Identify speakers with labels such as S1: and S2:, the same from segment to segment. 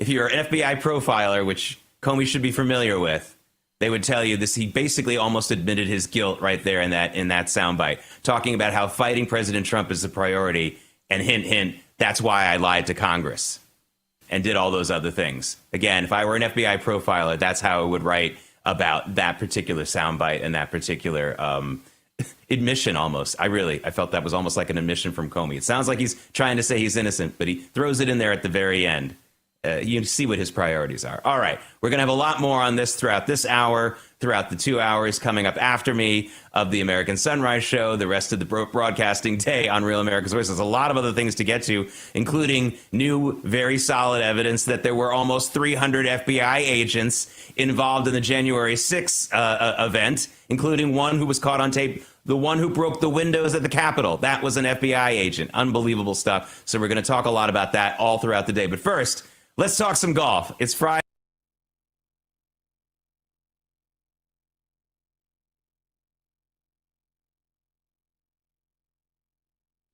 S1: if you're an FBI profiler, which Comey should be familiar with, they would tell you this. He basically almost admitted his guilt right there in that soundbite, talking about how fighting President Trump is a priority. And hint, hint, that's why I lied to Congress and did all those other things. Again, if I were an FBI profiler, that's how I would write about that particular soundbite and that particular admission almost. I felt that was almost like an admission from Comey. It sounds like he's trying to say he's innocent, but he throws it in there at the very end. You see what his priorities are. All right, we're going to have a lot more on this throughout this hour, throughout the 2 hours coming up after me of the American Sunrise Show, the rest of the broadcasting day on Real America's Voice. There's a lot of other things to get to, including new, very solid evidence that there were almost 300 FBI agents involved in the January 6th event, including one who was caught on tape, the one who broke the windows at the Capitol. That was an FBI agent. Unbelievable stuff. So we're going to talk a lot about that all throughout the day. But first, let's talk some golf. It's Friday.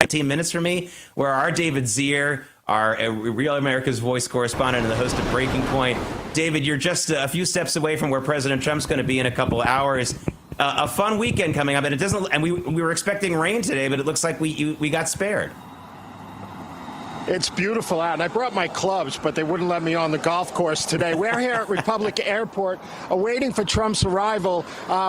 S1: 15 minutes for me, where our David Zier, our Real America's Voice correspondent and the host of Breaking Point. David, you're just a few steps away from where President Trump's going to be in a couple of hours. A fun weekend coming up, and it doesn't. And we were expecting rain today, but it looks like we got spared.
S2: It's beautiful out, and I brought my clubs, but they wouldn't let me on the golf course today. We're here at Republic Airport, awaiting for Trump's arrival.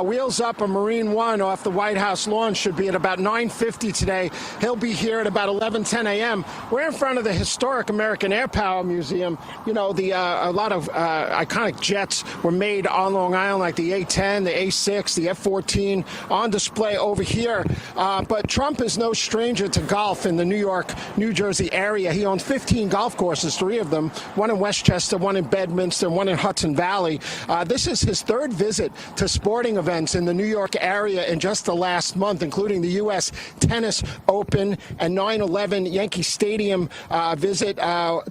S2: Wheels Up, a Marine One off the White House lawn, should be at about 9:50 today. He'll be here at about 11:10 a.m. We're in front of the historic American Air Power Museum. You know, a lot of iconic jets were made on Long Island, like the A-10, the A-6, the F-14, on display over here. But Trump is no stranger to golf in the New York, New Jersey area. He owns 15 golf courses, 3 of them, one in Westchester, one in Bedminster, one in Hudson Valley. This is his 3rd visit to sporting events in the New York area in just the last month, including the U.S. Tennis Open and 9/11 Yankee Stadium visit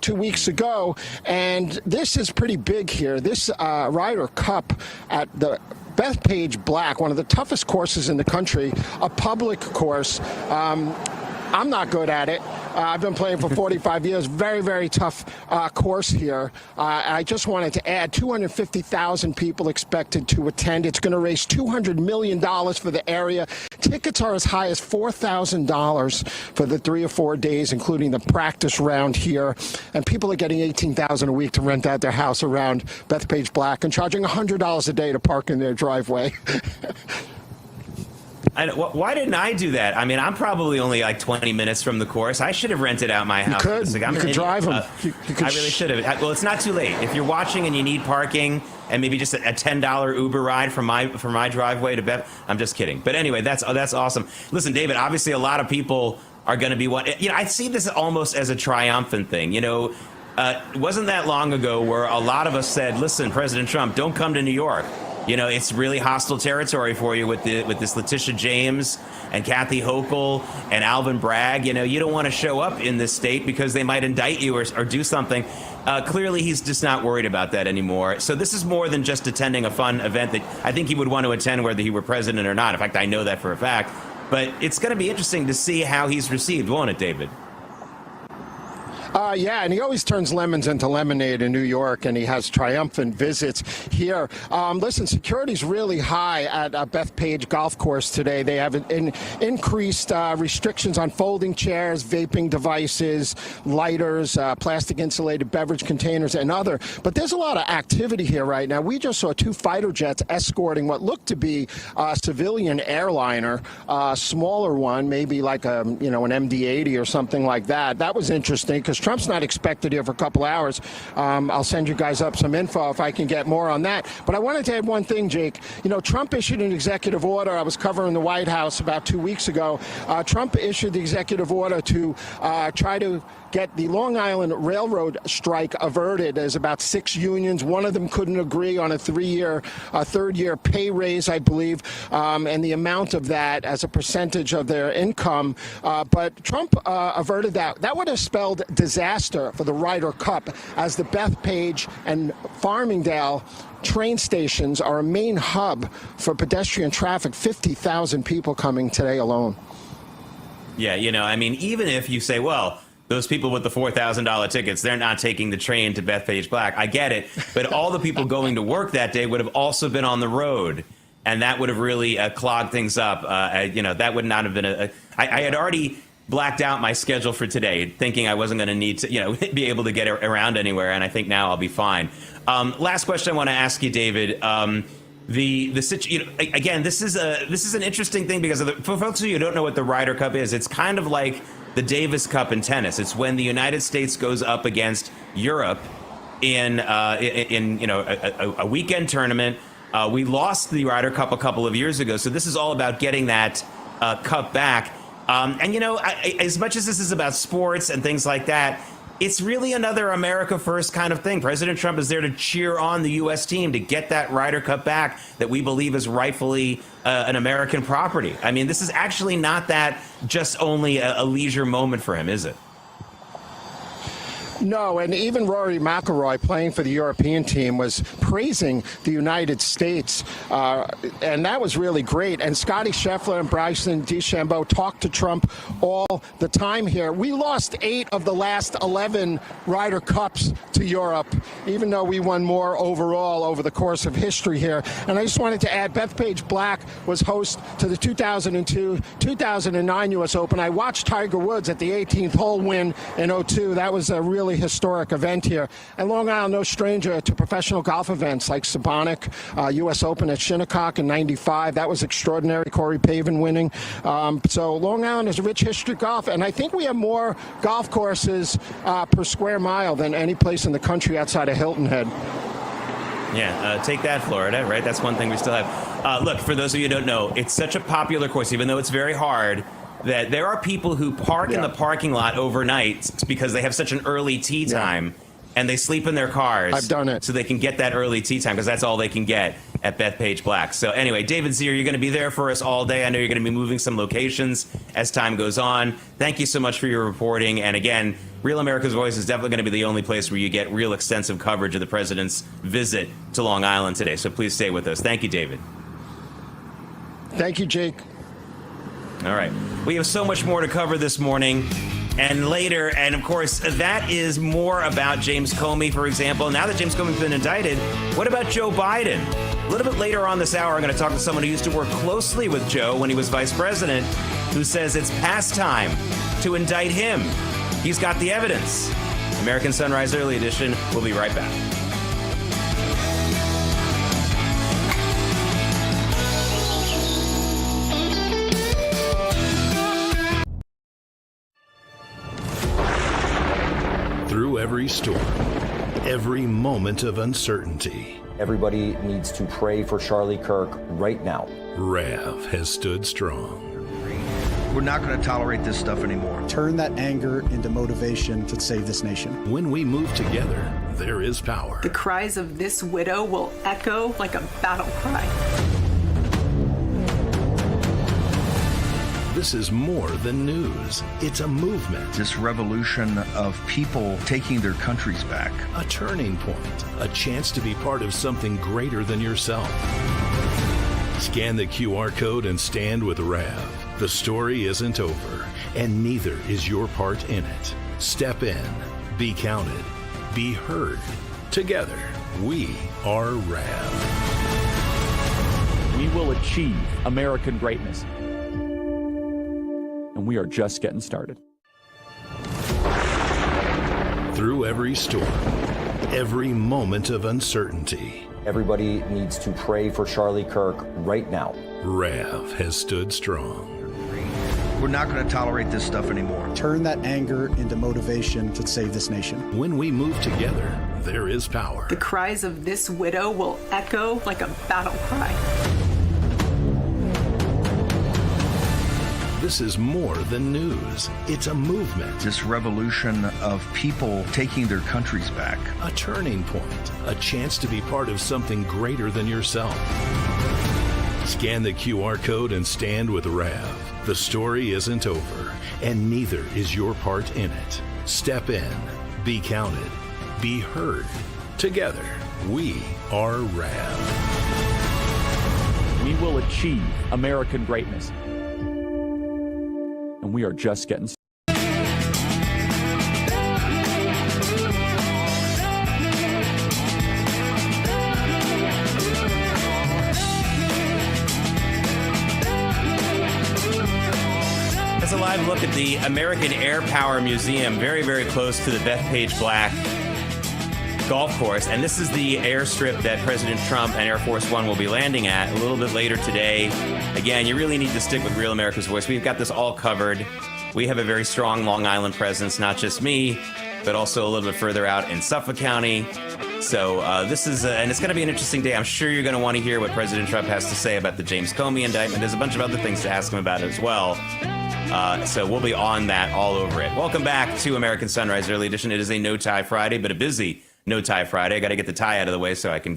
S2: 2 weeks ago. And this is pretty big here. This Ryder Cup at the Bethpage Black, one of the toughest courses in the country, a public course. I'm not good at it. I've been playing for 45 years. Very, very tough course here. I just wanted to add 250,000 people expected to attend. It's going to raise $200 million for the area. Tickets are as high as $4,000 for the 3 or 4 days, including the practice round here. And people are getting $18,000 a week to rent out their house around Bethpage Black and charging $100 a day to park in their driveway.
S1: Why didn't I do that? I mean, I'm probably only like 20 minutes from the course. I should have rented out my house.
S2: You could drive them.
S1: I really should have. Well, it's not too late. If you're watching and you need parking and maybe just a $10 Uber ride from my driveway to Beth, I'm just kidding. But anyway, that's awesome. Listen, David, obviously a lot of people are going to be I see this almost as a triumphant thing. It wasn't that long ago where a lot of us said, listen, President Trump, don't come to New York. It's really hostile territory for you with this Letitia James and Kathy Hochul and Alvin Bragg. You don't want to show up in this state because they might indict you or do something. Clearly, he's just not worried about that anymore. So this is more than just attending a fun event that I think he would want to attend whether he were president or not. In fact, I know that for a fact. But it's going to be interesting to see how he's received, won't it, David?
S2: Yeah, and he always turns lemons into lemonade in New York, and he has triumphant visits here. Listen, security's really high at Bethpage Golf Course today. They have increased restrictions on folding chairs, vaping devices, lighters, plastic-insulated beverage containers, and other. But there's a lot of activity here right now. We just saw 2 fighter jets escorting what looked to be a civilian airliner, a smaller one, maybe like an MD-80 or something like that. That was interesting because Trump's not expected here for a couple hours. I'll send you guys up some info if I can get more on that. But I wanted to add one thing, Jake. Trump issued an executive order. I was covering the White House about 2 weeks ago. Trump issued the executive order to try to get the Long Island Railroad strike averted. There's about 6 unions. One of them couldn't agree on a 3-year pay raise, I believe, and the amount of that as a percentage of their income. But Trump averted that. That would have spelled disaster for the Ryder Cup, as the Bethpage and Farmingdale train stations are a main hub for pedestrian traffic. 50,000 people coming today alone.
S1: Yeah, even if you say, well, those people with the $4,000 tickets, they're not taking the train to Bethpage Black. I get it. But all the people going to work that day would have also been on the road. And that would have really clogged things up. That would not have been I had already blacked out my schedule for today, thinking I wasn't going to need to, be able to get around anywhere. And I think now I'll be fine. Last question I want to ask you, David. Again, this is an interesting thing because for folks who don't know what the Ryder Cup is, it's kind of like the Davis Cup in tennis. It's when the United States goes up against Europe in a weekend tournament. We lost the Ryder Cup a couple of years ago, so this is all about getting that cup back. As much as this is about sports and things like that, it's really another America First kind of thing. President Trump is there to cheer on the U.S. team to get that Ryder Cup back that we believe is rightfully an American property. I mean, this is actually not that just only a leisure moment for him, is it?
S2: No, and even Rory McIlroy, playing for the European team, was praising the United States, and that was really great. And Scotty Scheffler and Bryson DeChambeau talked to Trump all the time here. We lost 8 of the last 11 Ryder Cups to Europe, even though we won more overall over the course of history here. And I just wanted to add, Bethpage Black was host to the 2002-2009 U.S. Open. I watched Tiger Woods at the 18th hole win in '02. That was a really historic event here. And Long Island, no stranger to professional golf events like Sabonic, U.S. Open at Shinnecock in '95. That was extraordinary. Corey Pavin winning. So Long Island has a rich history of golf, and I think we have more golf courses per square mile than any place in the country outside of Hilton Head.
S1: Yeah, take that, Florida, right? That's one thing we still have. Look, for those of you who don't know, it's such a popular course, even though it's very hard, that there are people who park in the parking lot overnight because they have such an early tee time, and they sleep in their cars.
S2: I've done it.
S1: So they can get that early tee time because that's all they can get at Bethpage Black. So anyway, David Zier, you're going to be there for us all day. I know you're going to be moving some locations as time goes on. Thank you so much for your reporting. And again, Real America's Voice is definitely going to be the only place where you get real extensive coverage of the president's visit to Long Island today. So please stay with us. Thank you, David.
S2: Thank you, Jake.
S1: All right. We have so much more to cover this morning and later. And, of course, that is more about James Comey, for example. Now that James Comey's been indicted, what about Joe Biden? A little bit later on this hour, I'm going to talk to someone who used to work closely with Joe when he was vice president, who says it's past time to indict him. He's got the evidence. American Sunrise Early Edition. We'll be right back.
S3: Through every storm, every moment of uncertainty,
S4: everybody needs to pray for Charlie Kirk right now.
S3: Rav has stood strong.
S5: We're not going to tolerate this stuff anymore.
S6: Turn that anger into motivation to save this nation.
S3: When we move together, there is power.
S7: The cries of this widow will echo like a battle cry.
S3: This is more than news. It's a movement.
S5: This revolution of people taking their countries back.
S3: A turning point. A chance to be part of something greater than yourself. Scan the QR code and stand with Rav. The story isn't over, and neither is your part in it. Step in, be counted, be heard. Together, we are Rav.
S8: We will achieve American greatness. And we are just getting started.
S3: Through every storm, every moment of uncertainty,
S4: everybody needs to pray for Charlie Kirk right now.
S3: Rav has stood strong.
S5: We're not going to tolerate this stuff anymore.
S6: Turn that anger into motivation to save this nation.
S3: When we move together, there is power.
S7: The cries of this widow will echo like a battle cry.
S3: This is more than news. It's a movement.
S5: This revolution of people taking their countries back.
S3: A turning point. A chance to be part of something greater than yourself. Scan the QR code and stand with Rav. The story isn't over, and neither is your part in it. Step in, be counted, be heard. Together, we are Rav.
S8: We will achieve American greatness. And we are just getting started.
S1: a look at the American Air Power Museum, very, very close to the Bethpage Black golf course. And this is the airstrip that President Trump and Air Force One will be landing at a little bit later today. Again, you really need to stick with Real America's Voice. We've got this all covered. We have a very strong Long Island presence, not just me, but also a little bit further out in Suffolk County. So this is, and it's going to be an interesting day. I'm sure you're going to want to hear what President Trump has to say about the James Comey indictment. There's a bunch of other things to ask him about as well. So we'll be on that all over it. Welcome back to American Sunrise Early Edition. It is a no-tie Friday, but a busy no-tie Friday. I got to get the tie out of the way so I can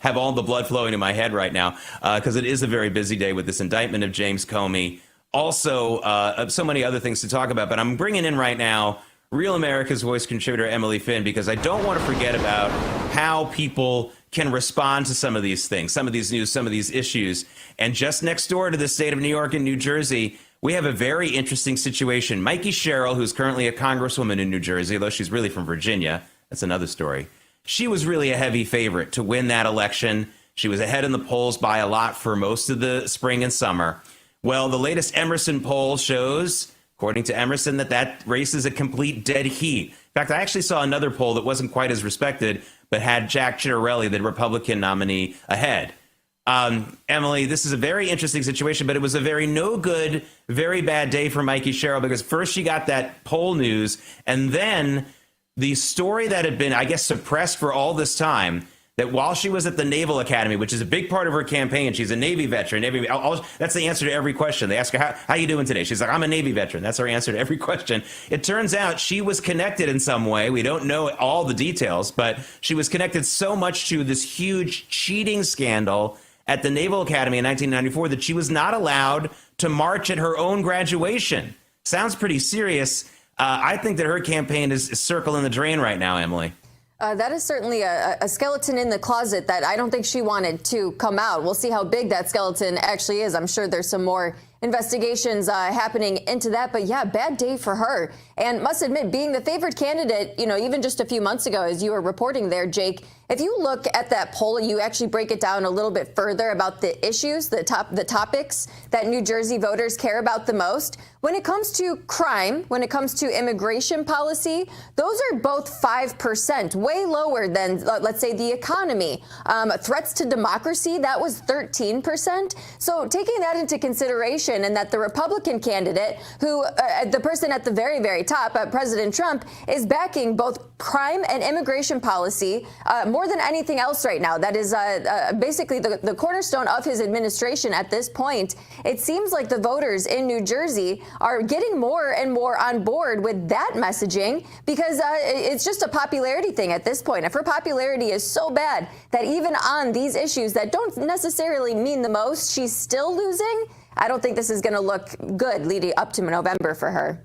S1: have all the blood flowing in my head right now, because it is a very busy day with this indictment of James Comey. Also, so many other things to talk about, but I'm bringing in right now Real America's Voice contributor Emily Finn, because I don't want to forget about how people can respond to some of these things, some of these news, some of these issues. And just next door to the state of New York and New Jersey, we have a very interesting situation. Mikey Sherrill, who's currently a congresswoman in New Jersey, although she's really from Virginia, that's another story. She was really a heavy favorite to win that election. She was ahead in the polls by a lot for most of the spring and summer. Well, the latest Emerson poll shows, according to Emerson, that race is a complete dead heat. In fact, I actually saw another poll that wasn't quite as respected, but had Jack Ciattarelli, the Republican nominee, ahead. Emily, this is a very interesting situation, but it was a very no good, very bad day for Mikey Sherrill, because first she got that poll news, and then the story that had been, I guess, suppressed for all this time, that while she was at the Naval Academy, which is a big part of her campaign, she's a Navy veteran. That's the answer to every question. They ask her, how you doing today? She's like, I'm a Navy veteran. That's her answer to every question. It turns out she was connected in some way. We don't know all the details, but she was connected so much to this huge cheating scandal at the Naval Academy in 1994 that she was not allowed to march at her own graduation. Sounds pretty serious. I think that her campaign is circling the drain right now, Emily.
S9: That is certainly a skeleton in the closet that I don't think she wanted to come out. We'll see how big that skeleton actually is. I'm sure there's some more investigations happening into that. But yeah, bad day for her. And must admit, being the favored candidate, even just a few months ago, as you were reporting there, Jake, if you look at that poll, you actually break it down a little bit further about the issues, the topics that New Jersey voters care about the most. When it comes to crime, when it comes to immigration policy, those are both 5%, way lower than, let's say, the economy. Threats to democracy, that was 13%. So taking that into consideration, and that the Republican candidate, who the person at the very, very top, President Trump, is backing both crime and immigration policy more than anything else right now. That is basically the cornerstone of his administration at this point. It seems like the voters in New Jersey are getting more and more on board with that messaging, because it's just a popularity thing at this point. If her popularity is so bad that even on these issues that don't necessarily mean the most, she's still losing, I don't think this is going to look good leading up to November for her.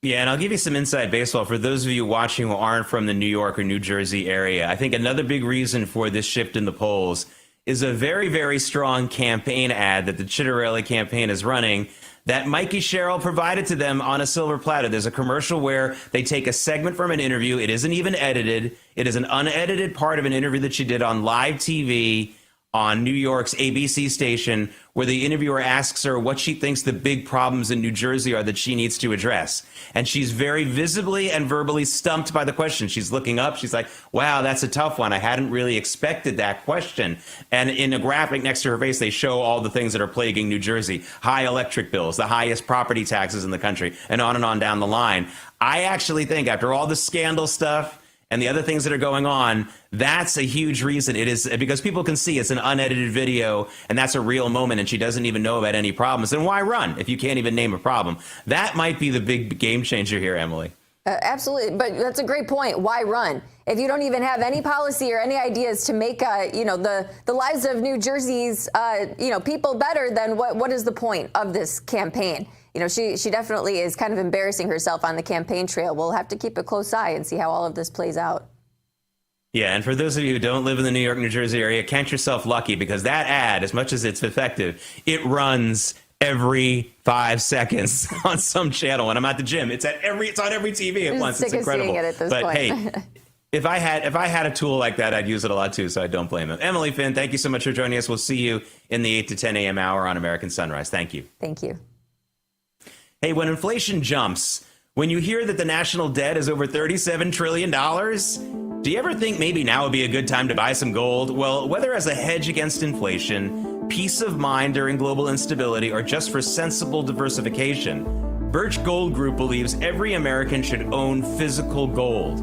S1: Yeah, and I'll give you some inside baseball for those of you watching who aren't from the New York or New Jersey area. I think another big reason for this shift in the polls is a very, very strong campaign ad that the Ciattarelli campaign is running that Mikey Sherrill provided to them on a silver platter. There's a commercial where they take a segment from an interview. It isn't even edited. It is an unedited part of an interview that she did on live TV on New York's ABC station, where the interviewer asks her what she thinks the big problems in New Jersey are that she needs to address. And she's very visibly and verbally stumped by the question. She's looking up. She's like, wow, that's a tough one. I hadn't really expected that question. And in a graphic next to her face, they show all the things that are plaguing New Jersey. High electric bills, the highest property taxes in the country, and on down the line. I actually think after all the scandal stuff and the other things that are going on, that's a huge reason. It is because people can see it's an unedited video, and that's a real moment, and she doesn't even know about any problems. Then why run if you can't even name a problem? That might be the big game changer here, Emily.
S9: Absolutely. But that's a great point. Why run? If you don't even have any policy or any ideas to make, the lives of New Jersey's, people better, then what is the point of this campaign? She definitely is kind of embarrassing herself on the campaign trail. We'll have to keep a close eye and see how all of this plays out.
S1: Yeah, and for those of you who don't live in the New York, New Jersey area, count yourself lucky, because that ad, as much as it's effective, it runs every 5 seconds on some channel. When I'm at the gym, it's on every TV at once. It's incredible. But hey, if I had a tool like that, I'd use it a lot too, so I don't blame him. Emily Finn, thank you so much for joining us. We'll see you in the 8 to 10 a.m. hour on American Sunrise. Thank you.
S9: Thank you.
S1: Hey, when inflation jumps, when you hear that the national debt is over $37 trillion, do you ever think maybe now would be a good time to buy some gold? Well, whether as a hedge against inflation, peace of mind during global instability, or just for sensible diversification, Birch Gold Group believes every American should own physical gold.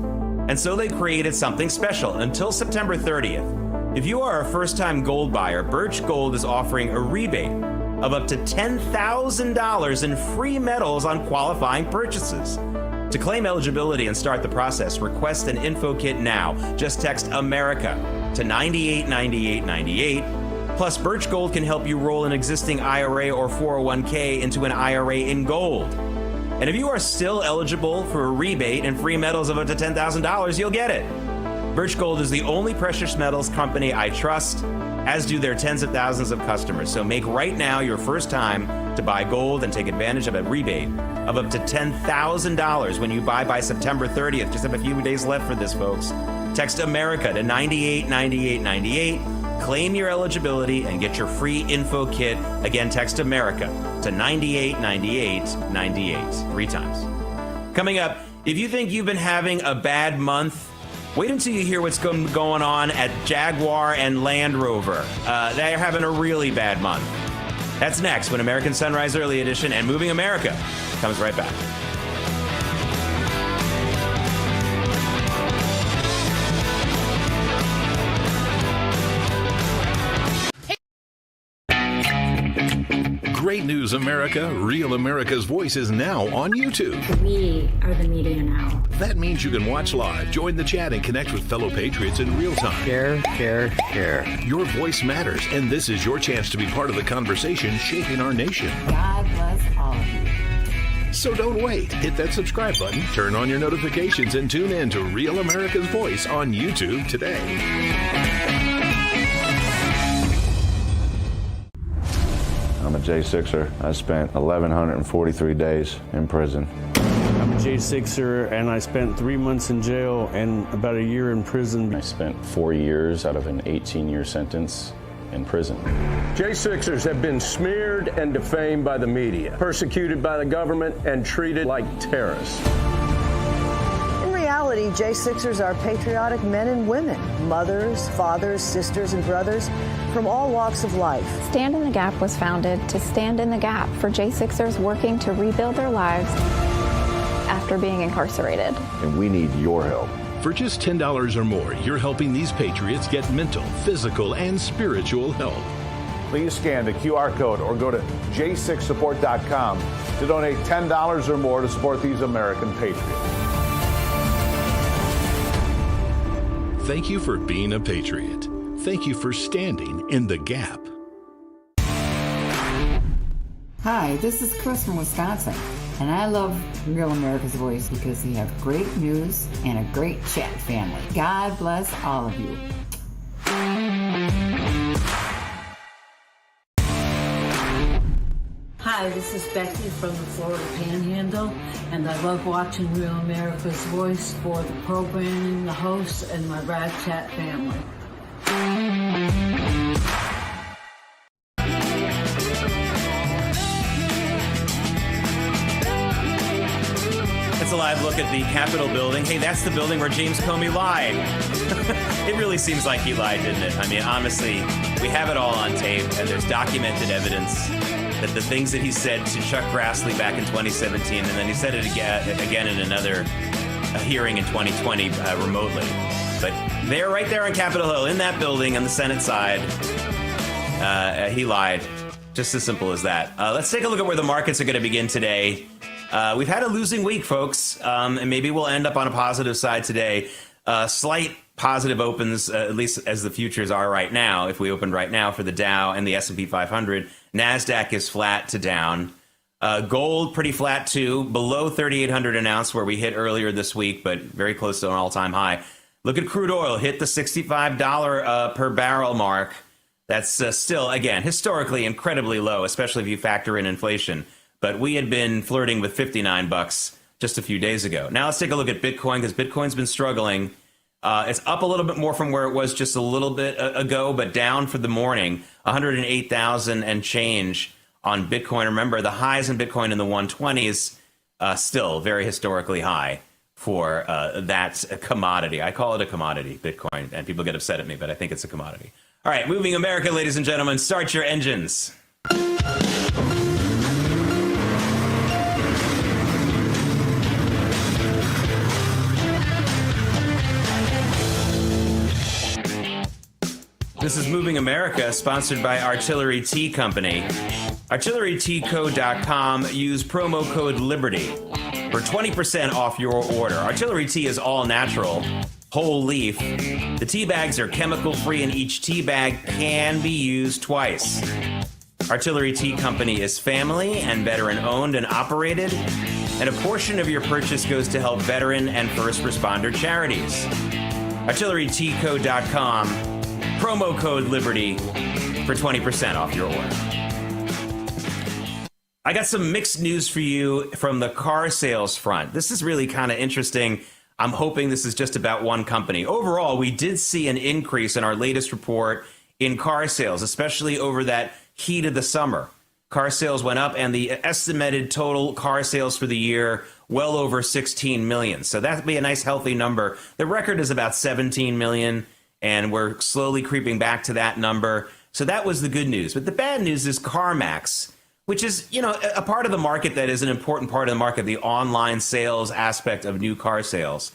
S1: And so they created something special until September 30th. If you are a first-time gold buyer, Birch Gold is offering a rebate of up to $10,000 in free metals on qualifying purchases. To claim eligibility and start the process, request an info kit now. Just text America to 989898. Plus, Birch Gold can help you roll an existing IRA or 401k into an IRA in gold. And if you are still eligible for a rebate and free metals of up to $10,000, you'll get it. Birch Gold is the only precious metals company I trust, as do their tens of thousands of customers. So make right now your first time to buy gold and take advantage of a rebate of up to $10,000 when you buy by September 30th. Just have a few days left for this, folks. Text America to 989898. Claim your eligibility and get your free info kit. Again, text America to 989898. 3 times. Coming up, if you think you've been having a bad month, wait until you hear what's going on at Jaguar and Land Rover. They're having a really bad month. That's next when American Sunrise Early Edition and Moving America comes right back.
S3: Great news, America. Real America's Voice is now on YouTube.
S10: We are the media now.
S3: That means you can watch live, join the chat, and connect with fellow patriots in real time.
S5: Share.
S3: Your voice matters, and this is your chance to be part of the conversation shaping our nation.
S10: God bless all of you.
S3: So don't wait. Hit that subscribe button, turn on your notifications, and tune in to Real America's Voice on YouTube today.
S11: I'm a J6er. I spent 1,143 days in prison.
S12: I'm a J6er, and I spent 3 months in jail and about a year in prison.
S13: I spent 4 years out of an 18-year sentence in prison.
S14: J6ers have been smeared and defamed by the media, persecuted by the government, and treated like terrorists.
S15: In reality, J6ers are patriotic men and women, mothers, fathers, sisters, and brothers from all walks of life.
S16: Stand in the Gap was founded to stand in the gap for J6ers working to rebuild their lives after being incarcerated.
S11: And we need your help.
S3: For just $10 or more, you're helping these patriots get mental, physical, and spiritual help.
S17: Please scan the QR code or go to j6support.com to donate $10 or more to support these American patriots.
S3: Thank you for being a patriot. Thank you for standing in the gap.
S10: Hi, this is Chris from Wisconsin, and I love Real America's Voice because we have great news and a great chat family. God bless all of you.
S18: Hi, this is Becky from the Florida Panhandle, and I love watching Real America's Voice for the programming, the hosts, and my rad chat family.
S1: It's a live look at the Capitol building. Hey, that's the building where James Comey lied. It really seems like he lied, didn't it? I mean, honestly, we have it all on tape, and there's documented evidence that the things that he said to Chuck Grassley back in 2017, and then he said it again in another hearing in 2020 remotely. But they're right there on Capitol Hill, in that building on the Senate side. He lied. Just as simple as that. Let's take a look at where the markets are going to begin today. We've had a losing week, folks, and maybe we'll end up on a positive side today. Slight positive opens, at least as the futures are right now. If we opened right now for the Dow and the S&P 500, NASDAQ is flat to down. Gold pretty flat too, below 3,800 an ounce where we hit earlier this week, but very close to an all-time high. Look at crude oil, hit the $65 per barrel mark. That's still, again, historically incredibly low, especially if you factor in inflation. But we had been flirting with $59 just a few days ago. Now let's take a look at Bitcoin, because Bitcoin's been struggling. It's up a little bit more from where it was just a little bit ago, but down for the morning, 108,000 and change on Bitcoin. Remember, the highs in Bitcoin in the 120s, still very historically high for that commodity. I call it a commodity, Bitcoin, and people get upset at me, but I think it's a commodity. All right, moving America, ladies and gentlemen, start your engines. This is Moving America, sponsored by Artillery Tea Company. ArtilleryTeaCo.com. Use promo code LIBERTY for 20% off your order. Artillery Tea is all natural, whole leaf. The tea bags are chemical free and each tea bag can be used twice. Artillery Tea Company is family and veteran owned and operated, and a portion of your purchase goes to help veteran and first responder charities. ArtilleryTeaCo.com. Promo code LIBERTY for 20% off your order. I got some mixed news for you from the car sales front. This is really kind of interesting. I'm hoping this is just about one company. Overall, we did see an increase in our latest report in car sales, especially over that heat of the summer. Car sales went up, and the estimated total car sales for the year, well over 16 million. So that'd be a nice, healthy number. The record is about 17 million. And we're slowly creeping back to that number. So that was the good news. But the bad news is CarMax, which is, a part of the market that is an important part of the market, the online sales aspect of new car sales.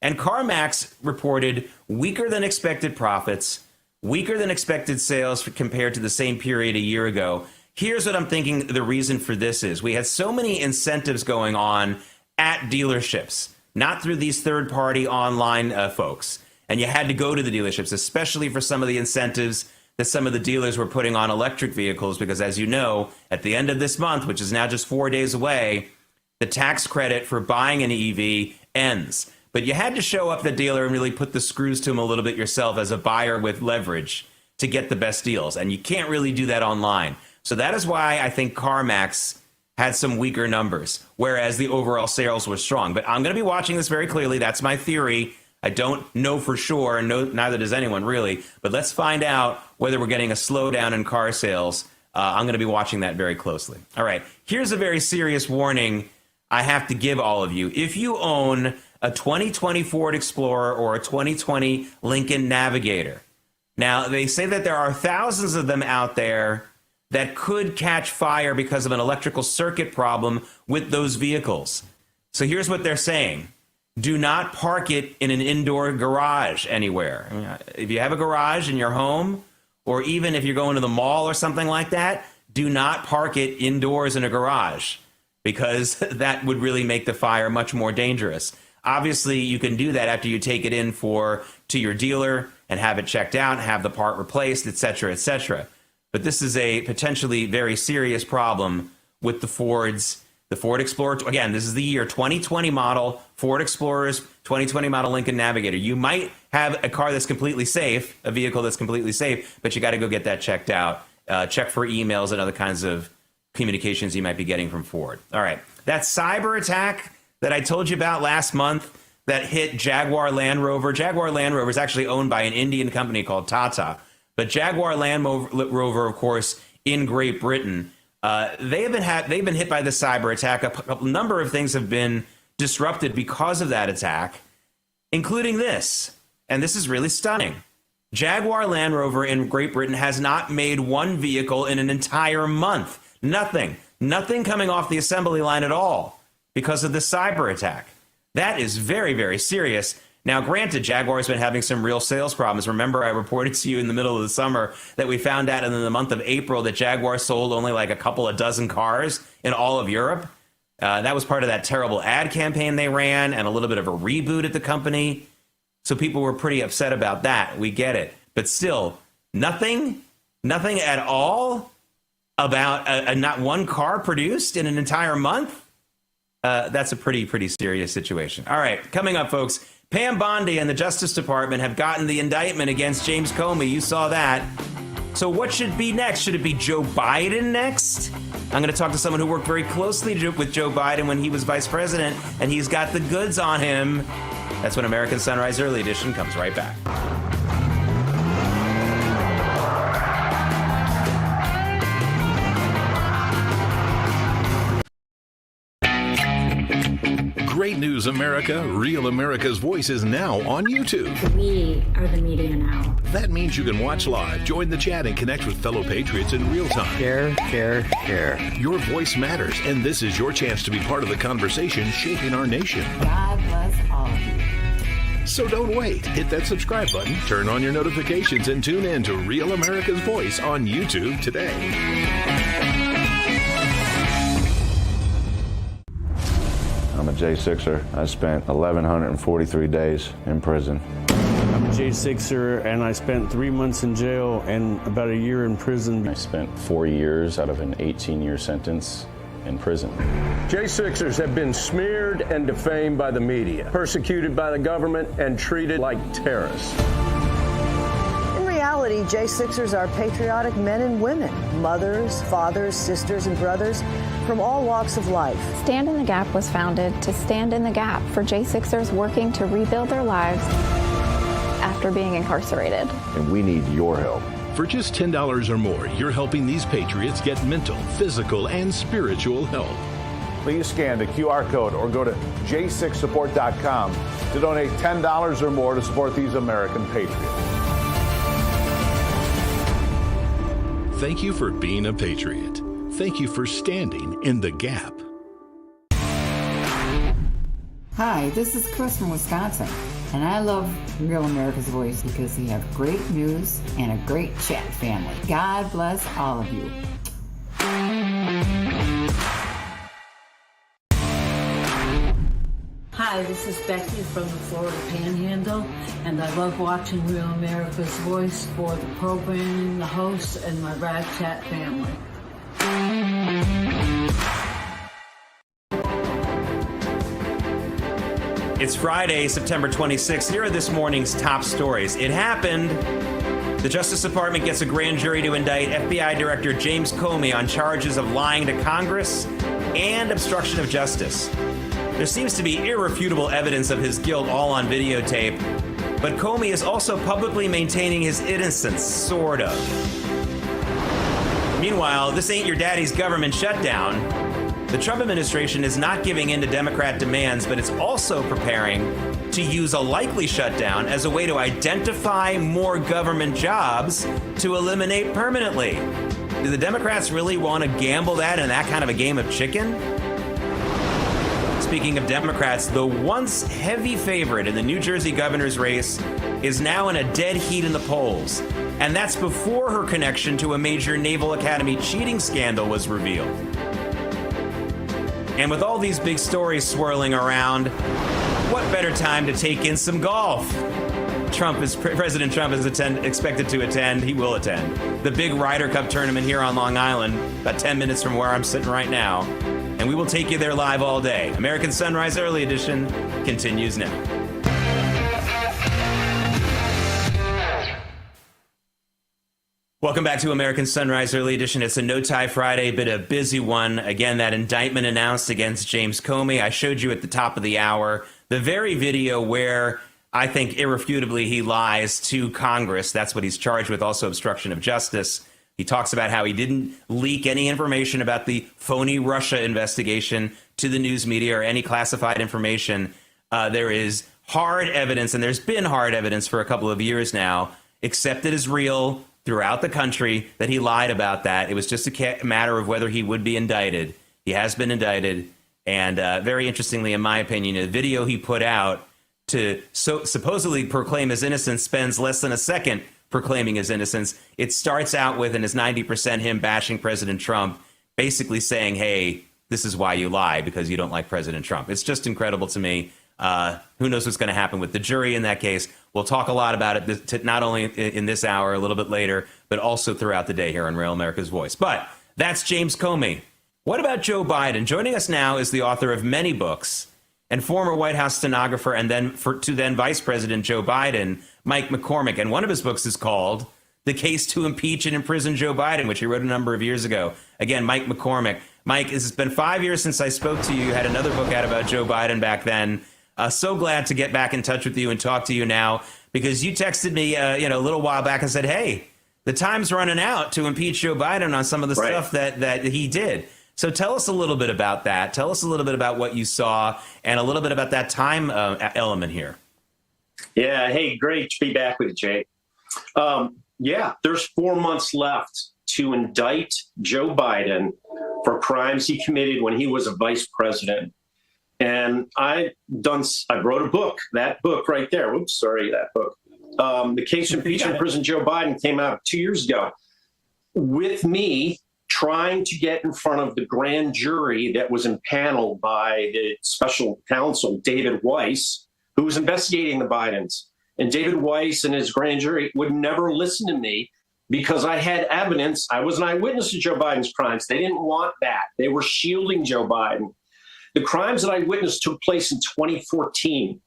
S1: And CarMax reported weaker than expected profits, weaker than expected sales compared to the same period a year ago. Here's what I'm thinking the reason for this is. We had so many incentives going on at dealerships, not through these third-party online folks. And you had to go to the dealerships, especially for some of the incentives that some of the dealers were putting on electric vehicles, because as you know, at the end of this month, which is now just 4 days away, the tax credit for buying an EV ends. But you had to show up the dealer and really put the screws to them a little bit yourself as a buyer with leverage to get the best deals. And you can't really do that online. So that is why I think CarMax had some weaker numbers, whereas the overall sales were strong. But I'm going to be watching this very clearly. That's my theory. I don't know for sure, and neither does anyone really, but let's find out whether we're getting a slowdown in car sales. I'm going to be watching that very closely. All right, here's a very serious warning I have to give all of you. If you own a 2020 Ford Explorer or a 2020 Lincoln Navigator, now they say that there are thousands of them out there that could catch fire because of an electrical circuit problem with those vehicles. So here's what they're saying. Do not park it in an indoor garage anywhere. If you have a garage in your home, or even if you're going to the mall or something like that, do not park it indoors in a garage, because that would really make the fire much more dangerous. Obviously, you can do that after you take it in to your dealer and have it checked out, have the part replaced, etc., etc. But this is a potentially very serious problem with the Ford Explorer. Again, this is the year 2020 model Ford Explorers, 2020 model Lincoln Navigator. You might have a car that's completely safe, a vehicle that's completely safe, but you got to go get that checked out. Check for emails and other kinds of communications you might be getting from Ford. All right. That Cyberattack that I told you about last month that hit Jaguar Land Rover. Jaguar Land Rover is actually owned by an Indian company called Tata. But Jaguar Land Rover, of course, in Great Britain, they've been hit by the cyber attack. A number of things have been disrupted because of that attack, including this. And this is really stunning. Jaguar Land Rover in Great Britain has not made one vehicle in an entire month. Nothing coming off the assembly line at all because of the cyber attack. That is very, very serious. Now, granted, Jaguar's been having some real sales problems. Remember, I reported to you in the middle of the summer that we found out in the month of April that Jaguar sold only like a couple of dozen cars in all of Europe. That was part of that terrible ad campaign they ran and a little bit of a reboot at the company. So people were pretty upset about that. We get it. But still, nothing at all about not one car produced in an entire month. That's a pretty serious situation. All right, coming up, folks. Pam Bondi and the Justice Department have gotten the indictment against James Comey. You saw that. So what should be next? Should it be Joe Biden next? I'm going to talk to someone who worked very closely with Joe Biden when he was vice president, and he's got the goods on him. That's when American Sunrise Early Edition comes right back.
S3: News America, Real America's Voice is now on YouTube.
S18: We are the media now.
S3: That means you can watch live, join the chat, and connect with fellow patriots in real time.
S5: Share.
S3: Your voice matters, and this is your chance to be part of the conversation shaping our nation.
S10: God bless all of you.
S3: So don't wait. Hit that subscribe button, turn on your notifications, and tune in to Real America's Voice on YouTube today.
S11: I'm a J6er. I spent 1,143 days in prison.
S12: I'm a J6er, and I spent 3 months in jail and about a year in prison.
S13: I spent 4 years out of an 18-year sentence in prison.
S14: J6ers have been smeared and defamed by the media, persecuted by the government, and treated like terrorists.
S15: In reality, J6ers are patriotic men and women, mothers, fathers, sisters, and brothers from all walks of life.
S16: Stand in the Gap was founded to stand in the gap for J6ers working to rebuild their lives after being incarcerated.
S11: And we need your help.
S3: For just $10 or more, you're helping these patriots get mental, physical, and spiritual help.
S17: Please scan the QR code or go to j6support.com to donate $10 or more to support these American patriots.
S3: Thank you for being a patriot. Thank you for standing in the gap.
S10: Hi, this is Chris from Wisconsin, and I love Real America's Voice because we have great news and a great chat family. God bless all of you.
S18: Hi, this is Becky from the Florida Panhandle, and I love watching Real America's Voice for the programming, the hosts, and my Rad Chat family.
S1: It's Friday, September 26th. Here are this morning's top stories. It happened. The Justice Department gets a grand jury to indict FBI Director James Comey on charges of lying to Congress and obstruction of justice. There seems to be irrefutable evidence of his guilt, all on videotape, but Comey is also publicly maintaining his innocence, sort of. Meanwhile, this ain't your daddy's government shutdown. The Trump administration is not giving in to Democrat demands, but it's also preparing to use a likely shutdown as a way to identify more government jobs to eliminate permanently. Do the Democrats really want to gamble that in that kind of a game of chicken? Speaking of Democrats, the once heavy favorite in the New Jersey governor's race is now in a dead heat in the polls. And that's before her connection to a major Naval Academy cheating scandal was revealed. And with all these big stories swirling around, what better time to take in some golf? President Trump is expected to attend. He will attend the big Ryder Cup tournament here on Long Island, about 10 minutes from where I'm sitting right now. And we will take you there live all day. American Sunrise Early Edition continues now. Welcome back to American Sunrise Early Edition. It's a no-tie Friday, but a busy one. Again, that indictment announced against James Comey. I showed you at the top of the hour the very video where I think irrefutably he lies to Congress. That's what he's charged with, also obstruction of justice. He talks about how he didn't leak any information about the phony Russia investigation to the news media or any classified information. There is hard evidence, and there's been hard evidence for a couple of years now, accepted as real throughout the country, that he lied about that. It was just a matter of whether he would be indicted. He has been indicted. And very interestingly, in my opinion, the video he put out to supposedly proclaim his innocence spends less than a second proclaiming his innocence. It starts out with, and is 90% him bashing President Trump, basically saying, hey, this is why you lie, because you don't like President Trump. It's just incredible to me. Who knows what's going to happen with the jury in that case. We'll talk a lot about it, not only in this hour, a little bit later, but also throughout the day here on Real America's Voice. But that's James Comey. What about Joe Biden? Joining us now is the author of many books and former White House stenographer and then Vice President Joe Biden, Mike McCormick. And one of his books is called The Case to Impeach and Imprison Joe Biden, which he wrote a number of years ago. Again, Mike McCormick. Mike, it's been 5 years since I spoke to you. You had another book out about Joe Biden back then. So glad to get back in touch with you and talk to you now, because you texted me a little while back and said, hey, the time's running out to impeach Joe Biden on some of the stuff that he did. So tell us a little bit about that. Tell us a little bit about what you saw and a little bit about that time element here.
S19: Yeah. Hey, great to be back with you, Jay. Yeah, there's 4 months left to indict Joe Biden for crimes he committed when he was a vice president. And I wrote a book, that book right there. Whoops, sorry, that book. The Case of Impeachment Prison Joe Biden came out 2 years ago with me trying to get in front of the grand jury that was impaneled by the special counsel, David Weiss, who was investigating the Bidens. And David Weiss and his grand jury would never listen to me because I had evidence. I was an eyewitness to Joe Biden's crimes. They didn't want that. They were shielding Joe Biden. The crimes that I witnessed took place in 2014.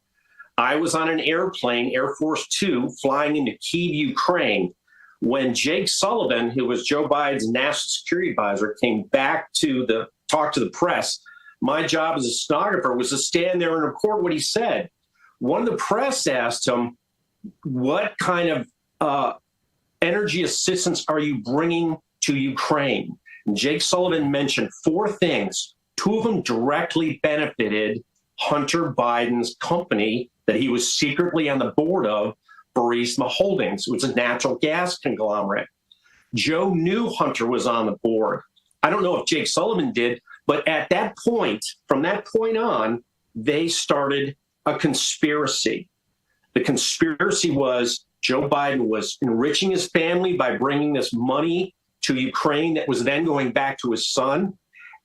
S19: I was on an airplane, Air Force Two, flying into Kyiv, Ukraine, when Jake Sullivan, who was Joe Biden's national security advisor, came back to talk to the press. My job as a stenographer was to stand there and record what he said. One of the press asked him, what kind of energy assistance are you bringing to Ukraine? And Jake Sullivan mentioned 4 things. 2 of them directly benefited Hunter Biden's company that he was secretly on the board of, Burisma Holdings. It was a natural gas conglomerate. Joe knew Hunter was on the board. I don't know if Jake Sullivan did, but at that point, from that point on, they started a conspiracy. The conspiracy was Joe Biden was enriching his family by bringing this money to Ukraine that was then going back to his son.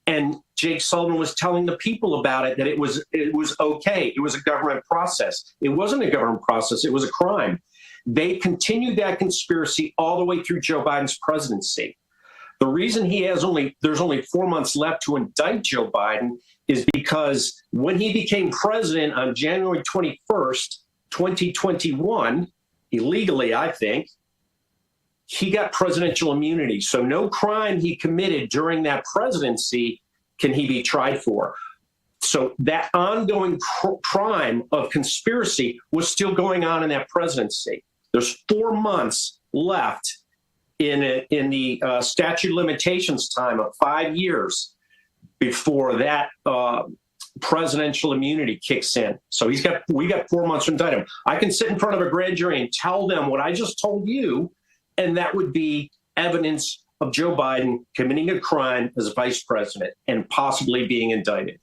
S19: And Jake Sullivan was telling the people about it, that it was okay. It was a government process. It wasn't a government process. It was a crime. They continued that conspiracy all the way through Joe Biden's presidency. The reason there's only 4 months left to indict Joe Biden is because when he became president on January 21st, 2021, illegally, I think, he got presidential immunity. So no crime he committed during that presidency can he be tried for. So that ongoing crime of conspiracy was still going on in that presidency. There's 4 months left in the statute of limitations time of 5 years before that presidential immunity kicks in. So we got 4 months to indict him. I can sit in front of a grand jury and tell them what I just told you, and that would be evidence of Joe Biden committing a crime as vice president and possibly being indicted.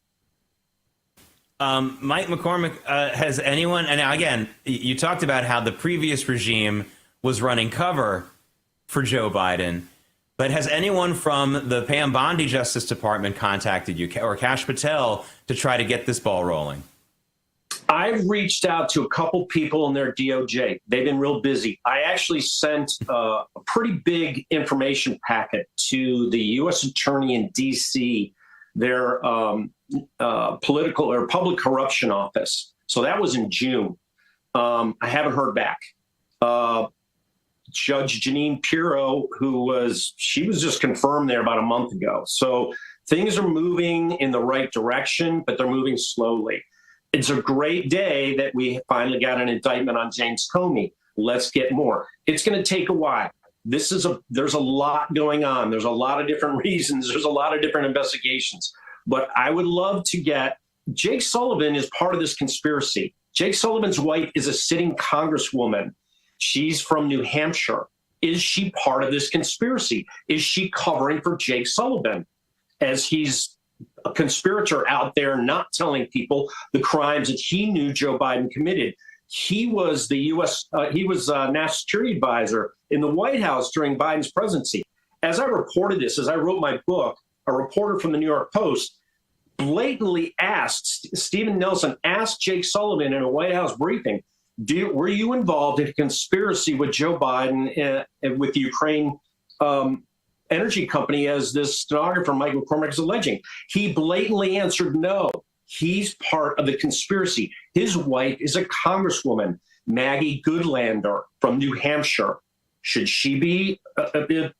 S1: Mike McCormick, has anyone, and again, you talked about how the previous regime was running cover for Joe Biden, but has anyone from the Pam Bondi Justice Department contacted you or Kash Patel to try to get this ball rolling?
S19: I've reached out to a couple people in their DOJ. They've been real busy. I actually sent a pretty big information packet to the U.S. Attorney in D.C., their political or public corruption office. So that was in June. I haven't heard back. Judge Jeanine Pirro, she was just confirmed there about a month ago. So things are moving in the right direction, but they're moving slowly. It's a great day that we finally got an indictment on James Comey. Let's get more. It's going to take a while. There's a lot going on. There's a lot of different reasons. There's a lot of different investigations. But I would love to get Jake Sullivan is part of this conspiracy. Jake Sullivan's wife is a sitting congresswoman. She's from New Hampshire. Is she part of this conspiracy? Is she covering for Jake Sullivan as he's a conspirator out there not telling people the crimes that he knew Joe Biden committed? He was the national security advisor in the White House during Biden's presidency. As I reported this, as I wrote my book, a reporter from the New York Post blatantly asked, Stephen Nelson asked Jake Sullivan in a White House briefing, were you involved in a conspiracy with Joe Biden and with the Ukraine energy company, as this stenographer, Mike McCormick, is alleging? He blatantly answered no. He's part of the conspiracy. His wife is a congresswoman, Maggie Goodlander from New Hampshire. Should she be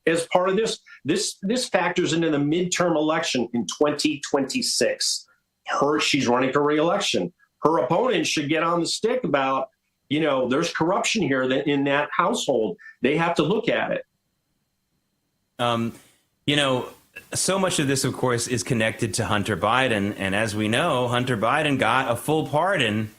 S19: as part of this? This factors into the midterm election in 2026. She's running for re-election. Her opponent should get on the stick about, there's corruption here in that household. They have to look at it.
S1: so much of this, of course, is connected to Hunter Biden. And as we know, Hunter Biden got a full pardon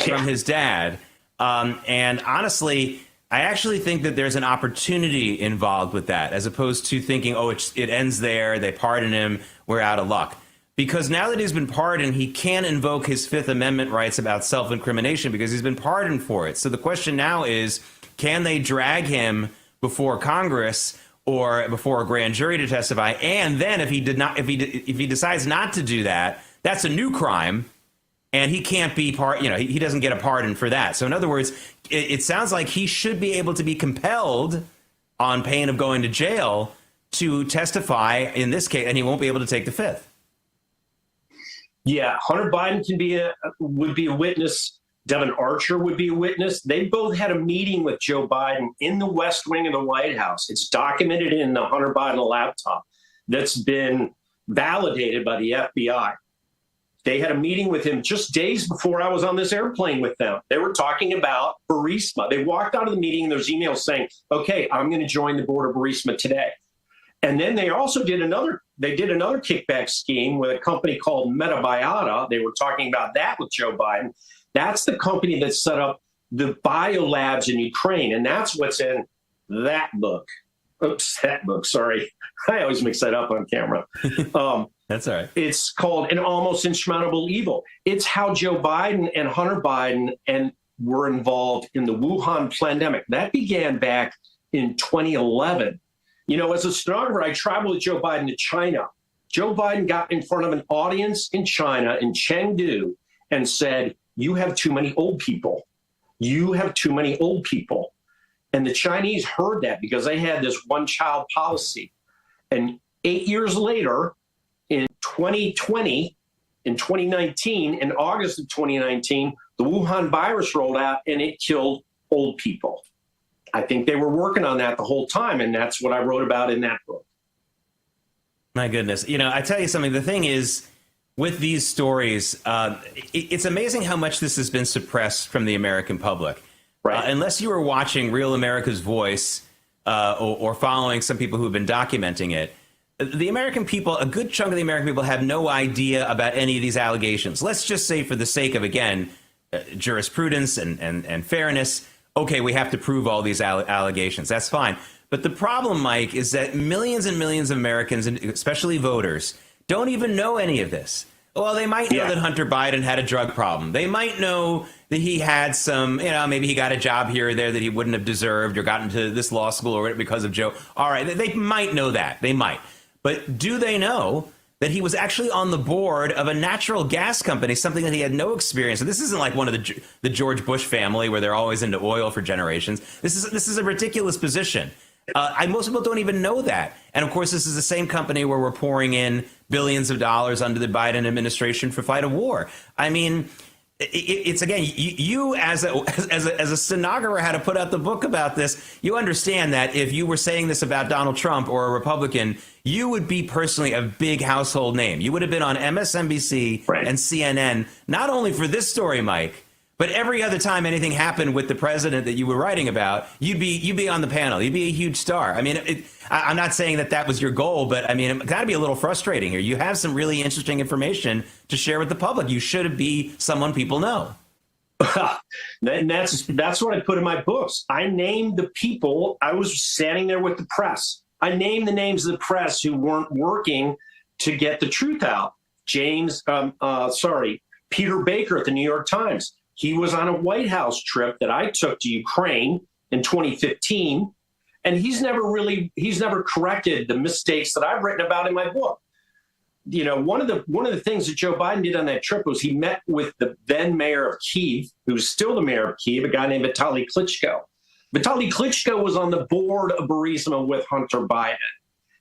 S1: from his dad. And honestly, I actually think that there's an opportunity involved with that, as opposed to thinking, oh, it ends there, they pardon him, we're out of luck. Because now that he's been pardoned, he can invoke his Fifth Amendment rights about self-incrimination because he's been pardoned for it. So the question now is, can they drag him before Congress or before a grand jury to testify? And then if he decides not to do that, that's a new crime, and he can't be he doesn't get a pardon for that. So in other words, it sounds like he should be able to be compelled on pain of going to jail to testify in this case, and he won't be able to take the Fifth.
S19: Yeah, Hunter Biden would be a witness. Devin Archer would be a witness. They both had a meeting with Joe Biden in the West Wing of the White House. It's documented in the Hunter Biden laptop that's been validated by the FBI. They had a meeting with him just days before I was on this airplane with them. They were talking about Burisma. They walked out of the meeting and there's emails saying, okay, I'm going to join the board of Burisma today. And then they also did another kickback scheme with a company called MAHA. They were talking about that with Joe Biden. That's the company that set up the biolabs in Ukraine. And that's what's in that book. Oops, that book, sorry. I always mix that up on camera.
S1: That's all right.
S19: It's called An Almost Insurmountable Evil. It's how Joe Biden and Hunter Biden were involved in the Wuhan pandemic. That began back in 2011. You know, as a stenographer, I traveled with Joe Biden to China. Joe Biden got in front of an audience in China, in Chengdu, and said, you have too many old people. You have too many old people. And the Chinese heard that because they had this one-child policy. And 8 years later, in 2020, in 2019, in August of 2019, the Wuhan virus rolled out and it killed old people. I think they were working on that the whole time, and that's what I wrote about in that book.
S1: My goodness. You know, I tell you something, the thing is, with these stories, it's amazing how much this has been suppressed from the American public. Right. Unless you were watching Real America's Voice or following some people who have been documenting it, the American people, a good chunk of the American people have no idea about any of these allegations. Let's just say, for the sake of, again, jurisprudence and fairness, okay, we have to prove all these allegations. That's fine. But the problem, Mike, is that millions and millions of Americans, and especially voters, don't even know any of this. Well, they might know that Hunter Biden had a drug problem. They might know that he had some, maybe he got a job here or there that he wouldn't have deserved or got into this law school or because of Joe. All right, they might know that. They might. But do they know that he was actually on the board of a natural gas company, something that he had no experience with? This isn't like one of the George Bush family where they're always into oil for generations. This is a ridiculous position. Most people don't even know that. And of course, this is the same company where we're pouring in billions of dollars under the Biden administration for fight of war. I mean, it's again, you as a stenographer had to put out the book about this. You understand that if you were saying this about Donald Trump or a Republican, you would be personally a big household name. You would have been on MSNBC and CNN, not only for this story, Mike, but every other time anything happened with the president that you were writing about, you'd be on the panel. You'd be a huge star. I mean, I'm not saying that was your goal, but I mean, it got to be a little frustrating here. You have some really interesting information to share with the public. You should be someone people know.
S19: And that's what I put in my books. I named the people. I was standing there with the press. I named the names of the press who weren't working to get the truth out. Peter Baker at the New York Times. He was on a White House trip that I took to Ukraine in 2015, and he's never corrected the mistakes that I've written about in my book. You know, one of the things that Joe Biden did on that trip was he met with the then mayor of Kyiv, who's still the mayor of Kyiv, a guy named Vitaly Klitschko. Vitaly Klitschko was on the board of Burisma with Hunter Biden.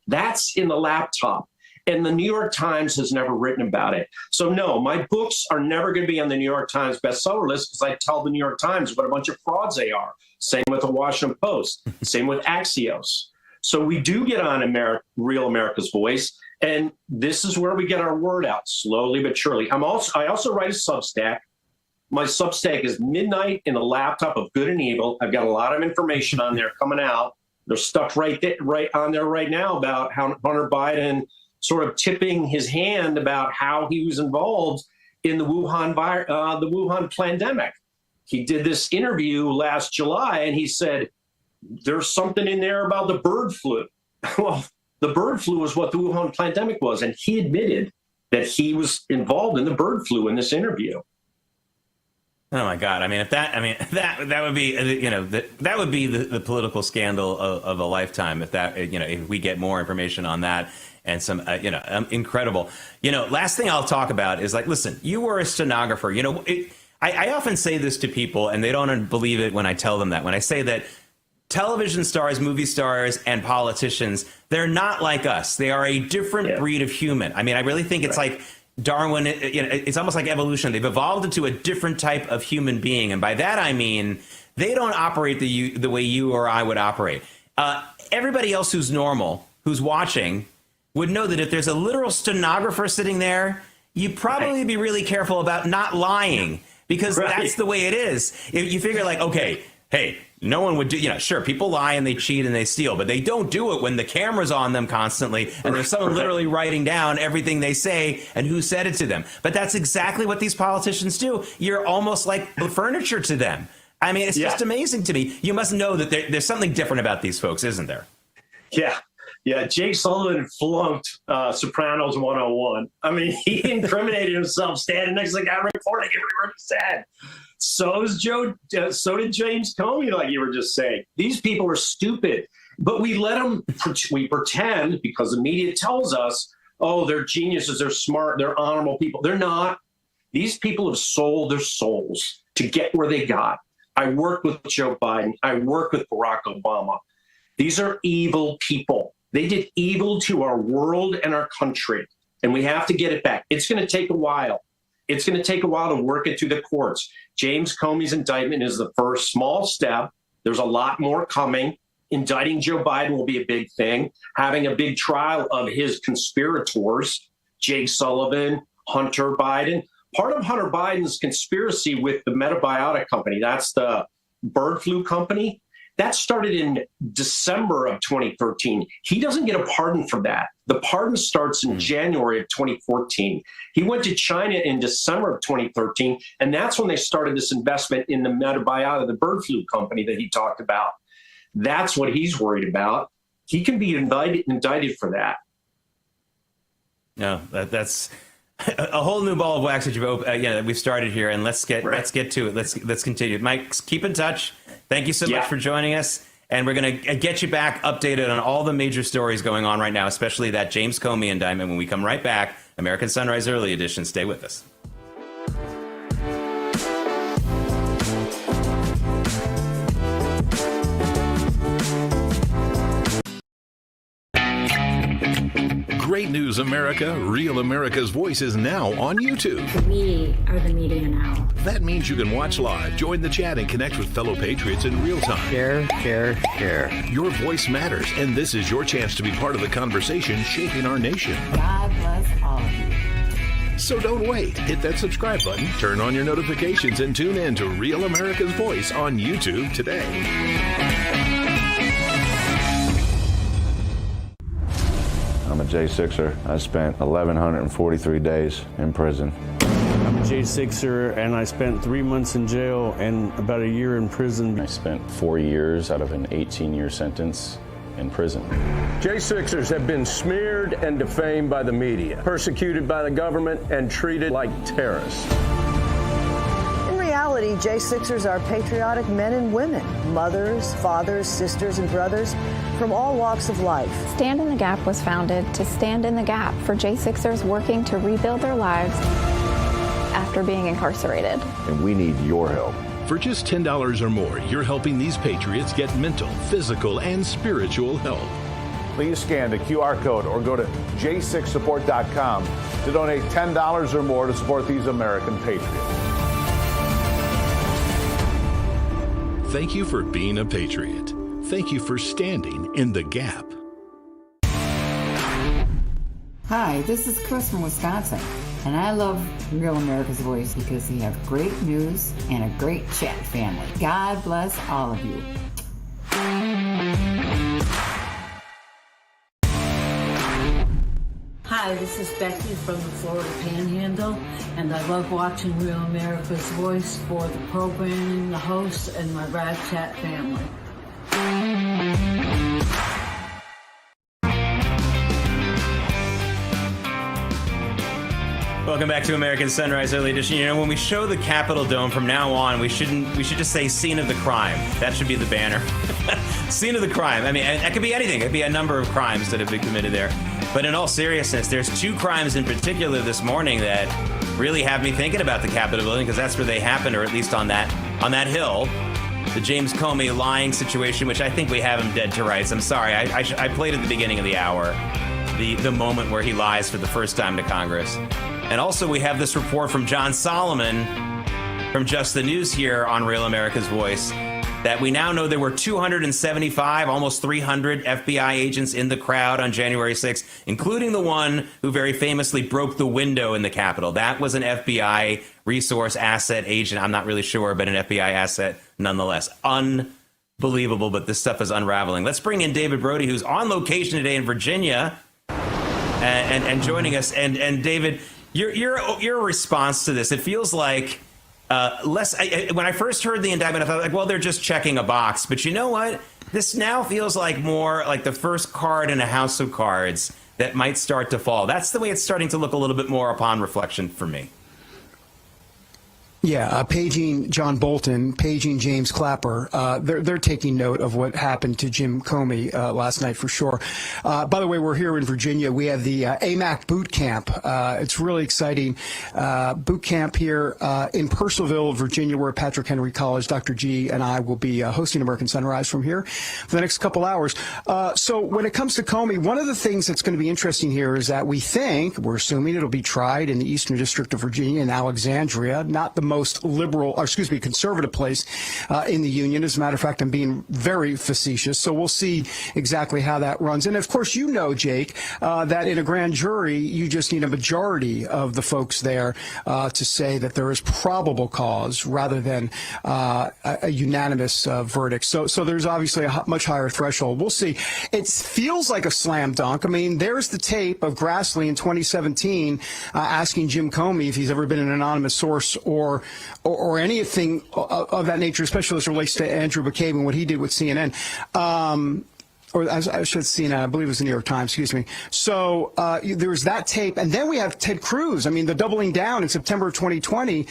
S19: That's in the laptop. And the New York Times has never written about it. So no, my books are never going to be on the New York Times bestseller list because I tell the New York Times what a bunch of frauds they are. Same with the Washington Post. Same with Axios. So we do get on Real America's Voice, and this is where we get our word out slowly but surely. I also write a Substack. My Substack is Midnight in the Laptop of Good and Evil. I've got a lot of information on there coming out. There's stuff right on there right now about how Hunter Biden sort of tipping his hand about how he was involved in the Wuhan pandemic. He did this interview last July, and he said, there's something in there about the bird flu. Well, the bird flu was what the Wuhan pandemic was, and he admitted that he was involved in the bird flu in this interview.
S1: Oh my God! That would be, that would be the political scandal of a lifetime. If we get more information on that and some, incredible. Last thing I'll talk about is listen, you were a stenographer. I often say this to people, and they don't believe it when I tell them that. When I say that television stars, movie stars, and politicians, they're not like us. They are a different breed of human. I really think it's like Darwin, it's almost like evolution. They've evolved into a different type of human being. And by that, I mean, they don't operate the way you or I would operate. Everybody else who's normal, who's watching, would know that if there's a literal stenographer sitting there, you'd probably be really careful about not lying, because that's the way it is. If you figure okay, hey, no one would do, sure, people lie and they cheat and they steal, but they don't do it when the camera's on them constantly and there's someone literally writing down everything they say and who said it to them. But that's exactly what these politicians do. You're almost like furniture to them. It's just amazing to me. You must know that there's something different about these folks, isn't there?
S19: Yeah. Jake Sullivan flunked Sopranos 101. He incriminated himself standing next to the guy reporting every he said. So did James Comey, like you were just saying. These people are stupid, but we let them, we pretend, because the media tells us, oh, they're geniuses, they're smart, they're honorable people. They're not. These people have sold their souls to get where they got. I worked with Joe Biden. I worked with Barack Obama. These are evil people. They did evil to our world and our country, and we have to get it back. It's going to take a while. It's going to take a while to work it through the courts. James Comey's indictment is the first small step. There's a lot more coming. Indicting Joe Biden will be a big thing. Having a big trial of his conspirators, Jake Sullivan, Hunter Biden. Part of Hunter Biden's conspiracy with the Metabiotic company, that's the bird flu company, that started in December of 2013. He doesn't get a pardon for that. The pardon starts in January of 2014. He went to China in December of 2013, and that's when they started this investment in the Metabiotic, the bird flu company that he talked about. That's what he's worried about. He can be indicted for that.
S1: No, that's a whole new ball of wax that we've started here, and let's get to it. Let's continue. Mike, keep in touch. Thank you so much for joining us. And we're going to get you back updated on all the major stories going on right now, especially that James Comey indictment when we come right back. American Sunrise Early Edition. Stay with us.
S3: Great news, America. Real America's Voice is now on YouTube.
S18: We are the media now.
S3: That means you can watch live, join the chat, and connect with fellow patriots in real time.
S5: Share.
S3: Your voice matters, and this is your chance to be part of the conversation shaping our nation.
S10: God bless all of you.
S3: So don't wait. Hit that subscribe button, turn on your notifications, and tune in to Real America's Voice on YouTube today.
S11: I'm a J6er. I spent 1,143 days in prison.
S12: I'm a J6er, and I spent 3 months in jail and about a year in prison.
S13: I spent 4 years out of an 18-year sentence in prison.
S14: J6ers have been smeared and defamed by the media, persecuted by the government, and treated like terrorists.
S15: In reality, J6ers are patriotic men and women, mothers, fathers, sisters, and brothers from all walks of life.
S16: Stand in the Gap was founded to stand in the gap for J6ers working to rebuild their lives after being incarcerated.
S17: And we need your help.
S3: For just $10 or more, you're helping these patriots get mental, physical, and spiritual help.
S17: Please scan the QR code or go to j6support.com to donate $10 or more to support these American patriots.
S3: Thank you for being a patriot. Thank you for standing in the gap.
S10: Hi, this is Chris from Wisconsin, and I love Real America's Voice because we have great news and a great chat family. God bless all of you.
S18: Hi, Hi, this is Becky from the Florida Panhandle, and I love watching Real America's Voice for the programming, the hosts, and my Rad Chat family.
S1: Welcome back to American Sunrise Early Edition. You know, when we show the Capitol Dome from now on, we should just say scene of the crime. That should be the banner. Scene of the crime. I mean, that could be anything. It could be a number of crimes that have been committed there. But in all seriousness, there's two crimes in particular this morning that really have me thinking about the Capitol building, because that's where they happened, or at least on that hill. The James Comey lying situation, which I think we have him dead to rights. I'm sorry. I played at the beginning of the hour the moment where he lies for the first time to Congress. And also we have this report from John Solomon from Just the News here on Real America's Voice that we now know there were 275, almost 300 FBI agents in the crowd on January 6th, including the one who very famously broke the window in the Capitol. That was an FBI resource asset agent. I'm not really sure, but an FBI asset nonetheless. Unbelievable, but this stuff is unraveling. Let's bring in David Brody, who's on location today in Virginia and joining us. And David, your response to this, it feels like when I first heard the indictment, I thought, like, well, they're just checking a box. But you know what? This now feels like more like the first card in a house of cards that might start to fall. That's the way it's starting to look a little bit more upon reflection for me.
S6: Yeah, paging John Bolton, paging James Clapper. They're taking note of what happened to Jim Comey last night for sure. By the way, we're here in Virginia. We have the AMAC boot camp. It's really exciting. Boot camp here in Purcellville, Virginia. We're at Patrick Henry College. Dr. G and I will be hosting American Sunrise from here for the next couple hours. So when it comes to Comey, one of the things that's going to be interesting here is that we're assuming it'll be tried in the Eastern District of Virginia in Alexandria, not the most conservative place in the Union. As a matter of fact, I'm being very facetious. So we'll see exactly how that runs. And of course, you know, Jake, that in a grand jury, you just need a majority of the folks there to say that there is probable cause rather than a unanimous verdict. So there's obviously a much higher threshold. We'll see. It feels like a slam dunk. I mean, there's the tape of Grassley in 2017 asking Jim Comey if he's ever been an anonymous source or anything of that nature, especially as it relates to Andrew McCabe and what he did with CNN. Or I should see CNN, I believe it was the New York Times, excuse me. So there's that tape. And then we have Ted Cruz. I mean, the doubling down in September of 2020,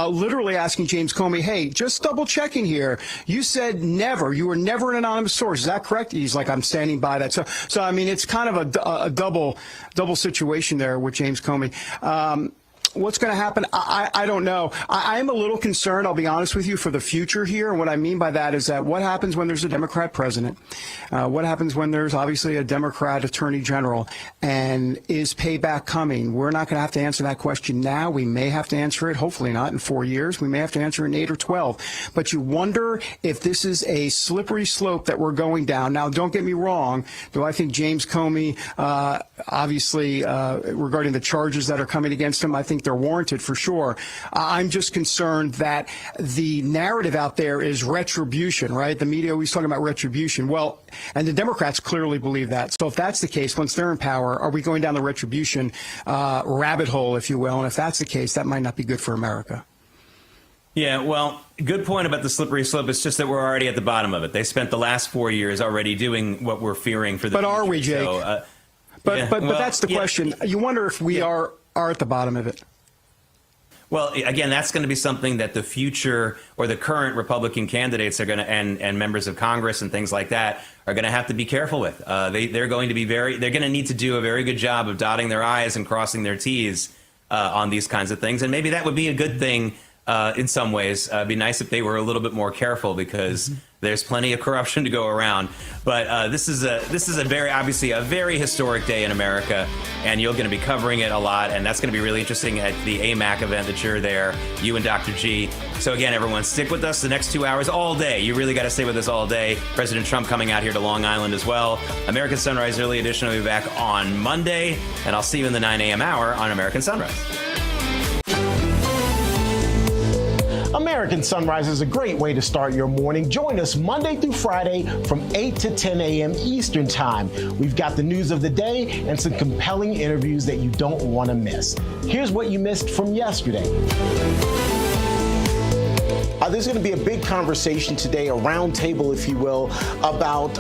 S6: literally asking James Comey, hey, just double checking here. You said never. You were never an anonymous source. Is that correct? He's like, I'm standing by that. So I mean, it's kind of a double situation there with James Comey. What's going to happen? I don't know. I am a little concerned, I'll be honest with you, for the future here. And what I mean by that is that what happens when there's a Democrat president? What happens when there's obviously a Democrat attorney general? And is payback coming? We're not going to have to answer that question now. We may have to answer it, hopefully not, in 4 years. We may have to answer it in 8 or 12. But you wonder if this is a slippery slope that we're going down. Now, don't get me wrong. Do I think James Comey, obviously, regarding the charges that are coming against him, I think they're warranted for sure. I'm just concerned that the narrative out there is retribution, right? The media always talking about retribution. Well, and the Democrats clearly believe that. So if that's the case, once they're in power, are we going down the retribution rabbit hole, if you will? And if that's the case, that might not be good for America.
S1: Yeah, well, good point about the slippery slope. It's just that we're already at the bottom of it. They spent the last 4 years already doing what we're fearing for the future.
S6: But are we, Jake?
S1: So,
S6: but that's the question. You wonder if we are at the bottom of it.
S1: Well, again, that's going to be something that the future or the current Republican candidates are going to, and members of Congress and things like that are going to have to be careful with. They're going to need to do a very good job of dotting their I's and crossing their T's on these kinds of things. And maybe that would be a good thing in some ways. It'd be nice if they were a little bit more careful, because there's plenty of corruption to go around. But this is obviously a very historic day in America, and you're going to be covering it a lot, and that's going to be really interesting at the AMAC event that you're there, you and Dr. G. So again, everyone, stick with us the next 2 hours all day. You really got to stay with us all day. President Trump coming out here to Long Island as well. American Sunrise Early Edition will be back on Monday, and I'll see you in the 9 a.m. hour on American Sunrise.
S20: American Sunrise is a great way to start your morning. Join us Monday through Friday from 8 to 10 a.m. Eastern Time. We've got the news of the day and some compelling interviews that you don't want to miss. Here's what you missed from yesterday. There's going to be a big conversation today, a roundtable, if you will, about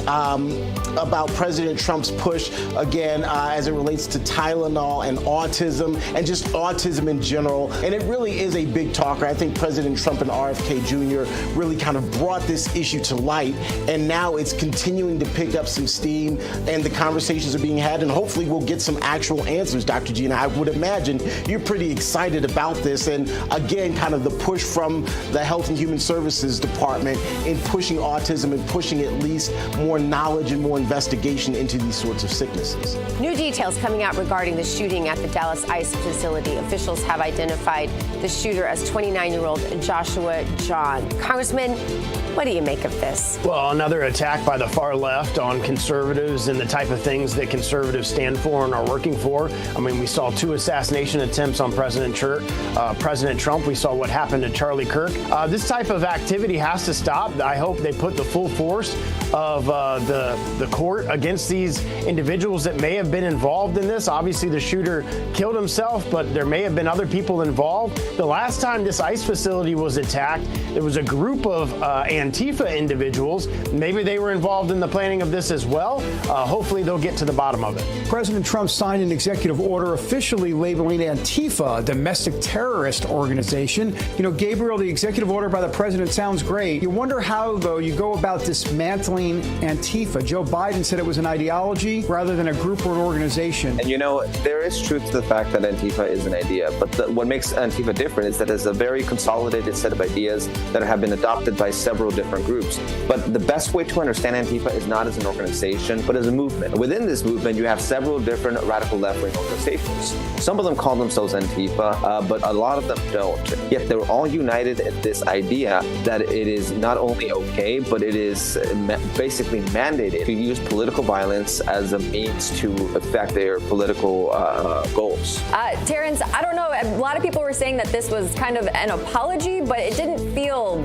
S20: President Trump's push again as it relates to Tylenol and autism and just autism in general. And it really is a big talker. I think President Trump and RFK Jr. really kind of brought this issue to light, and now it's continuing to pick up some steam, and the conversations are being had, and hopefully we'll get some actual answers, Dr. Gina. I would imagine you're pretty excited about this, and again, kind of the push from the Health and Human Services Department in pushing autism and pushing at least more knowledge and more investigation into these sorts of sicknesses.
S21: New details coming out regarding the shooting at the Dallas ICE facility. Officials have identified the shooter as 29-year-old Joshua John. Congressman, what do you make of this?
S22: Well, another attack by the far left on conservatives and the type of things that conservatives stand for and are working for. I mean, we saw 2 assassination attempts on President Trump. We saw what happened to Charlie Kirk. This type of activity has to stop. I hope they put the full force of the court against these individuals that may have been involved in this. Obviously, the shooter killed himself, but there may have been other people involved. The last time this ICE facility was attacked, there was a group of Antifa individuals. Maybe they were involved in the planning of this as well. Hopefully, they'll get to the bottom of it.
S6: President Trump signed an executive order officially labeling Antifa a domestic terrorist organization. You know, Gabriel, the executive order by the president sounds great. You wonder how, though, you go about dismantling Antifa. Joe Biden said it was an ideology rather than a group or an organization.
S23: And you know, there is truth to the fact that Antifa is an idea, but what makes Antifa different is that it's a very consolidated set of ideas that have been adopted by several different groups. But the best way to understand Antifa is not as an organization, but as a movement. Within this movement, you have several different radical left-wing organizations. Some of them call themselves Antifa, but a lot of them don't. Yet they're all united in this idea that it is not only okay, but it is basically mandated to use political violence as a means to affect their political goals.
S9: Terrence, I don't know. A lot of people were saying that this was kind of an apology, but it didn't feel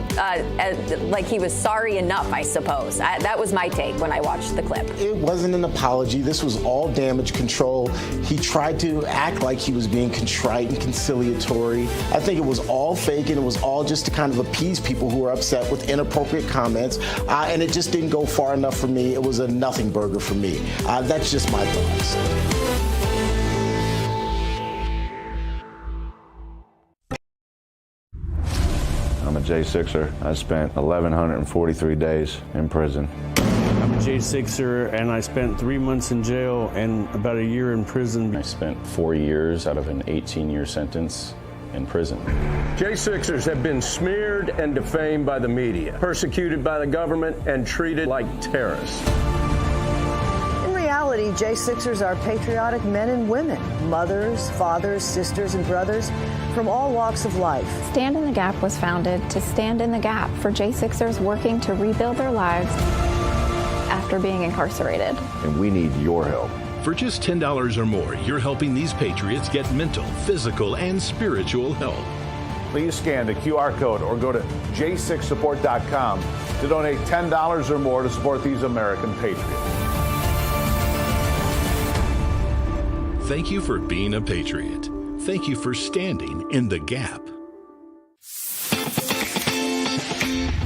S9: like he was sorry enough, I suppose. That was my take when I watched the clip.
S20: It wasn't an apology. This was all damage control. He tried to act like he was being contrite and conciliatory. I think it was all fake, and it was all just to kind of appease people who were upset with inappropriate comments, and it just didn't go far enough for me. It was a nothing burger for me. That's just my thoughts.
S11: I'm a J6er. I spent 1,143 days in prison.
S12: I'm a J6er, and I spent 3 months in jail and about a year in prison.
S13: I spent 4 years out of an 18-year sentence in prison.
S14: J6ers have been smeared and defamed by the media, persecuted by the government, and treated like terrorists.
S15: In reality, J6ers are patriotic men and women, mothers, fathers, sisters, and brothers from all walks of life.
S16: Stand in the Gap was founded to stand in the gap for J6ers working to rebuild their lives after being incarcerated.
S17: And we need your help.
S3: For just $10 or more, you're helping these patriots get mental, physical, and spiritual help.
S17: Please scan the QR code or go to j6support.com to donate $10 or more to support these American patriots.
S3: Thank you for being a patriot. Thank you for standing in the gap.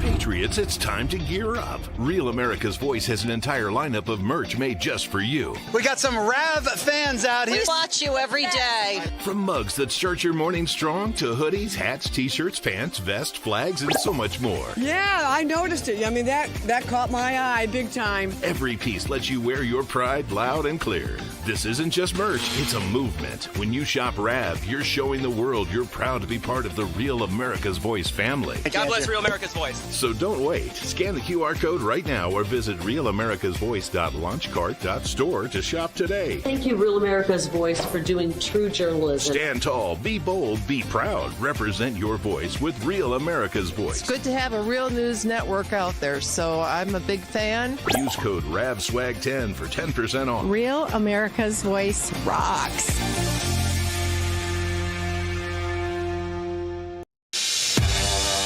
S3: Patriots, it's time to gear up. Real America's Voice has an entire lineup of merch made just for you.
S24: We got some Rav fans out here.
S25: We watch you every day.
S3: From mugs that start your morning strong to hoodies, hats, t-shirts, pants, vests, flags, and so much more.
S26: Yeah, I noticed it. I mean, that caught my eye big time.
S3: Every piece lets you wear your pride loud and clear. This isn't just merch, it's a movement. When you shop Rav, you're showing the world you're proud to be part of the Real America's Voice family.
S25: God bless Real America's Voice.
S3: So don't wait. Scan the QR code right now or visit realamericasvoice.launchcart.store to shop today.
S27: Thank you, Real America's Voice, for doing true journalism.
S3: Stand tall, be bold, be proud. Represent your voice with Real America's Voice.
S25: It's good to have a real news network out there, so I'm a big fan.
S3: Use code RAVSWAG10 for 10% off.
S25: Real America's Voice rocks.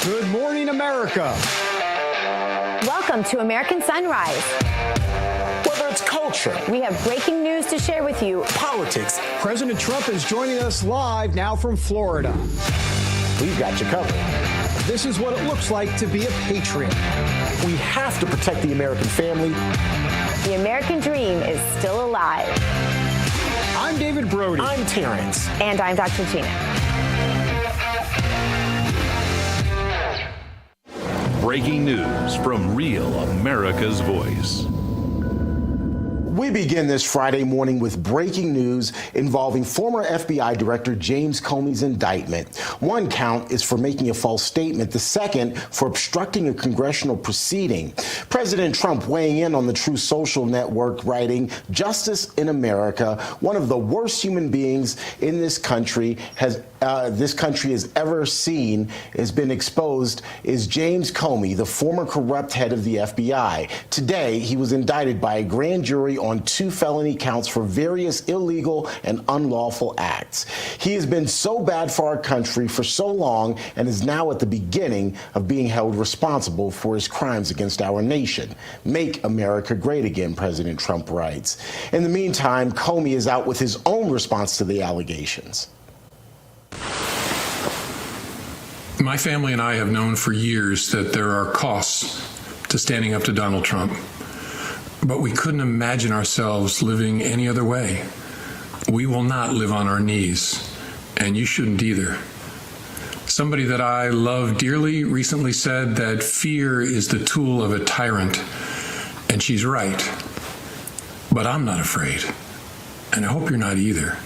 S6: Good Good morning, America.
S21: Welcome to American Sunrise.
S20: Whether it's culture,
S21: We have breaking news to share with you.
S20: politics,
S6: President Trump is joining us live now from Florida.
S20: we've got you covered.
S6: This is what it looks like to be a patriot.
S20: We have to protect the American family.
S21: The American dream is still alive.
S6: I'm David Brody.
S20: I'm Terrence.
S21: And I'm Dr. Gina.
S3: Breaking news from Real America's Voice.
S20: We begin this Friday morning with breaking news involving former FBI Director James Comey's indictment. One count is for making a false statement. The second for obstructing a congressional proceeding. President Trump weighing in on the True Social Network, writing, "Justice in America, one of the worst human beings in this country has ever seen, has been exposed, is James Comey, the former corrupt head of the FBI. Today, he was indicted by a grand jury on 2 felony counts for various illegal and unlawful acts. He has been so bad for our country for so long and is now at the beginning of being held responsible for his crimes against our nation. Make America great again," President Trump writes. In the meantime, Comey is out with his own response to the allegations.
S2: My family and I have known for years that there are costs to standing up to Donald Trump, but we couldn't imagine ourselves living any other way. We will not live on our knees, and you shouldn't either. Somebody that I love dearly recently said that fear is the tool of a tyrant, and she's right. But I'm not afraid, and I hope you're not either.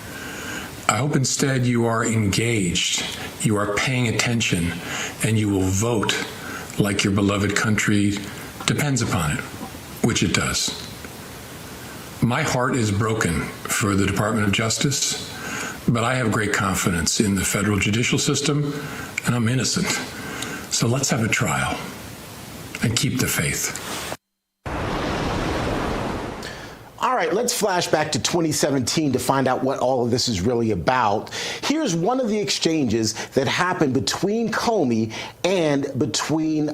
S2: I hope instead you are engaged, you are paying attention, and you will vote like your beloved country depends upon it, which it does. My heart is broken for the Department of Justice, but I have great confidence in the federal judicial system, and I'm innocent. So let's have a trial and keep the faith.
S20: All right, let's flash back to 2017 to find out what all of this is really about. Here's one of the exchanges that happened between Comey and between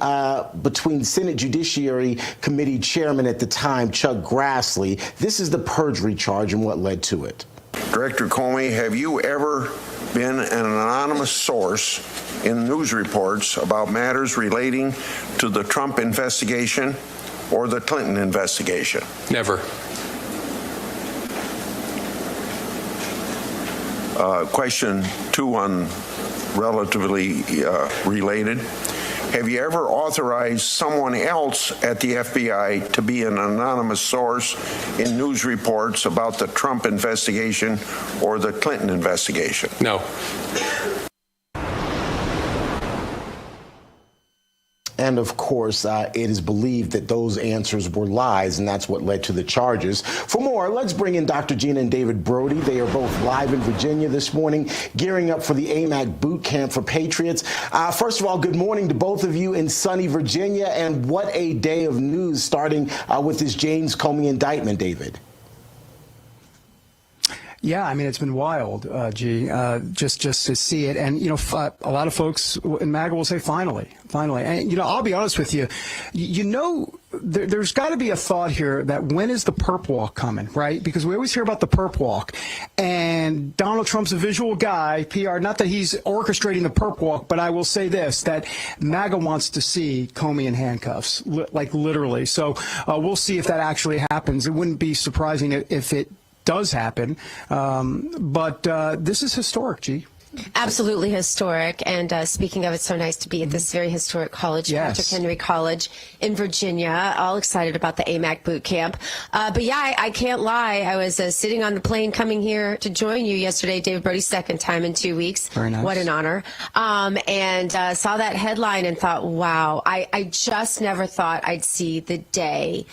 S20: Senate Judiciary Committee Chairman at the time, Chuck Grassley. This is the perjury charge and what led to it.
S4: Director Comey, have you ever been an anonymous source in news reports about matters relating to the Trump investigation or the Clinton investigation?
S2: Never.
S4: Question 2 on relatively related. Have you ever authorized someone else at the FBI to be an anonymous source in news reports about the Trump investigation or the Clinton investigation?
S2: No.
S20: And of course, it is believed that those answers were lies, and that's what led to the charges. For more, let's bring in Dr. Gina and David Brody. They are both live in Virginia this morning, gearing up for the AMAC boot camp for Patriots. First of all, good morning to both of you in sunny Virginia, and what a day of news, starting with this James Comey indictment, David.
S6: Yeah, I mean, it's been wild, just to see it. And, you know, a lot of folks in MAGA will say, finally. And, you know, I'll be honest with you, there's got to be a thought here that when is the perp walk coming, right? Because we always hear about the perp walk. And Donald Trump's a visual guy, PR, not that he's orchestrating the perp walk, but I will say this, that MAGA wants to see Comey in handcuffs, like literally. So we'll see if that actually happens. It wouldn't be surprising if it does happen, but this is historic, G.
S21: Absolutely historic. And speaking of, it's so nice to be at this very historic college,
S6: Yes.
S21: Patrick Henry College in Virginia. All excited about the AMAC boot camp. But yeah, I can't lie. I was sitting on the plane coming here to join you yesterday, David Brody's second time in 2 weeks.
S6: Very nice.
S21: What an honor. And saw that headline and thought, wow, I just never thought I'd see the day.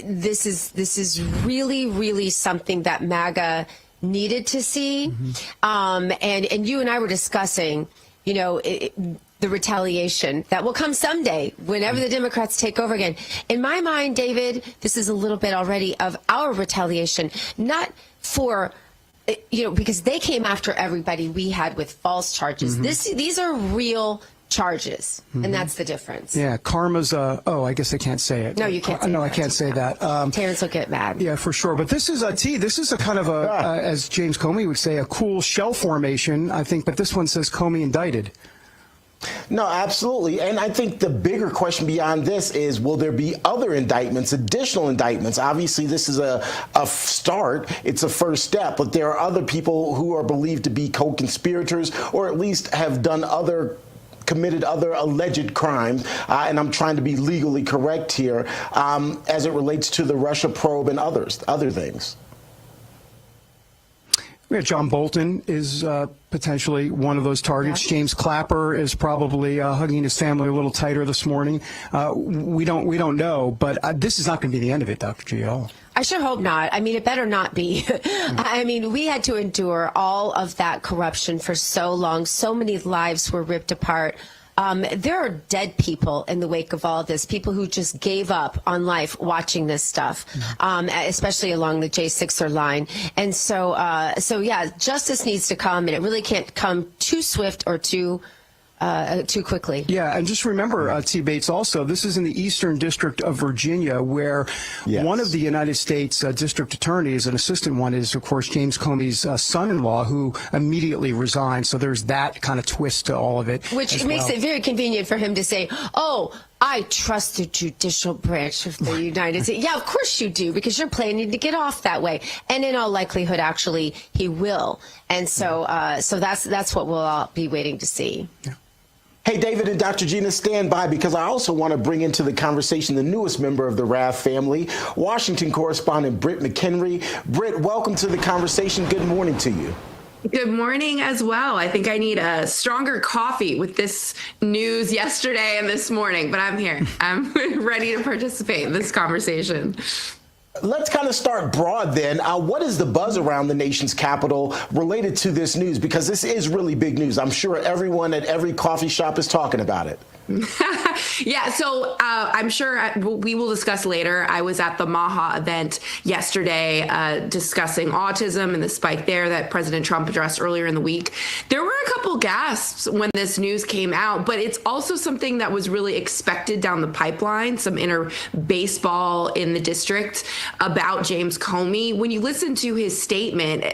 S21: This is really, really something that MAGA needed to see. And you and I were discussing, you know, the retaliation that will come someday whenever the Democrats take over again. In my mind, David, this is a little bit already of our retaliation, not for, you know, because they came after everybody we had with false charges. These are real charges, and that's the difference.
S6: Yeah, karma's I guess I can't say it.
S21: No, you can't say
S6: No,
S21: that.
S6: I can't say that.
S21: Terrence will get mad.
S6: Yeah, for sure. But this is this is a kind of as James Comey would say, a cool shell formation, I think, but this one says Comey indicted.
S20: No, absolutely. And I think the bigger question beyond this is, will there be other indictments, additional indictments? Obviously, this is a start. It's a first step. But there are other people who are believed to be co-conspirators or at least have committed other alleged crimes, and I'm trying to be legally correct here, as it relates to the Russia probe and other things.
S6: Yeah, John Bolton is potentially one of those targets. Yeah. James Clapper is probably hugging his family a little tighter this morning. We don't know, but this is not going to be the end of it, Dr. G.
S21: I sure hope not. I mean, it better not be. I mean, we had to endure all of that corruption for so long. So many lives were ripped apart. There are dead people in the wake of all this, people who just gave up on life watching this stuff, especially along the J6er line. And so yeah, justice needs to come, and it really can't come too swift or too quickly.
S6: Yeah, and just remember, T. Bates, also, this is in the Eastern District of Virginia, where one of the United States district attorneys, an assistant one, is, of course, James Comey's son-in-law, who immediately resigned. So there's that kind of twist to all of it.
S21: Which makes it very convenient for him to say, oh, I trust the judicial branch of the United States. Yeah, of course you do, because you're planning to get off that way. And in all likelihood, actually, he will. And so that's what we'll all be waiting to see.
S6: Yeah.
S20: Hey, David and Dr. Gina, stand by, because I also want to bring into the conversation the newest member of the Rav family, Washington correspondent Britt McHenry. Britt, welcome to the conversation. Good morning to you.
S1: Good morning as well. I think I need a stronger coffee with this news yesterday and this morning, but I'm here. I'm ready to participate in this conversation.
S20: Let's kind of start broad then. What is the buzz around the nation's capital related to this news? Because this is really big news. I'm sure everyone at every coffee shop is talking about it.
S1: Yeah, so I'm sure we will discuss later. I was at the MAHA event yesterday discussing autism and the spike there that President Trump addressed earlier in the week. There were a couple gasps when this news came out, but it's also something that was really expected down the pipeline, some inner baseball in the district about James Comey. When you listen to his statement,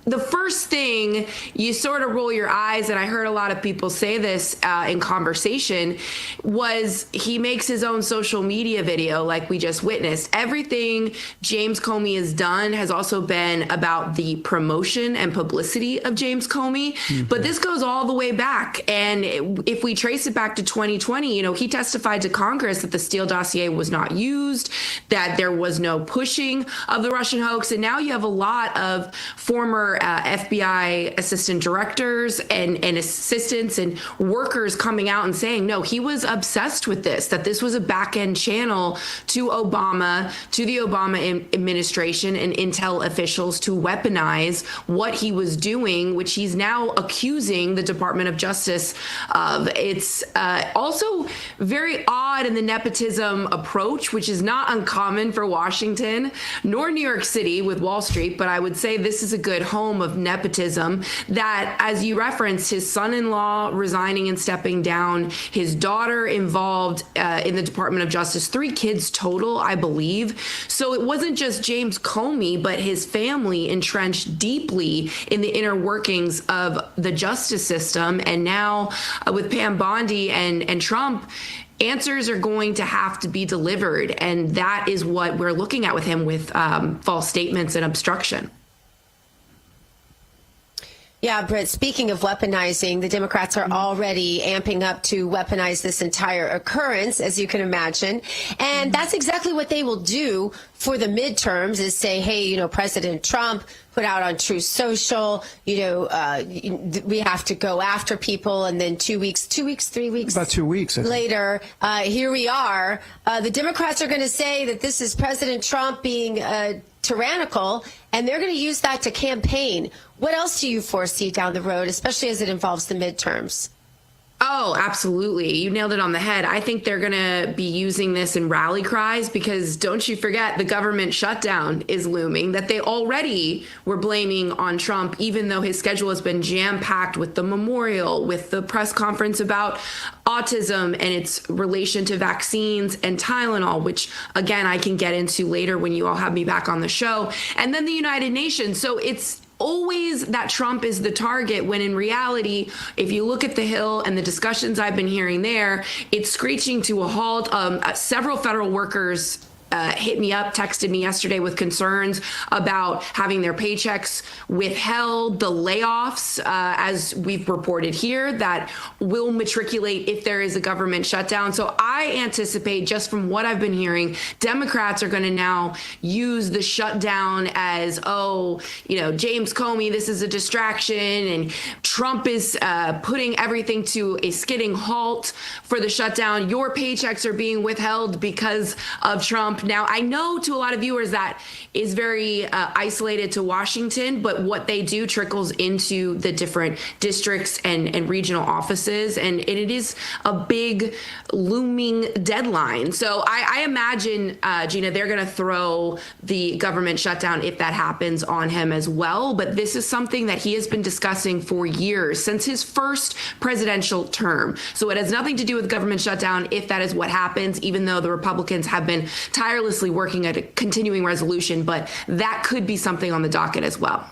S1: the first thing, you sort of roll your eyes, and I heard a lot of people say this in conversation, was he makes his own social media video like we just witnessed. Everything James Comey has done has also been about the promotion and publicity of James Comey. Mm-hmm. But this goes all the way back. And if we trace it back to 2020, he testified to Congress that the Steele dossier was not used, that there was no pushing of the Russian hoax. And now you have a lot of former FBI assistant directors and assistants and workers coming out and saying, no, he was obsessed with this, that this was a back end channel to Obama, to the Obama administration and intel officials to weaponize what he was doing, which he's now accusing the Department of Justice of. It's also very odd in the nepotism approach, which is not uncommon for Washington nor New York City with Wall Street, but I would say this is a good home of nepotism, that, as you referenced, his son-in-law resigning and stepping down, his daughter involved in the Department of Justice, 3 kids total, I believe. So it wasn't just James Comey, but his family entrenched deeply in the inner workings of the justice system. And now with Pam Bondi and Trump, answers are going to have to be delivered. And that is what we're looking at with him, with false statements and obstruction.
S21: Yeah, Britt, speaking of weaponizing, the Democrats are already amping up to weaponize this entire occurrence, as you can imagine. And that's exactly what they will do for the midterms, is say, hey, President Trump put out on Truth Social, we have to go after people. And then 3 weeks,
S6: about 2 weeks
S21: later, here we are. The Democrats are going to say that this is President Trump being tyrannical, and they're going to use that to campaign. What else do you foresee down the road, especially as it involves the midterms?
S1: Oh, absolutely. You nailed it on the head. I think they're going to be using this in rally cries because don't you forget the government shutdown is looming that they already were blaming on Trump, even though his schedule has been jam-packed with the memorial, with the press conference about autism and its relation to vaccines and Tylenol, which, again, I can get into later when you all have me back on the show. And then the United Nations. So it's always that Trump is the target, when in reality, if you look at the Hill and the discussions I've been hearing there, it's screeching to a halt. Several federal workers hit me up, texted me yesterday with concerns about having their paychecks withheld, the layoffs, as we've reported here, that will matriculate if there is a government shutdown. So I anticipate, just from what I've been hearing, Democrats are going to now use the shutdown as, James Comey, this is a distraction, and Trump is putting everything to a skidding halt for the shutdown. Your paychecks are being withheld because of Trump. Now, I know to a lot of viewers that is very isolated to Washington, but what they do trickles into the different districts and regional offices, and it is a big looming deadline. So I imagine, Gina, they're going to throw the government shutdown, if that happens, on him as well. But this is something that he has been discussing for years, since his first presidential term. So it has nothing to do with government shutdown if that is what happens, even though the Republicans have been tirelessly working at a continuing resolution, but that could be something on the docket as well.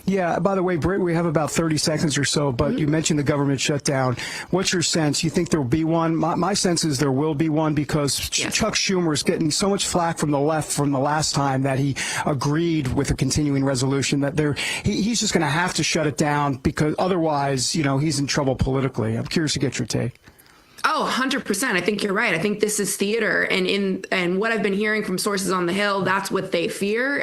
S6: Yeah, by the way, Britt, we have about 30 seconds or so, but you mentioned the government shutdown. What's your sense? You think there will be one? My sense is there will be one, because Chuck Schumer is getting so much flack from the left from the last time that he agreed with a continuing resolution that he's just going to have to shut it down, because otherwise, he's in trouble politically. I'm curious to get your take.
S1: Oh, 100%. I think you're right. I think this is theater. And what I've been hearing from sources on the Hill, that's what they fear.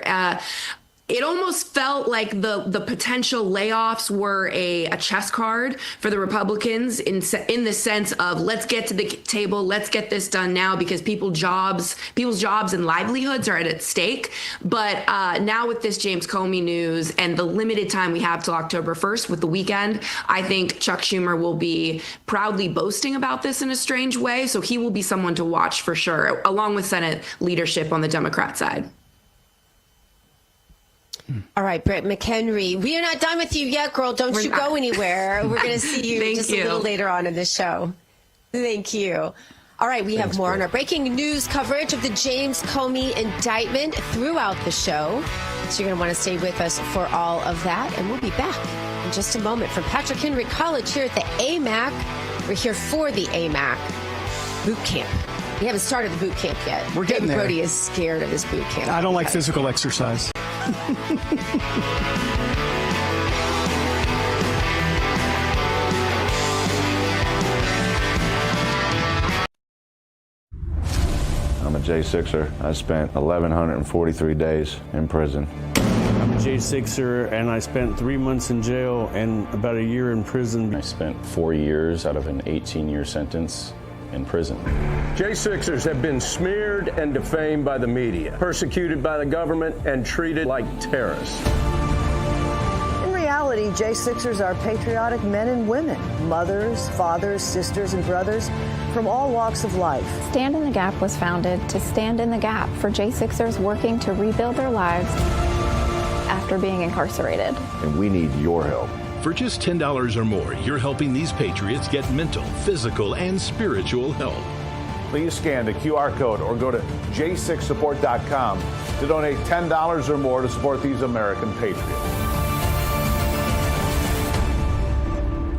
S1: It almost felt like the potential layoffs were a chess card for the Republicans in the sense of, let's get to the table, let's get this done now, because people's jobs and livelihoods are at stake. But now with this James Comey news and the limited time we have till October 1st with the weekend, I think Chuck Schumer will be proudly boasting about this in a strange way. So he will be someone to watch for sure, along with Senate leadership on the Democrat side.
S21: All right, Britt McHenry, we are not done with you yet, girl. Don't you go anywhere. We're going to see you just a little later on in the show. Thank you. All right, we have more on our breaking news coverage of the James Comey indictment throughout the show. So you're going to want to stay with us for all of that. And we'll be back in just a moment from Patrick Henry College here at the AMAC. We're here for the AMAC boot camp. We haven't started the boot camp yet.
S6: We're getting there.
S21: Brody is scared of this boot camp.
S6: I don't like physical exercise.
S11: I'm a J6er. I spent 1,143 days in prison.
S12: I'm a J6er, and I spent 3 months in jail and about a year in prison.
S13: I spent 4 years out of an 18-year sentence in prison.
S14: J6ers have been smeared and defamed by the media, persecuted by the government, and treated like terrorists.
S15: In reality, J6ers are patriotic men and women, mothers, fathers, sisters, and brothers from all walks of life.
S16: Stand in the Gap was founded to stand in the gap for J6ers working to rebuild their lives after being incarcerated.
S17: And we need your help.
S3: For just $10 or more, you're helping these patriots get mental, physical, and spiritual help.
S17: Please scan the QR code or go to j6support.com to donate $10 or more to support these American patriots.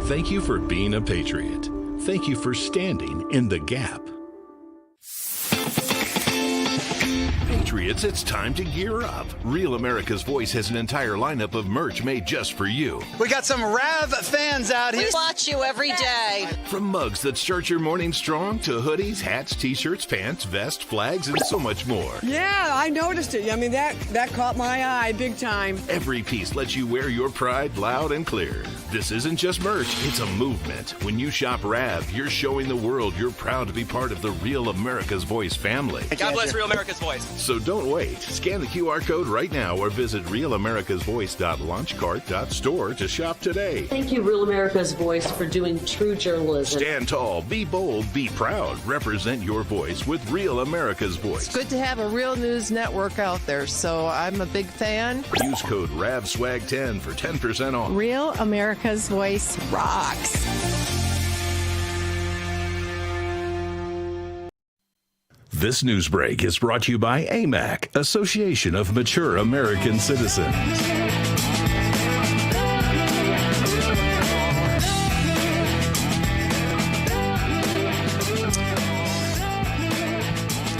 S3: Thank you for being a patriot. Thank you for standing in the gap. Patriots, it's time to gear up. Real America's Voice has an entire lineup of merch made just for you.
S24: We got some Rav fans out here.
S27: We watch you every day.
S3: From mugs that start your morning strong to hoodies, hats, t-shirts, pants, vests, flags, and so much more.
S26: Yeah, I noticed it. I mean, that caught my eye big time.
S3: Every piece lets you wear your pride loud and clear. This isn't just merch, it's a movement. When you shop Rav, you're showing the world you're proud to be part of the Real America's Voice family.
S24: God bless Real America's Voice.
S3: So don't wait. Scan the QR code right now or visit realamericasvoice.launchcart.store to shop today.
S27: Thank you, Real America's Voice, for doing true journalism.
S3: Stand tall, be bold, be proud. Represent your voice with Real America's Voice.
S25: It's good to have a real news network out there, so I'm a big fan.
S3: Use code RAVSWAG10 for 10% off.
S16: Real America's Voice rocks.
S3: This news break is brought to you by AMAC, Association of Mature American Citizens.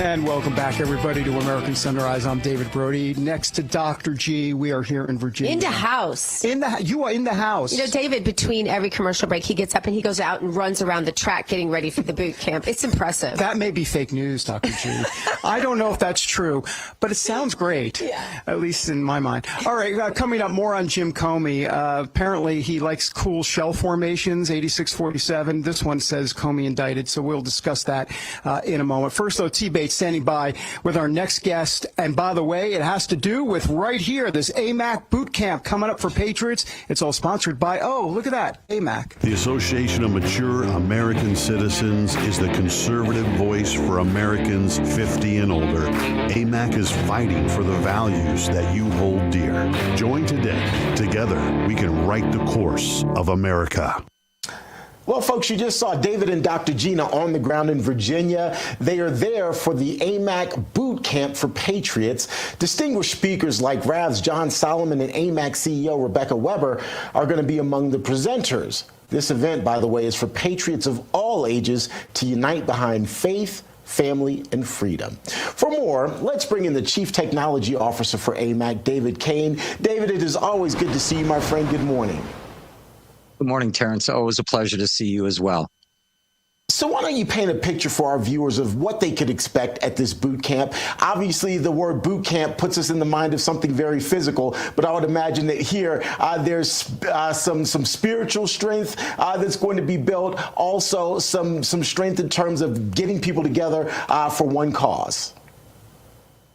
S6: And welcome back, everybody, to American Sunrise. I'm David Brody. Next to Dr. G, we are here in Virginia.
S21: In the house.
S6: You are in the house.
S21: You know, David, between every commercial break, he gets up and he goes out and runs around the track getting ready for the boot camp. It's impressive.
S6: That may be fake news, Dr. G. I don't know if that's true, but it sounds great, at least in my mind. All right, coming up, more on Jim Comey. Apparently, he likes cool shell formations, 8647. This one says Comey indicted, so we'll discuss that in a moment. First, though, T-Bates standing by with our next guest. And by the way, it has to do with right here, this AMAC boot camp coming up for Patriots. It's all sponsored by, oh, look at that, AMAC.
S5: The Association of Mature American Citizens is the conservative voice for Americans 50 and older. AMAC is fighting for the values that you hold dear. Join today. Together, we can write the course of America.
S20: Well, folks, you just saw David and Dr. Gina on the ground in Virginia. They are there for the AMAC boot camp for Patriots. Distinguished speakers like RAV's John Solomon and AMAC CEO Rebecca Weber are going to be among the presenters. This event, by the way, is for patriots of all ages to unite behind faith, family, and freedom. For more, let's bring in the Chief Technology Officer for AMAC, David Kane. David, it is always good to see you, my friend. Good morning.
S7: Good morning, Terrence. Always a pleasure to see you as well.
S20: So why don't you paint a picture for our viewers of what they could expect at this boot camp? Obviously, the word boot camp puts us in the mind of something very physical, but I would imagine that here there's some spiritual strength that's going to be built, also some strength in terms of getting people together for one cause.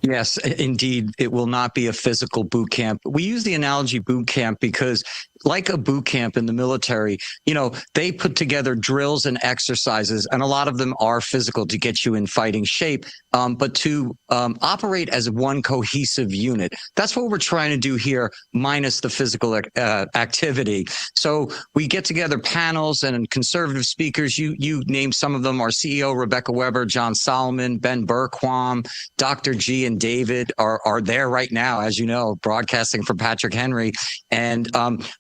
S7: Yes, indeed. It will not be a physical boot camp. We use the analogy boot camp because, like a boot camp in the military, you know, they put together drills and exercises, and a lot of them are physical to get you in fighting shape, but to operate as one cohesive unit. That's what we're trying to do here, minus the physical activity. So we get together panels and conservative speakers. You named some of them. Our CEO, Rebecca Weber, John Solomon, Ben Berquam, Dr. G, and David are there right now, as you know, broadcasting for Patrick Henry. And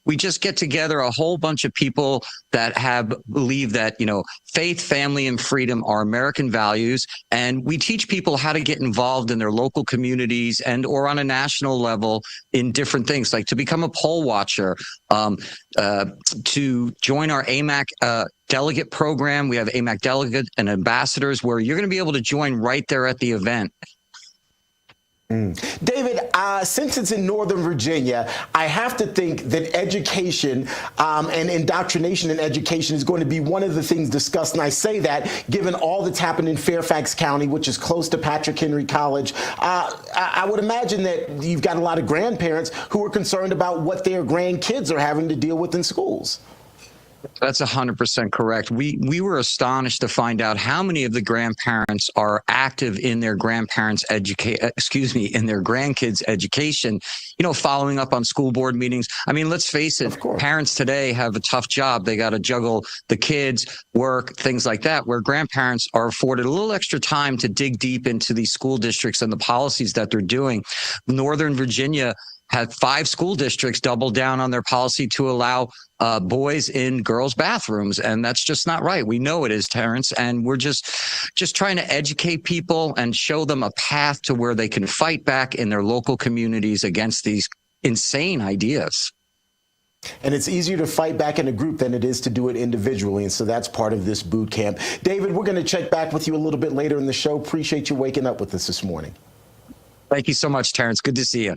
S7: we just get together a whole bunch of people that believe that, you know, faith, family, and freedom are American values. And we teach people how to get involved in their local communities and or on a national level in different things, like to become a poll watcher, to join our AMAC delegate program. We have AMAC delegate and ambassadors where you're going to be able to join right there at the event.
S20: David, since it's in Northern Virginia, I have to think that education and indoctrination in education is going to be one of the things discussed. And I say that given all that's happened in Fairfax County, which is close to Patrick Henry College. I would imagine that you've got a lot of grandparents who are concerned about what their grandkids are having to deal with in schools.
S7: That's 100% correct. We were astonished to find out how many of the grandparents are active in their grandkids' education, you know, following up on school board meetings. I mean, let's face it, parents today have a tough job. They got to juggle the kids, work, things like that, where grandparents are afforded a little extra time to dig deep into these school districts and the policies that they're doing. Northern Virginia had 5 school districts double down on their policy to allow boys in girls' bathrooms. And that's just not right. We know it is, Terrence. And we're just trying to educate people and show them a path to where they can fight back in their local communities against these insane ideas.
S20: And it's easier to fight back in a group than it is to do it individually. And so that's part of this boot camp. David, we're going to check back with you a little bit later in the show. Appreciate you waking up with us this morning.
S7: Thank you so much, Terrence. Good to see you.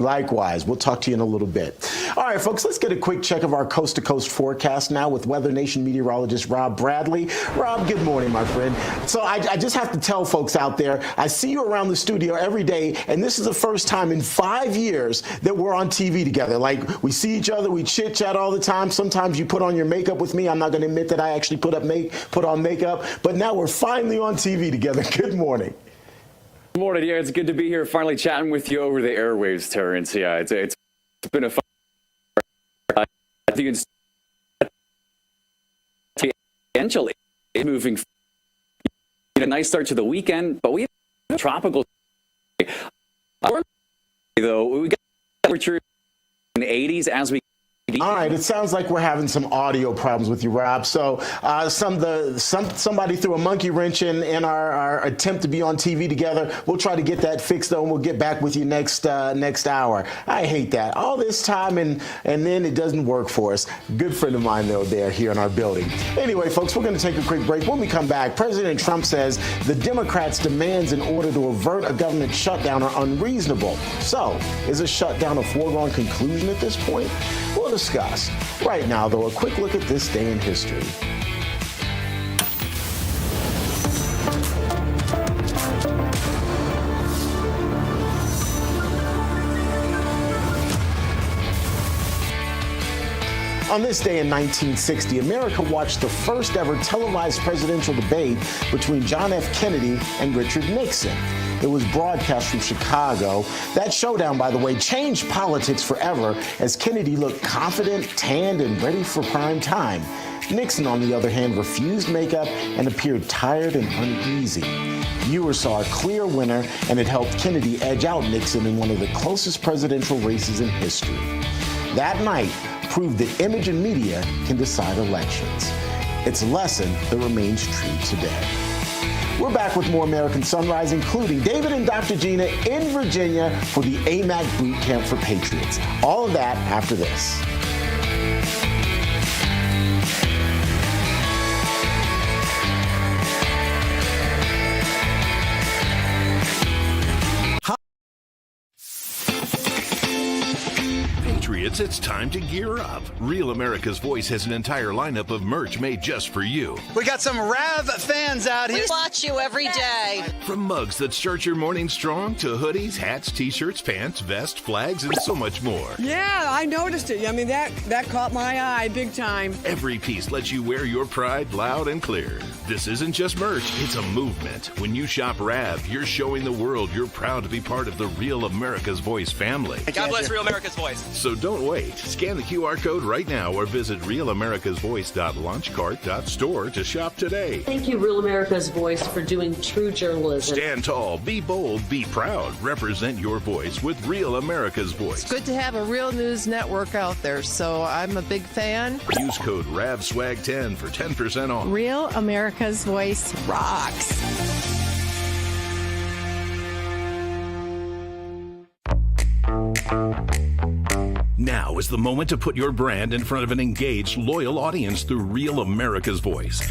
S20: Likewise. We'll talk to you in a little bit. All right, folks, let's get a quick check of our coast-to-coast forecast now with Weather Nation meteorologist Rob Bradley. Rob, good morning, my friend. So I just have to tell folks out there, I see you around the studio every day, and this is the first time in 5 years that we're on TV together. Like, we see each other, we chit-chat all the time. Sometimes you put on your makeup with me. I'm not going to admit that I actually put on makeup, but now we're finally on TV together. Good morning.
S8: Good morning. Yeah, it's good to be here, finally chatting with you over the airwaves, Terrence. Yeah, it's been a fun. I think it's potentially moving. A nice start to the weekend, but we have a tropical. Though we got temperature in the 80s as we.
S20: All right, it sounds like we're having some audio problems with you, Rob. So somebody threw a monkey wrench in our attempt to be on TV together. We'll try to get that fixed, though, and we'll get back with you next hour. I hate that. All this time, and then it doesn't work for us. Good friend of mine, though, there here in our building. Anyway, folks, we're going to take a quick break. When we come back, President Trump says the Democrats' demands in order to avert a government shutdown are unreasonable. So, is a shutdown a foregone conclusion at this point? We'll discuss. Right now, though, a quick look at this day in history. On this day in 1960, America watched the first ever televised presidential debate between John F. Kennedy and Richard Nixon. It was broadcast from Chicago. That showdown, by the way, changed politics forever as Kennedy looked confident, tanned, and ready for prime time. Nixon, on the other hand, refused makeup and appeared tired and uneasy. Viewers saw a clear winner, and it helped Kennedy edge out Nixon in one of the closest presidential races in history. That night proved that image and media can decide elections. It's a lesson that remains true today. We're back with more American Sunrise, including David and Dr. Gina in Virginia for the AMAC Boot Camp for Patriots. All of that after this.
S3: Patriots, it's time to gear up. Real America's Voice has an entire lineup of merch made just for you.
S24: We got some Rav fans out here.
S9: We watch you every day.
S3: From mugs that start your morning strong to hoodies, hats, t-shirts, pants, vests, flags, and so much more.
S26: Yeah, I noticed it. I mean, that caught my eye big time.
S3: Every piece lets you wear your pride loud and clear. This isn't just merch, it's a movement. When you shop Rav, you're showing the world you're proud to be part of the Real America's Voice family.
S9: God bless Real America's Voice.
S3: So don't wait. Scan the QR code right now or visit realamericasvoice.launchcart.store to shop today.
S27: Thank you, Real America's Voice, for doing true journalism.
S3: Stand tall, be bold, be proud. Represent your voice with Real America's Voice.
S25: It's good to have a real news network out there, so I'm a big fan.
S3: Use code RAVSWAG10 for 10% off.
S25: Real America's Voice rocks.
S3: Now is the moment to put your brand in front of an engaged, loyal audience through Real America's Voice.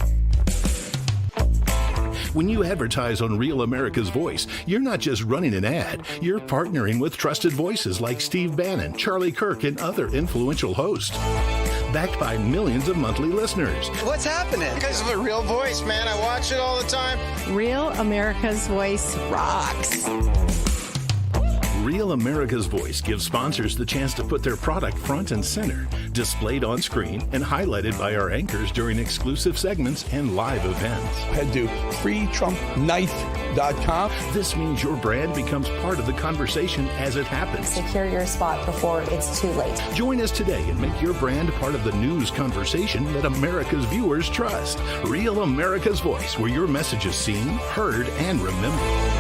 S3: When you advertise on Real America's Voice, you're not just running an ad, you're partnering with trusted voices like Steve Bannon, Charlie Kirk, and other influential hosts. Backed by millions of monthly listeners.
S24: What's happening? Because of a real voice, man. I watch it all the time.
S25: Real America's Voice rocks.
S3: Real America's Voice gives sponsors the chance to put their product front and center, displayed on screen and highlighted by our anchors during exclusive segments and live events.
S10: Head to freetrumpknife.com.
S3: This means your brand becomes part of the conversation as it happens.
S18: Secure your spot before it's too late.
S3: Join us today and make your brand part of the news conversation that America's viewers trust. Real America's Voice, where your message is seen, heard, and remembered.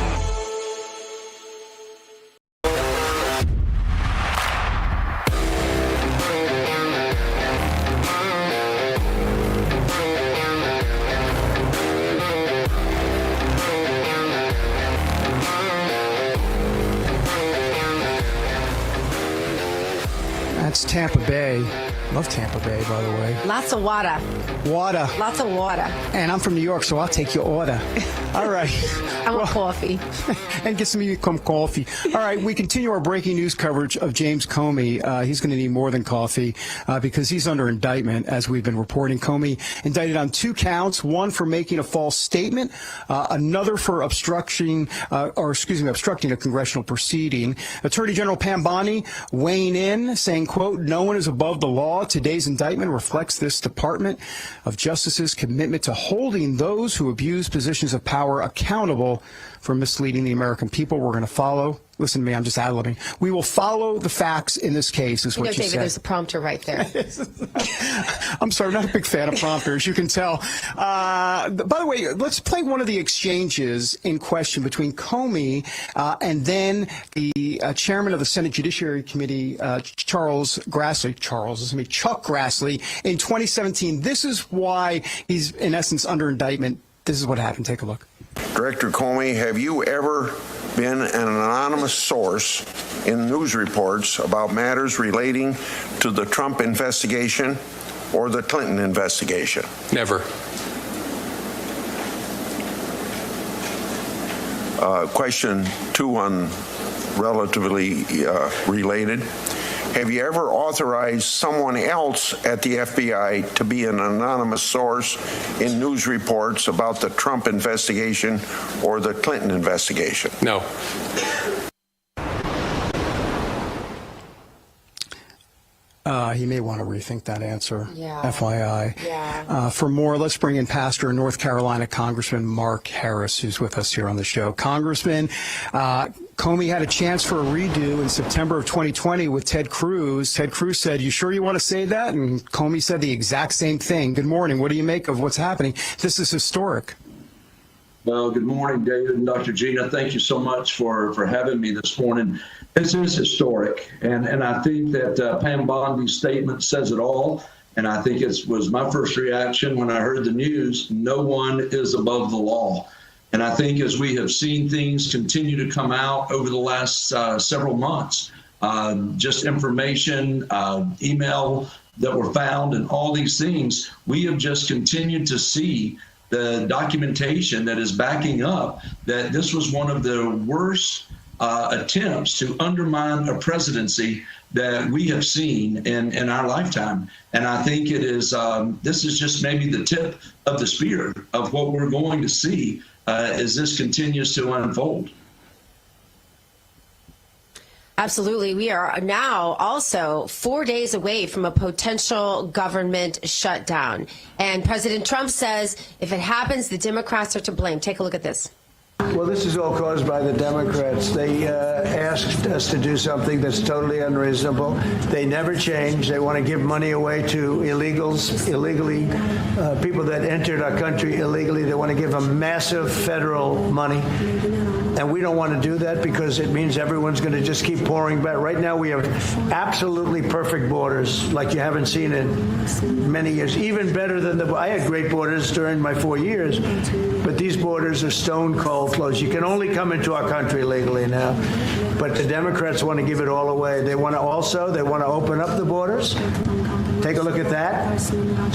S6: That's Tampa Bay Love Tampa Bay, by the way.
S21: Lots of water.
S6: Water.
S21: Lots of water.
S6: And I'm from New York, so I'll take your order. All right.
S21: I want coffee.
S6: And get some coffee. All right, we continue our breaking news coverage of James Comey. He's going to need more than coffee because he's under indictment, as we've been reporting. Comey indicted on 2 counts, one for making a false statement, another for obstructing a congressional proceeding. Attorney General Pam Bondi weighing in, saying, quote, "No one is above the law. Today's indictment reflects this Department of Justice's commitment to holding those who abuse positions of power accountable for misleading the American people." We're going to follow. Listen to me, I'm just ad-libbing. We will follow the facts in this case, is what you
S21: David,
S6: said.
S21: there's a prompter right there.
S6: I'm sorry, I'm not a big fan of prompters, you can tell. By the way, let's play one of the exchanges in question between Comey and then the chairman of the Senate Judiciary Committee, Chuck Grassley, in 2017. This is why he's, in essence, under indictment. This is what happened. Take a look.
S1: Director Comey, have you ever been an anonymous source in news reports about matters relating to the Trump investigation or the Clinton investigation?
S2: Never.
S1: Question 2 on relatively related. Have you ever authorized someone else at the FBI to be an anonymous source in news reports about the Trump investigation or the Clinton investigation?
S2: No.
S6: He may want to rethink that answer,
S21: yeah.
S6: FYI.
S21: Yeah.
S6: For more, let's bring in Pastor and North Carolina Congressman Mark Harris, who's with us here on the show. Congressman, Comey had a chance for a redo in September of 2020 with Ted Cruz. Ted Cruz said, "You sure you want to say that?" And Comey said the exact same thing. Good morning. What do you make of what's happening? This is historic.
S4: Well, good morning, David and Dr. Gina. Thank you so much for having me this morning. This is historic, and I think that Pam Bondi's statement says it all, and I think it was my first reaction when I heard the news. No one is above the law. And I think as we have seen things continue to come out over the last several months, just information, email that were found and all these things, we have just continued to see the documentation that is backing up that this was one of the worst attempts to undermine a presidency that we have seen in our lifetime. And I think it is, this is just maybe the tip of the spear of what we're going to see as this continues to unfold.
S21: Absolutely. We are now also 4 days away from a potential government shutdown. And President Trump says if it happens, the Democrats are to blame. Take a look at this.
S10: Well, this is all caused by the Democrats. They asked us to do something that's totally unreasonable. They never change. They want to give money away to illegally, people that entered our country illegally. They want to give them massive federal money. And we don't want to do that because it means everyone's going to just keep pouring back. Right now, we have absolutely perfect borders like you haven't seen in many years. Even better than I had great borders during my 4 years, but these borders are stone cold closed. You can only come into our country legally now. But the Democrats want to give it all away. They want to open up the borders. Take a look at that.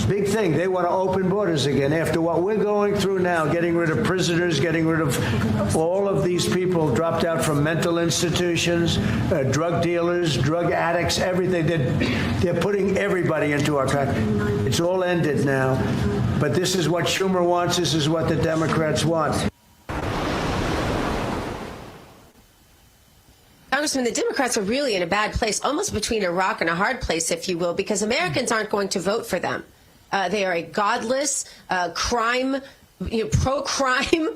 S10: Big thing. They want to open borders again after what we're going through now, getting rid of prisoners, getting rid of all of these people dropped out from mental institutions, drug dealers, drug addicts, everything. They're putting everybody into our country. It's all ended now. But this is what Schumer wants. This is what the Democrats want.
S21: Congressman, the Democrats are really in a bad place, almost between a rock and a hard place, if you will, because Americans aren't going to vote for them. They are a godless, crime, pro-crime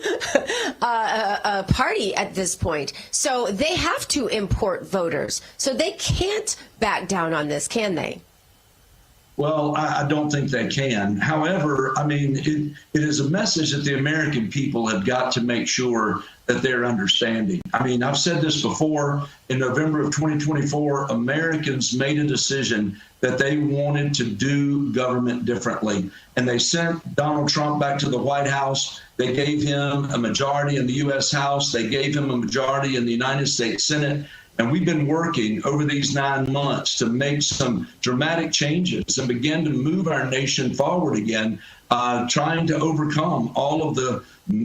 S21: party at this point. So they have to import voters. So they can't back down on this, can they?
S4: Well, I don't think they can. However, I mean, it is a message that the American people have got to make sure that they're understanding. I mean, I've said this before. In November of 2024, Americans made a decision that they wanted to do government differently. and they sent Donald Trump back to the White House. They gave him a majority in the U.S. House. They gave him a majority in the United States Senate. And we've been working over these 9 months to make some dramatic changes and begin to move our nation forward again, trying to overcome all of the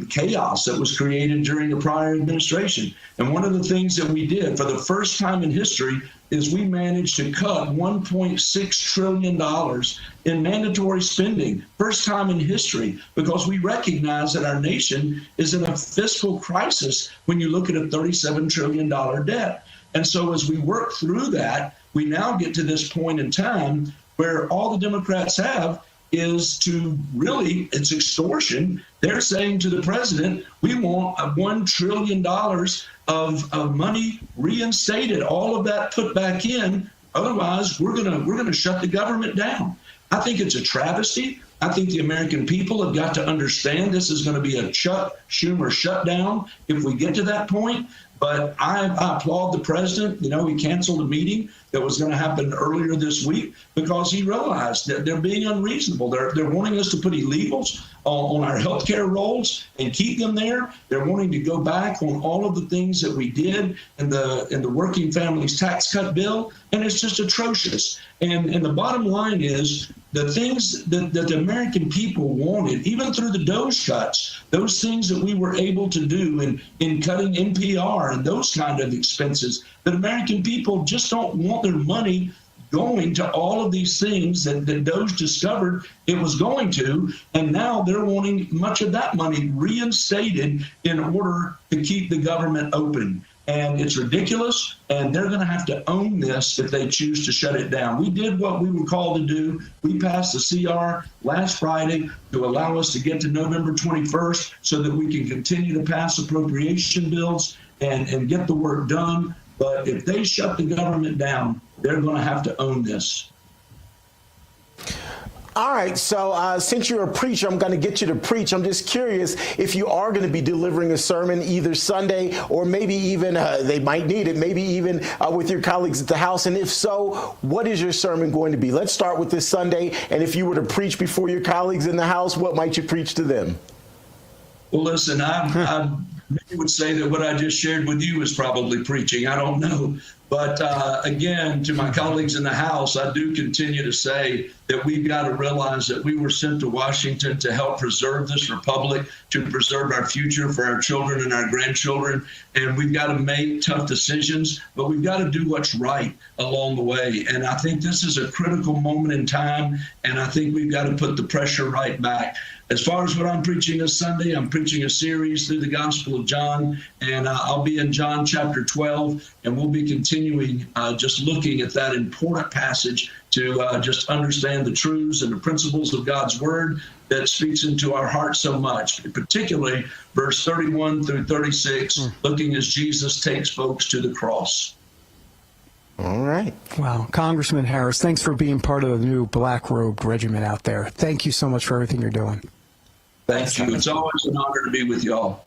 S4: chaos that was created during the prior administration. And one of the things that we did for the first time in history is we managed to cut $1.6 trillion in mandatory spending, first time in history, because we recognize that our nation is in a fiscal crisis when you look at a $37 trillion debt. And so as we work through that, we now get to this point in time where all the Democrats have is to really, it's extortion. They're saying to the president, we want $1 trillion of money reinstated, all of that put back in. Otherwise, we're gonna shut the government down. I think it's a travesty. I think the American people have got to understand this is going to be a Chuck Schumer shutdown if we get to that point. But I applaud the president. You know, he canceled a meeting that was going to happen earlier this week because he realized that they're being unreasonable. They're wanting us to put illegals on our healthcare rolls and keep them there. They're wanting to go back on all of the things that we did in the Working Families Tax Cut bill, and it's just atrocious. And the bottom line is the things that the American people wanted, even through the DOGE cuts, those things that we were able to do in cutting NPR and those kind of expenses, that American people just don't want their money going to all of these things that DOGE discovered it was going to, and now they're wanting much of that money reinstated in order to keep the government open. And it's ridiculous, and they're going to have to own this if they choose to shut it down. We did what we were called to do. We passed the CR last Friday to allow us to get to November 21st so that we can continue to pass appropriation bills and get the work done. But if they shut the government down, they're going to have to own this.
S20: All right, so since you're a preacher, I'm going to get you to preach. I'm just curious if you are going to be delivering a sermon either Sunday or maybe even, they might need it, maybe even with your colleagues at the House. And if so, what is your sermon going to be? Let's start with this Sunday. And if you were to preach before your colleagues in the House, what might you preach to them?
S4: Well, listen, I would say that what I just shared with you is probably preaching. I don't know. But again, to my colleagues in the House, I do continue to say that we've got to realize that we were sent to Washington to help preserve this republic, to preserve our future for our children and our grandchildren. And we've got to make tough decisions, but we've got to do what's right along the way. And I think this is a critical moment in time, and I think we've got to put the pressure right back. As far as what I'm preaching this Sunday, I'm preaching a series through the Gospel of John, and I'll be in John chapter 12, and we'll be continuing just looking at that important passage to just understand the truths and the principles of God's Word that speaks into our hearts so much, particularly verse 31 through 36, looking as Jesus takes folks to the cross.
S20: All right.
S6: Wow. Congressman Harris, thanks for being part of the new Black Robe Regiment out there. Thank you so much for everything you're doing.
S4: Thank you. It's always an honor to be with y'all.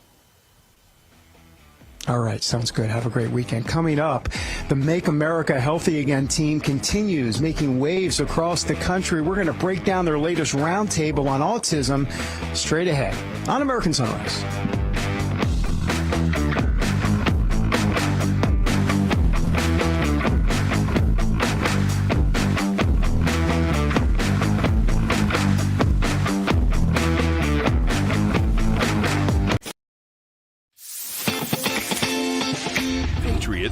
S6: All right, sounds good. Have a great weekend. Coming up, the Make America Healthy Again team continues making waves across the country. We're going to break down their latest roundtable on autism straight ahead on American Sunrise.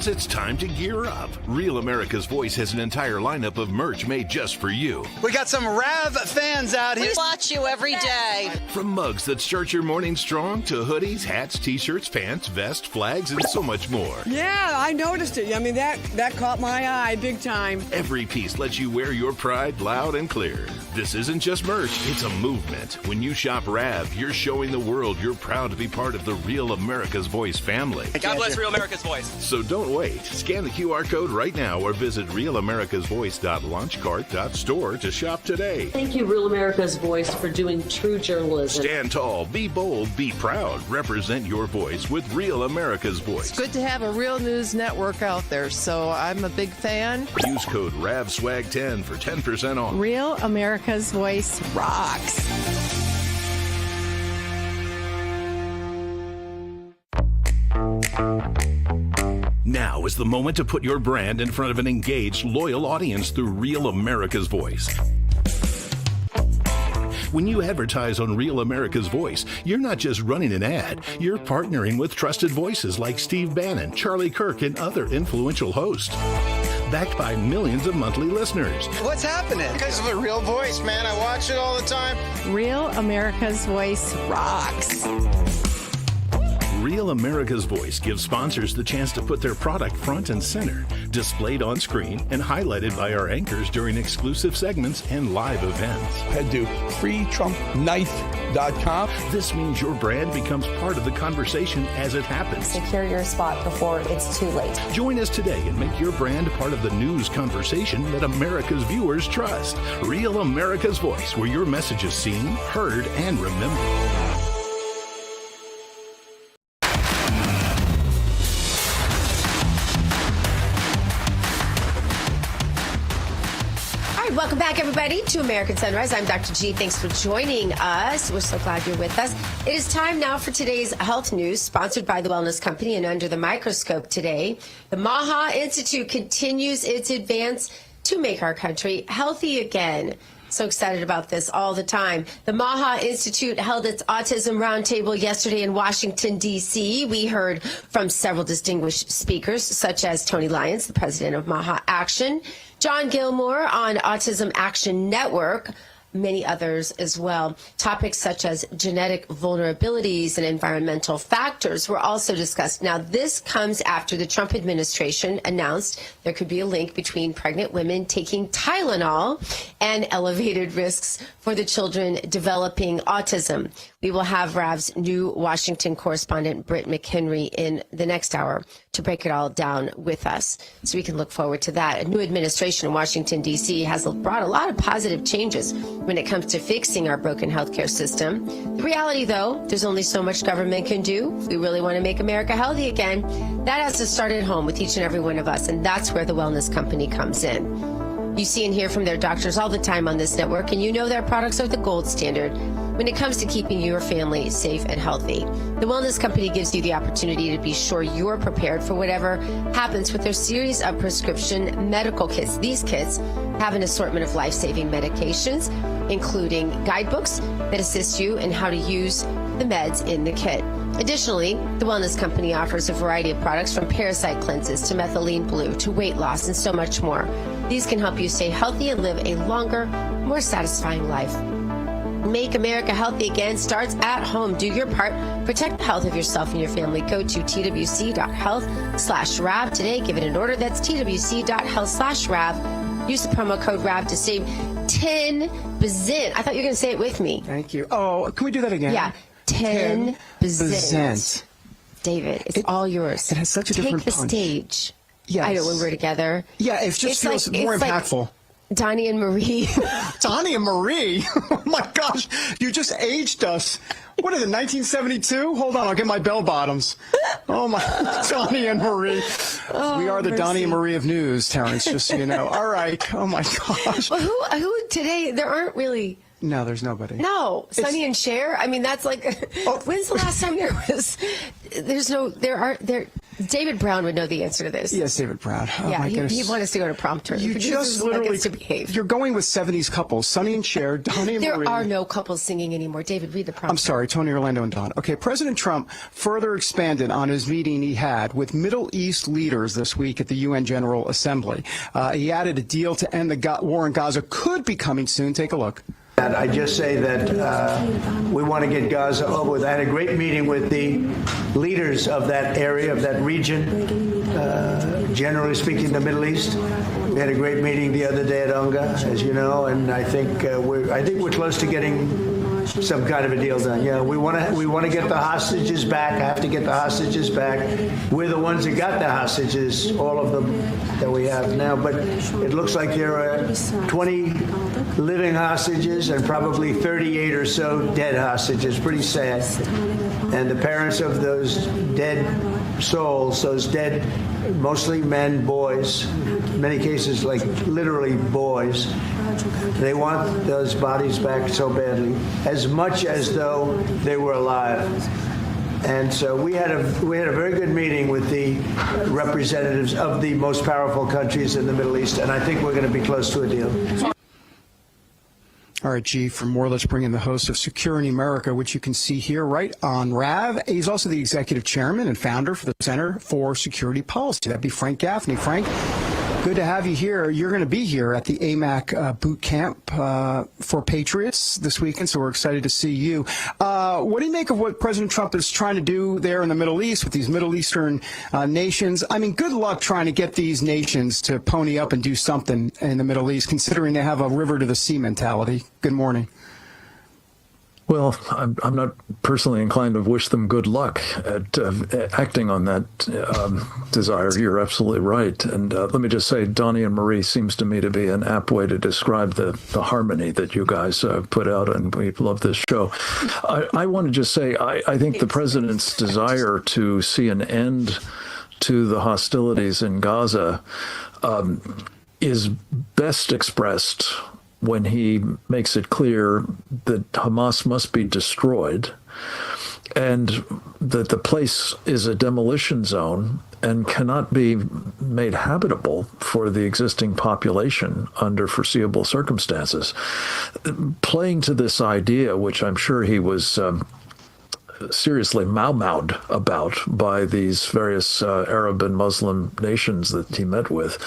S3: It's time to gear up. Real America's Voice has an entire lineup of merch made just for you.
S2: We got some Rav fans out here.
S9: We watch you every day.
S3: From mugs that start your morning strong to hoodies, hats, t-shirts, pants, vests, flags, and so much more.
S26: Yeah, I noticed it. I mean, that caught my eye big time.
S3: Every piece lets you wear your pride loud and clear. This isn't just merch, it's a movement. When you shop Rav, you're showing the world you're proud to be part of the Real America's Voice family.
S9: God bless Real America's Voice.
S3: So don't Don't wait. Scan the QR code right now or visit realamericasvoice.launchcart.store to shop today.
S27: Thank you, Real America's Voice, for doing true journalism.
S3: Stand tall, be bold, be proud. Represent your voice with Real America's Voice.
S25: It's good to have a real news network out there, so I'm a big fan.
S3: Use code RAVSWAG10 for 10% off.
S25: Real America's Voice rocks.
S3: Now is the moment to put your brand in front of an engaged, loyal audience through Real America's Voice. When you advertise on Real America's Voice, you're not just running an ad, you're partnering with trusted voices like Steve Bannon, Charlie Kirk, and other influential hosts. Backed by millions of monthly listeners.
S24: What's happening? Because of a real voice, man. I watch it all the time.
S25: Real America's Voice rocks.
S3: Real America's Voice gives sponsors the chance to put their product front and center, displayed on screen and highlighted by our anchors during exclusive segments and live events.
S11: Head to freetrumpknife.com.
S3: This means your brand becomes part of the conversation as it happens.
S18: Secure your spot before it's too late.
S3: Join us today and make your brand part of the news conversation that America's viewers trust. Real America's Voice, where your message is seen, heard, and remembered.
S21: Welcome back, everybody, to American Sunrise. I'm Dr. G. Thanks for joining us. We're so glad you're with us. It is time now for today's health news, sponsored by the Wellness Company and under the microscope today. The MAHA Institute continues its advance to make our country healthy again. So excited about this all the time. The MAHA Institute held its Autism Roundtable yesterday in Washington, D.C. We heard from several distinguished speakers, such as Tony Lyons, the president of MAHA Action, John Gilmore on Autism Action Network, many others as well. Topics such as genetic vulnerabilities and environmental factors were also discussed. Now, this comes after the Trump administration announced there could be a link between pregnant women taking Tylenol and elevated risks for the children developing autism. We will have RAV's new Washington correspondent, Britt McHenry, in the next hour to break it all down with us, so we can look forward to that. A new administration in Washington, D.C. has brought a lot of positive changes when it comes to fixing our broken healthcare system. The reality, though, there's only so much government can do. If we really want to make America healthy again, that has to start at home with each and every one of us, and that's where the Wellness Company comes in. You see and hear from their doctors all the time on this network, and you know their products are the gold standard when it comes to keeping your family safe and healthy. The Wellness Company gives you the opportunity to be sure you're prepared for whatever happens with their series of prescription medical kits. These kits have an assortment of life-saving medications, including guidebooks that assist you in how to use the meds in the kit. Additionally, the Wellness Company offers a variety of products from parasite cleanses to methylene blue to weight loss and so much more. These can help you stay healthy and live a longer, more satisfying life. Make America healthy again starts at home. Do your part. Protect the health of yourself and your family. Go to twc.health/RAV today. Give it an order. That's twc.health/RAV. Use the promo code RAV to save 10%. I thought you were going to say it with me.
S6: Thank you. Oh, can we do that again?
S21: Yeah. 10%. David, it's all yours.
S6: It has such a different
S21: punch.
S6: punch.
S21: Take the stage.
S6: Yes.
S21: I know, when we're together.
S6: Yeah, it just feels more impactful.
S21: Like Donnie and Marie.
S6: Donnie and Marie? Oh, my gosh. You just aged us. What is it, 1972? Hold on, I'll get my bell bottoms. Oh, my. Donnie and Marie.
S21: Oh,
S6: we are the
S21: mercy.
S6: Donnie and Marie of news, Terrence, just so you know. All right. Oh, my gosh.
S21: Well, who today? There aren't really.
S6: No, there's nobody.
S21: No, Sonny and Cher. I mean, that's like. When's the last time there was? David Brown would know the answer to this.
S6: Yes, David Brown. Oh,
S21: yeah,
S6: my goodness.
S21: he'd want us to go to prompter.
S6: You just literally.
S21: To behave.
S6: You're going with 70s couples. Sonny and Cher, Donnie and Marie.
S21: There are no couples singing anymore. David, read the prompter.
S6: I'm sorry, Tony, Orlando, and Don. Okay, President Trump further expanded on his meeting he had with Middle East leaders this week at the UN General Assembly. He added a deal to end the war in Gaza could be coming soon. Take a look.
S10: I just say that we want to get Gaza over with. I had a great meeting with the leaders of that area, of that region, generally speaking, the Middle East. We had a great meeting the other day at UNGA, as you know, and I think we're close to getting some kind of a deal done. We want to get the hostages back. I have to get the hostages back. We're the ones that got the hostages, all of them that we have now. But it looks like there are 20 living hostages and probably 38 or so dead hostages. Pretty sad. And the parents of those dead souls, those dead, mostly men, boys, in many cases like literally boys, they want those bodies back so badly, as much as though they were alive. And so we had a very good meeting with the representatives of the most powerful countries in the Middle East, and I think we're going to be close to a deal.
S6: All right, G, for more, let's bring in the host of Securing America, which you can see here right on RAV. He's also the executive chairman and founder for the Center for Security Policy. That'd be Frank Gaffney. Frank, good to have you here. You're going to be here at the AMAC boot camp for Patriots this weekend, so we're excited to see you. What do you make of what President Trump is trying to do there in the Middle East with these Middle Eastern nations? I mean, good luck trying to get these nations to pony up and do something in the Middle East, considering they have a river to the sea mentality. Good morning.
S11: Well, I'm not personally inclined to wish them good luck at acting on that desire. You're absolutely right. And let me just say, Donnie and Marie seems to me to be an apt way to describe the harmony that you guys put out, and we love this show. I want to just say, I think the president's desire to see an end to the hostilities in Gaza is best expressed when he makes it clear that Hamas must be destroyed and that the place is a demolition zone and cannot be made habitable for the existing population under foreseeable circumstances. Playing to this idea, which I'm sure he was seriously mau-maued about by these various Arab and Muslim nations that he met with,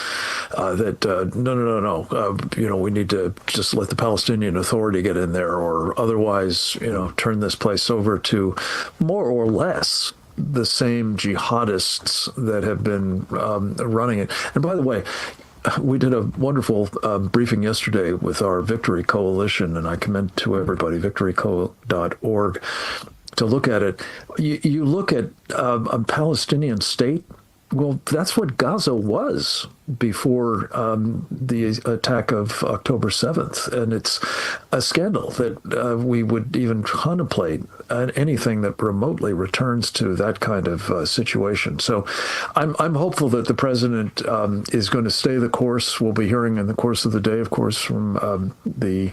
S11: that no, we need to just let the Palestinian Authority get in there, or otherwise, turn this place over to more or less the same jihadists that have been running it. And by the way, we did a wonderful briefing yesterday with our Victory Coalition, and I commend to everybody, victoryco.org, to look at it. You look at a Palestinian state, well, that's what Gaza was before the attack of October 7th. And it's a scandal that we would even contemplate anything that remotely returns to that kind of situation. So I'm hopeful that the president is going to stay the course. We'll be hearing in the course of the day, of course, from the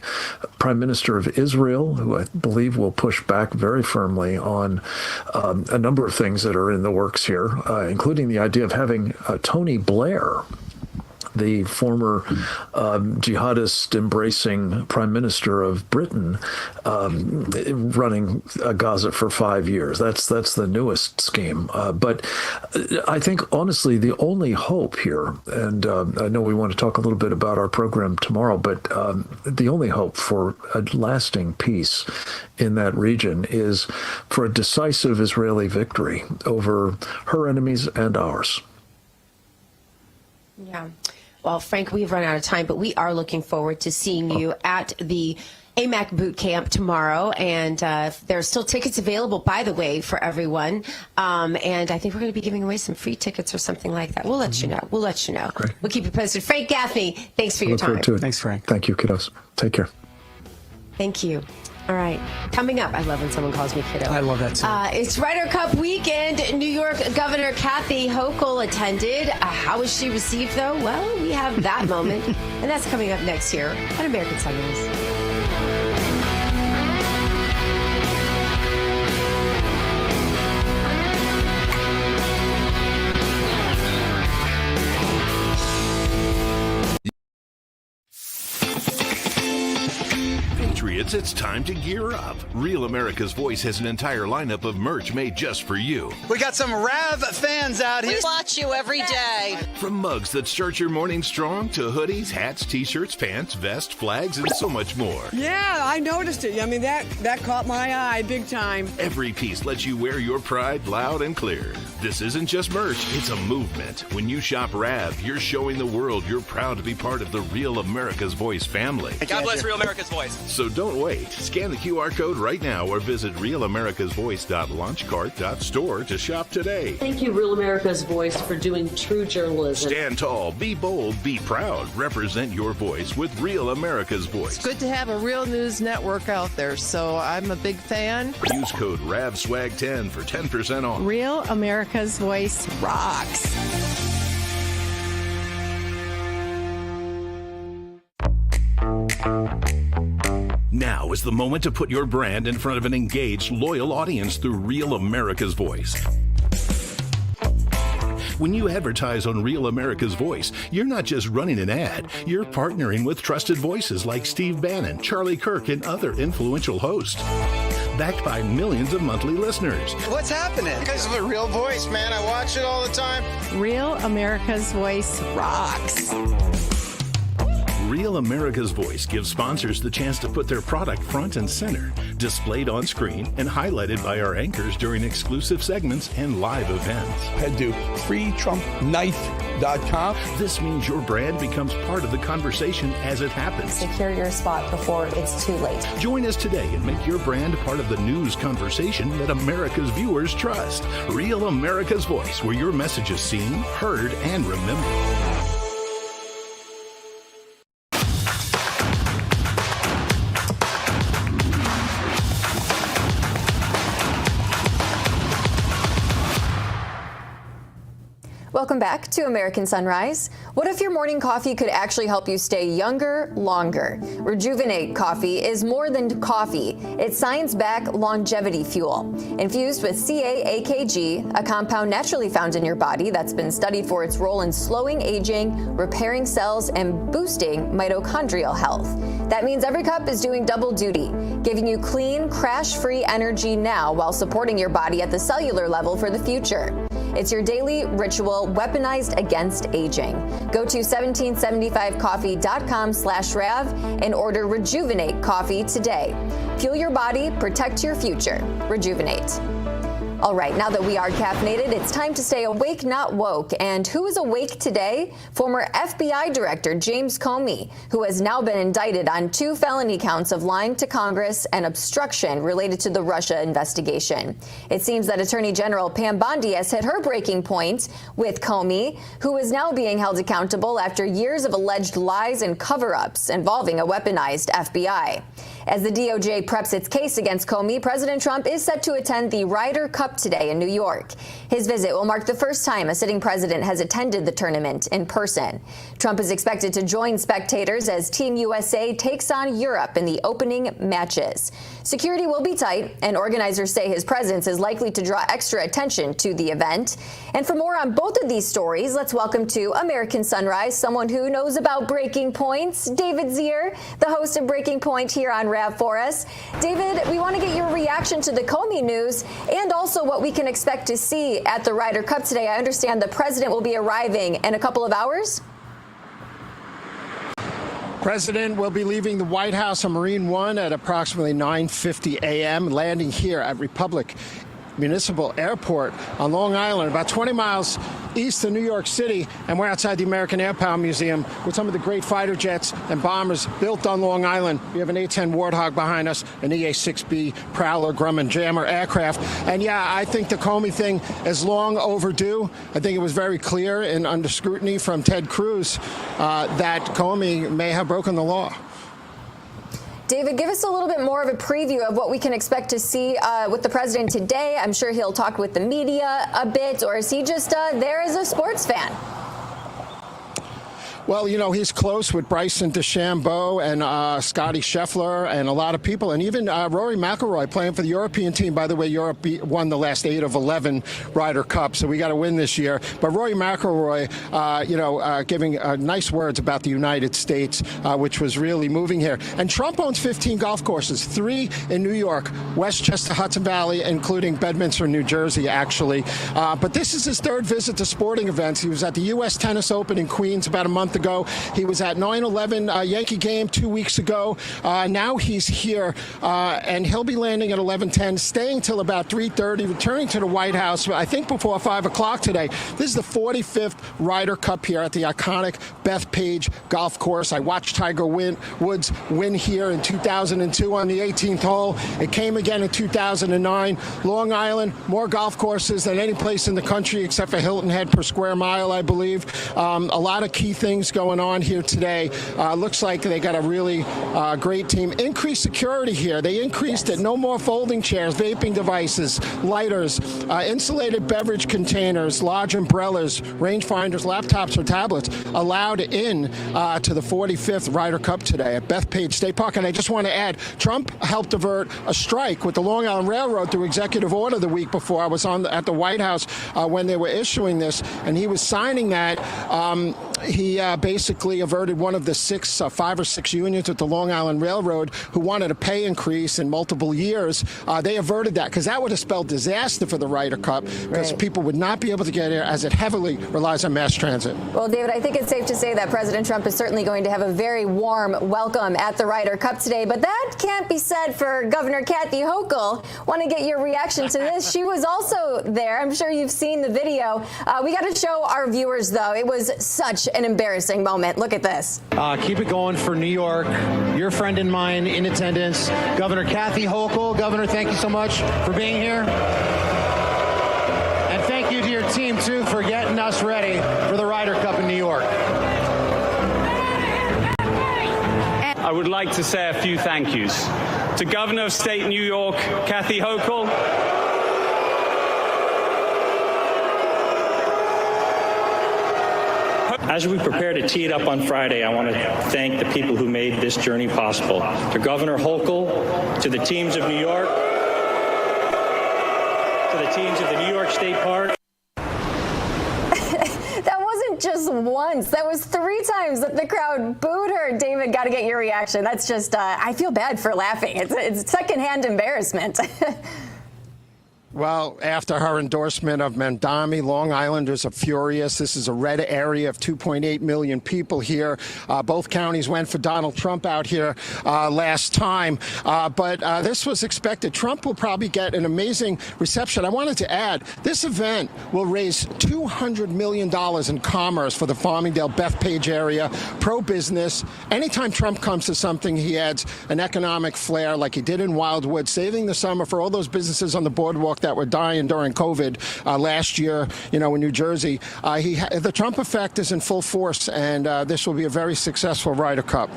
S11: Prime Minister of Israel, who I believe will push back very firmly on a number of things that are in the works here, including the idea of having Tony Blair, the former jihadist-embracing Prime Minister of Britain, running Gaza for 5 years. That's the newest scheme. But I think, honestly, the only hope here, and I know we want to talk a little bit about our program tomorrow, but the only hope for a lasting peace in that region is for a decisive Israeli victory over her enemies and ours.
S21: Yeah. Well, Frank, we've run out of time, but we are looking forward to seeing you at the AMAC boot camp tomorrow. And there are still tickets available, by the way, for everyone. And I think we're going to be giving away some free tickets or something like that. We'll let you know. Great. We'll keep you posted. Frank Gaffney, thanks for your time.
S11: Look forward to it.
S6: Thanks, Frank.
S11: Thank you, kiddos. Take care.
S21: Thank you. All right. Coming up, I love when someone calls me kiddo.
S6: I love that too.
S21: It's Ryder Cup weekend. New York Governor Kathy Hochul attended. How was she received, though? Well, we have that moment. And that's coming up next year on American Sunrise.
S3: Patriots, it's time to gear up. Real America's Voice has an entire lineup of merch made just for you.
S2: We got some RAV fans out here.
S9: We watch you every day.
S3: From mugs that start your morning strong to hoodies, hats, t-shirts, pants, vests, flags, and so much more.
S26: Yeah, I noticed it. I mean, that caught my eye big time.
S3: Every piece lets you wear your pride loud and clear. This isn't just merch, it's a movement. When you shop RAV, you're showing the world you're proud to be part of the Real America's Voice family.
S2: God bless Real America's Voice.
S3: So don't Don't wait. Scan the QR code right now or visit realamericasvoice.launchcart.store to shop today.
S27: Thank you, Real America's Voice, for doing true journalism.
S3: Stand tall, be bold, be proud. Represent your voice with Real America's Voice.
S25: It's good to have a real news network out there, so I'm a big fan.
S3: Use code RAVSWAG10 for 10% off.
S26: Real America's Voice rocks.
S3: Now is the moment to put your brand in front of an engaged, loyal audience through Real America's Voice. When you advertise on Real America's Voice, you're not just running an ad, you're partnering with trusted voices like Steve Bannon, Charlie Kirk, and other influential hosts. Backed by millions of monthly listeners.
S24: What's happening? Because of a real voice, man. I watch it all the time.
S26: Real America's Voice rocks.
S3: Real America's Voice gives sponsors the chance to put their product front and center, displayed on screen and highlighted by our anchors during exclusive segments and live events.
S12: Head to freetrumpknife.com.
S3: This means your brand becomes part of the conversation as it happens.
S18: Secure your spot before it's too late.
S3: Join us today and make your brand part of the news conversation that America's viewers trust. Real America's Voice, where your message is seen, heard, and remembered.
S13: Welcome back to American Sunrise. What if your morning coffee could actually help you stay younger longer? Rejuvenate Coffee is more than coffee. It's science-backed longevity fuel. Infused with CAAKG, a compound naturally found in your body that's been studied for its role in slowing aging, repairing cells, and boosting mitochondrial health. That means every cup is doing double duty, giving you clean, crash-free energy now while supporting your body at the cellular level for the future. It's your daily ritual weaponized against aging. Go to 1775coffee.com/Rav and order Rejuvenate Coffee today. Fuel your body, protect your future. Rejuvenate. All right, now that we are caffeinated, it's time to stay awake, not woke. And who is awake today? Former FBI Director James Comey, who has now been indicted on 2 felony counts of lying to Congress and obstruction related to the Russia investigation. It seems that Attorney General Pam Bondi has hit her breaking point with Comey, who is now being held accountable after years of alleged lies and cover-ups involving a weaponized FBI. As the DOJ preps its case against Comey, President Trump is set to attend the Ryder Cup today in New York. His visit will mark the first time a sitting president has attended the tournament in person. Trump is expected to join spectators as Team USA takes on Europe in the opening matches. Security will be tight, and organizers say his presence is likely to draw extra attention to the event. And for more on both of these stories, let's welcome to American Sunrise someone who knows about breaking points, David Zier, the host of Breaking Point here on Rav for us. David, we want to get your reaction to the Comey news and also what we can expect to see at the Ryder Cup today. I understand the president will be arriving in a couple of hours.
S6: President will be leaving the White House on Marine One at approximately 9:50 a.m., landing here at Republic Municipal Airport on Long Island, about 20 miles east of New York City, and we're outside the American Air Power Museum with some of the great fighter jets and bombers built on Long Island. We have an A-10 Warthog behind us, an EA-6B Prowler Grumman Jammer aircraft. And yeah, I think the Comey thing is long overdue. I think it was very clear and under scrutiny from Ted Cruz that Comey may have broken the law.
S13: David, give us a little bit more of a preview of what we can expect to see with the president today. I'm sure he'll talk with the media a bit, or is he just there as a sports fan?
S6: Well, you know, he's close with Bryson DeChambeau and Scotty Scheffler and a lot of people, and even Rory McIlroy playing for the European team. By the way, Europe won the last 8 of 11 Ryder Cup, so we got to win this year. But Rory McIlroy, giving nice words about the United States, which was really moving here. And Trump owns 15 golf courses, 3 in New York, Westchester, Hudson Valley, including Bedminster, New Jersey, actually. But this is his 3rd visit to sporting events. He was at the U.S. Tennis Open in Queens about a month
S12: ago. He was at 9/11 Yankee game 2 weeks ago. Now he's here, and he'll be landing at 11:10, staying till about 3:30, returning to the White House, I think before 5 o'clock today. This is the 45th Ryder Cup here at the iconic Bethpage Golf Course. I watched Tiger Woods win here in 2002 on the 18th hole. It came again in 2009. Long Island, more golf courses than any place in the country except for Hilton Head per square mile, I believe. A lot of key things going on here today. Looks like they got a really great team. Increased security here. They increased it. No more folding chairs, vaping devices, lighters, insulated beverage containers, large umbrellas, rangefinders, laptops, or tablets allowed in to the 45th Ryder Cup today at Bethpage State Park. And I just want to add, Trump helped avert a strike with the Long Island Railroad through executive order the week before. I was at the White House when they were issuing this, and he was signing that. He basically averted one of the 5 or 6 unions at the Long Island Railroad who wanted a pay increase in multiple years. They averted that because that would have spelled disaster for the Ryder Cup because people would not be able to get here as it heavily relies on mass transit.
S13: Well, David, I think it's safe to say that President Trump is certainly going to have a very warm welcome at the Ryder Cup today, but that can't be said for Governor Kathy Hochul. Want to get your reaction to this. She was also there. I'm sure you've seen the video. We got to show our viewers, though. It was such an embarrassing moment. Look at this.
S14: Keep it going for New York. Your friend and mine in attendance, Governor Kathy Hochul. Governor, thank you so much for being here. And thank you to your team, too, for getting us ready for the Ryder Cup in New York.
S15: I would like to say a few thank yous to Governor of State New York, Kathy Hochul. As we prepare to tee it up on Friday, I want to thank the people who made this journey possible. To Governor Hochul, to the teams of New York, to the teams of the New York State Park.
S13: That wasn't just once. That was 3 times that the crowd booed her. David, got to get your reaction. That's just, I feel bad for laughing. It's secondhand embarrassment.
S12: Well, after her endorsement of Mandami, Long Islanders are furious. This is a red area of 2.8 million people here. Both counties went for Donald Trump out here last time. But this was expected. Trump will probably get an amazing reception. I wanted to add, this event will raise $200 million in commerce for the Farmingdale Bethpage area, pro-business. Anytime Trump comes to something, he adds an economic flair like he did in Wildwood, saving the summer for all those businesses on the boardwalk that were dying during COVID last year, in New Jersey. The Trump effect is in full force, and this will be a very successful Ryder Cup.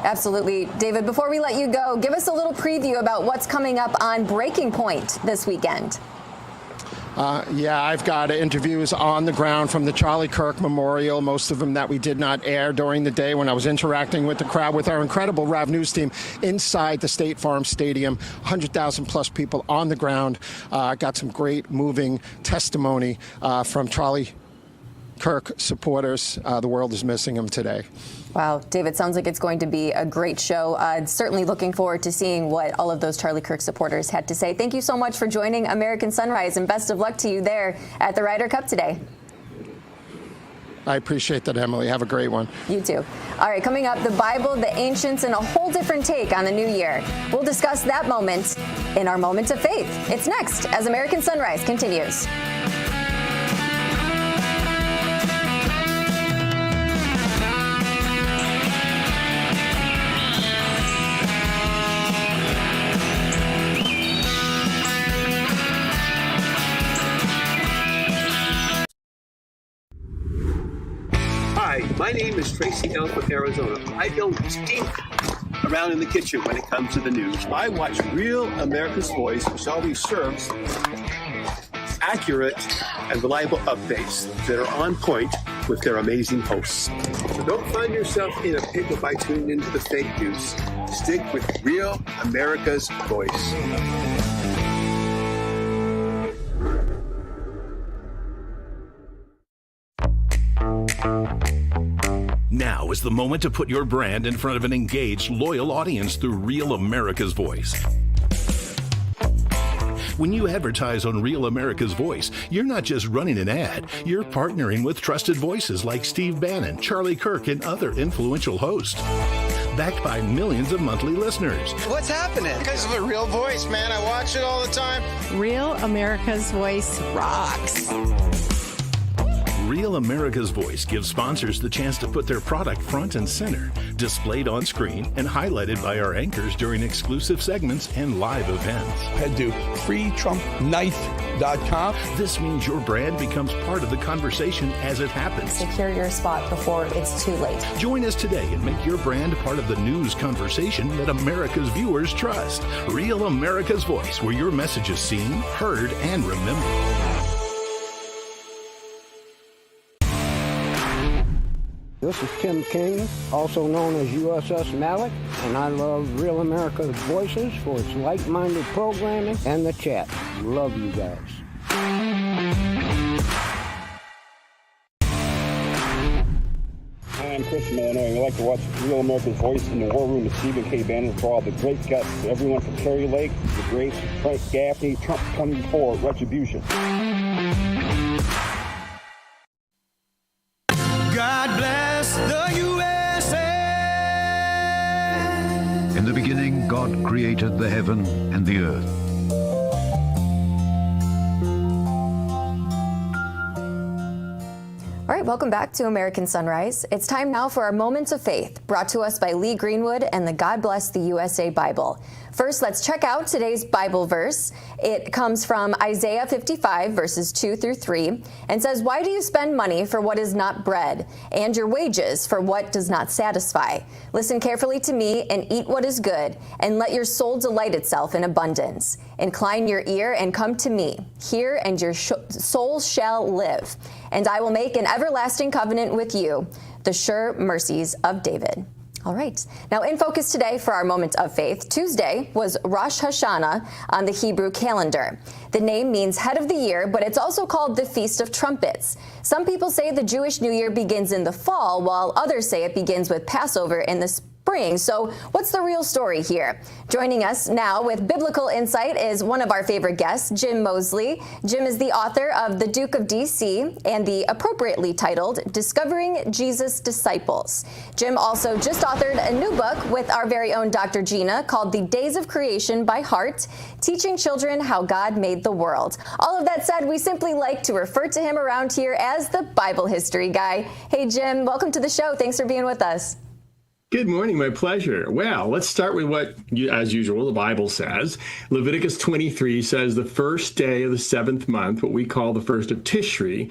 S13: Absolutely. David, before we let you go, give us a little preview about what's coming up on Breaking Point this weekend.
S12: Yeah, I've got interviews on the ground from the Charlie Kirk Memorial, most of them that we did not air during the day when I was interacting with the crowd with our incredible RAV News team inside the State Farm Stadium. 100,000 plus people on the ground. Got some great moving testimony from Charlie Kirk supporters. The world is missing him today.
S13: Wow, David, sounds like it's going to be a great show. Certainly looking forward to seeing what all of those Charlie Kirk supporters had to say. Thank you so much for joining American Sunrise, and best of luck to you there at the Ryder Cup today.
S12: I appreciate that, Emily. Have a great one.
S13: You too. All right, coming up, the Bible, the ancients, and a whole different take on the new year. We'll discuss that moment in our Moment of Faith. It's next as American Sunrise continues.
S17: Hi, my name is Tracy Elk with Arizona. I don't stink around in the kitchen when it comes to the news. I watch Real America's Voice, which always serves accurate and reliable updates that are on point with their amazing hosts. So don't find yourself in a pickle by tuning into the fake news. Stick with Real America's Voice.
S3: Now is the moment to put your brand in front of an engaged, loyal audience through Real America's Voice. When you advertise on Real America's Voice, you're not just running an ad, you're partnering with trusted voices like Steve Bannon, Charlie Kirk, and other influential hosts. Backed by millions of monthly listeners.
S24: What's happening? Because of a real voice, man. I watch it all the time.
S27: Real America's Voice rocks.
S3: Real America's Voice gives sponsors the chance to put their product front and center, displayed on screen and highlighted by our anchors during exclusive segments and live events.
S5: Head to freetrumpknife.com.
S3: This means your brand becomes part of the conversation as it happens.
S18: Secure your spot before it's too late.
S3: Join us today and make your brand part of the news conversation that America's viewers trust. Real America's Voice, where your message is seen, heard, and remembered.
S7: This is Tim King, also known as USS Malik, and I love Real America's Voices for its like-minded programming and the chat. Love you guys.
S8: Hi, I'm Chris from Illinois. We like to watch Real America's Voice in the War Room with Stephen K. Bannon for all the great guests. Everyone from Kerry Lake, the great Frank Gaffney, Trump coming for retribution.
S16: God bless the USA.
S19: In the beginning, God created the heaven and the earth.
S13: All right, welcome back to American Sunrise. It's time now for our Moments of Faith, brought to us by Lee Greenwood and the God Bless the USA Bible. First, let's check out today's Bible verse. It comes from Isaiah 55, verses 2 through 3, and says, "Why do you spend money for what is not bread, and your wages for what does not satisfy? Listen carefully to me and eat what is good, and let your soul delight itself in abundance. Incline your ear and come to me. Hear, and your soul shall live. And I will make an everlasting covenant with you, the sure mercies of David." All right. Now, in focus today for our Moment of Faith, Tuesday was Rosh Hashanah on the Hebrew calendar. The name means head of the year, but it's also called the Feast of Trumpets. Some people say the Jewish New Year begins in the fall, while others say it begins with Passover in the spring. So what's the real story here? Joining us now with biblical insight is one of our favorite guests, Jim Mosley. Jim is the author of The Duke of D.C. and the appropriately titled Discovering Jesus' Disciples. Jim also just authored a new book with our very own Dr. Gina called The Days of Creation by Heart, teaching children how God made the world. All of that said, we simply like to refer to him around here as the Bible history guy. Hey, Jim, welcome to the show. Thanks for being with us.
S22: Good morning, my pleasure. Well, let's start with what, as usual, the Bible says. Leviticus 23 says the first day of the seventh month, what we call the first of Tishri,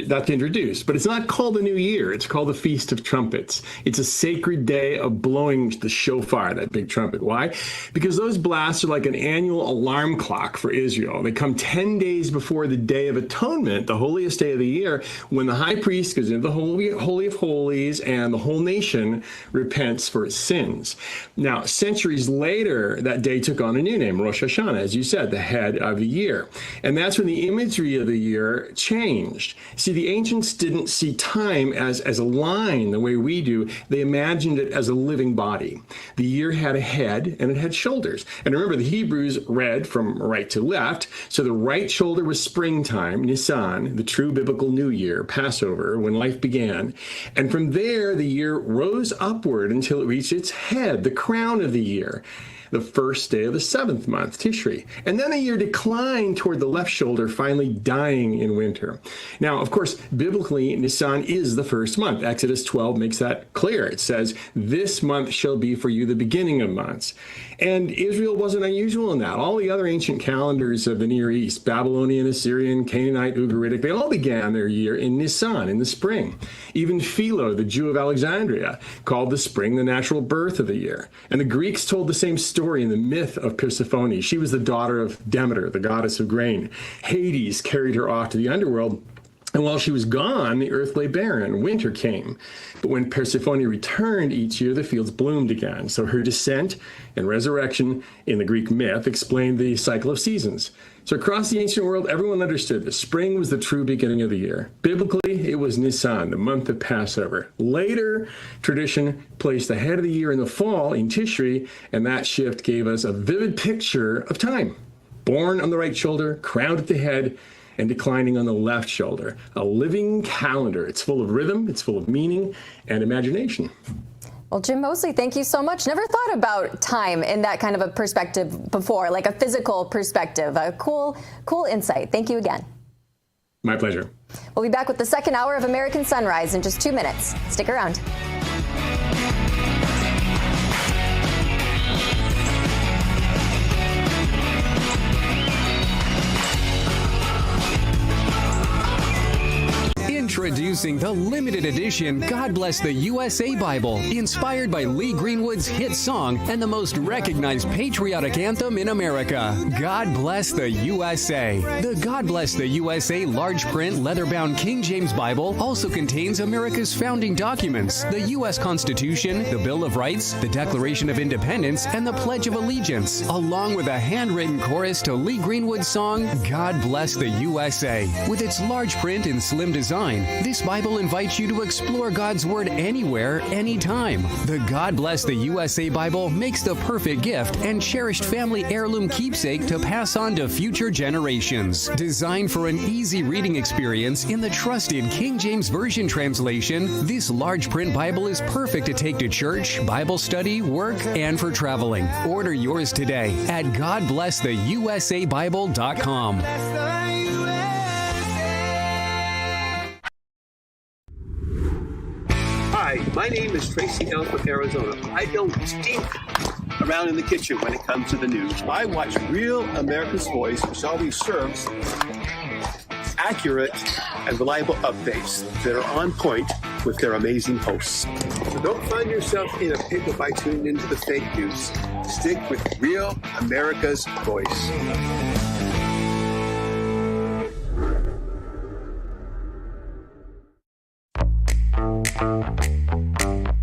S22: that's introduced. But it's not called the New Year. It's called the Feast of Trumpets. It's a sacred day of blowing the shofar, that big trumpet. Why? Because those blasts are like an annual alarm clock for Israel. They come 10 days before the Day of Atonement, the holiest day of the year, when the high priest goes into the Holy of Holies and the whole nation repents for its sins. Now, centuries later, that day took on a new name, Rosh Hashanah, as you said, the head of the year. And that's when the imagery of the year changed. See, the ancients didn't see time as a line the way we do. They imagined it as a living body. The year had a head and it had shoulders. And remember, the Hebrews read from right to left. So the right shoulder was springtime, Nisan, the true biblical New Year, Passover, when life began. And from there, the year rose upward until it reached its head, the crown of the year, the first day of the seventh month, Tishri. And then the year declined toward the left shoulder, finally dying in winter. Now, of course, biblically, Nisan is the first month. Exodus 12 makes that clear. It says, "This month shall be for you the beginning of months." And Israel wasn't unusual in that. All the other ancient calendars of the Near East, Babylonian, Assyrian, Canaanite, Ugaritic, they all began their year in Nisan, in the spring. Even Philo, the Jew of Alexandria, called the spring the natural birth of the year. And the Greeks told the same story in the myth of Persephone. She was the daughter of Demeter, the goddess of grain. Hades carried her off to the underworld. And while she was gone, the earth lay barren. Winter came. But when Persephone returned each year, the fields bloomed again. So her descent and resurrection in the Greek myth explained the cycle of seasons. So across the ancient world, everyone understood that spring was the true beginning of the year. Biblically, it was Nisan, the month of Passover. Later, tradition placed the head of the year in the fall, in Tishri, and that shift gave us a vivid picture of time. born on the right shoulder, crowned at the head, and declining on the left shoulder. A living calendar. It's full of rhythm, it's full of meaning and imagination.
S13: Well, Jim Moseley, thank you so much. Never thought about time in that kind of a perspective before, like a physical perspective. A cool insight. Thank you again.
S22: My pleasure.
S13: We'll be back with the second hour of American Sunrise in just 2 minutes. Stick around.
S1: Introducing the limited edition God Bless the USA Bible, inspired by Lee Greenwood's hit song and the most recognized patriotic anthem in America, God Bless the USA. The God Bless the USA large print leather-bound King James Bible also contains America's founding documents, the U.S. Constitution, the Bill of Rights, the Declaration of Independence, and the Pledge of Allegiance, along with a handwritten chorus to Lee Greenwood's song, God Bless the USA. With its large print and slim design, this Bible invites you to explore God's Word anywhere, anytime. The God Bless the USA Bible makes the perfect gift and cherished family heirloom keepsake to pass on to future generations. Designed for an easy reading experience in the trusted King James Version translation, this large print Bible is perfect to take to church, Bible study, work, and for traveling. Order yours today at GodBlessTheUSABible.com.
S17: Hi, my name is Tracy L. from Arizona. I don't stink around in the kitchen when it comes to the news. I watch Real America's Voice, which always serves accurate and reliable updates that are on point with their amazing hosts. So don't find yourself in a pickle by tuning into the fake news. Stick with Real America's Voice.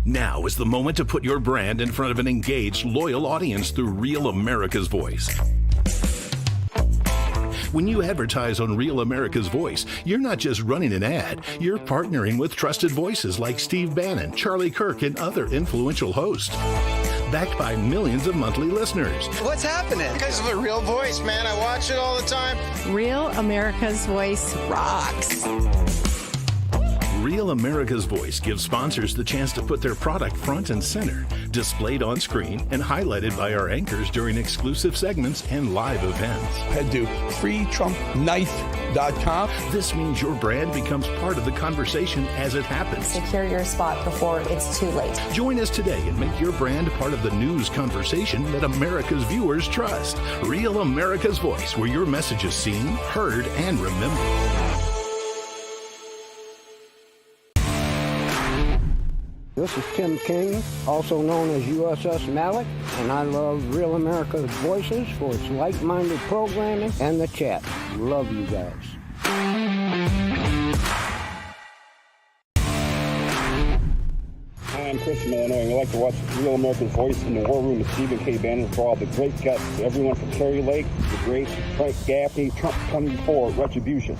S3: Now is the moment to put your brand in front of an engaged, loyal audience through Real America's Voice. When you advertise on Real America's Voice, you're not just running an ad, you're partnering with trusted voices like Steve Bannon, Charlie Kirk, and other influential hosts. Backed by millions of monthly listeners.
S24: What's happening? Because of a real voice, man. I watch it all the time.
S25: Real America's Voice rocks.
S3: Real America's Voice gives sponsors the chance to put their product front and center, displayed on screen and highlighted by our anchors during exclusive segments and live events.
S4: Head to freetrumppknife.com.
S3: This means your brand becomes part of the conversation as it happens.
S18: Secure your spot before it's too late.
S3: Join us today and make your brand part of the news conversation that America's viewers trust. Real America's Voice, where your message is seen, heard, and remembered.
S7: This is Tim King, also known as USS Malik, and I love Real America's Voices for its like-minded programming and the chat. Love you guys.
S8: Hi, I'm Chris from Illinois, and we like to watch Real America's Voice in the War Room with Stephen K. Bannon for all the great guts. Everyone from Kerry Lake, the great Frank Gaffney, Trump 24, Retribution.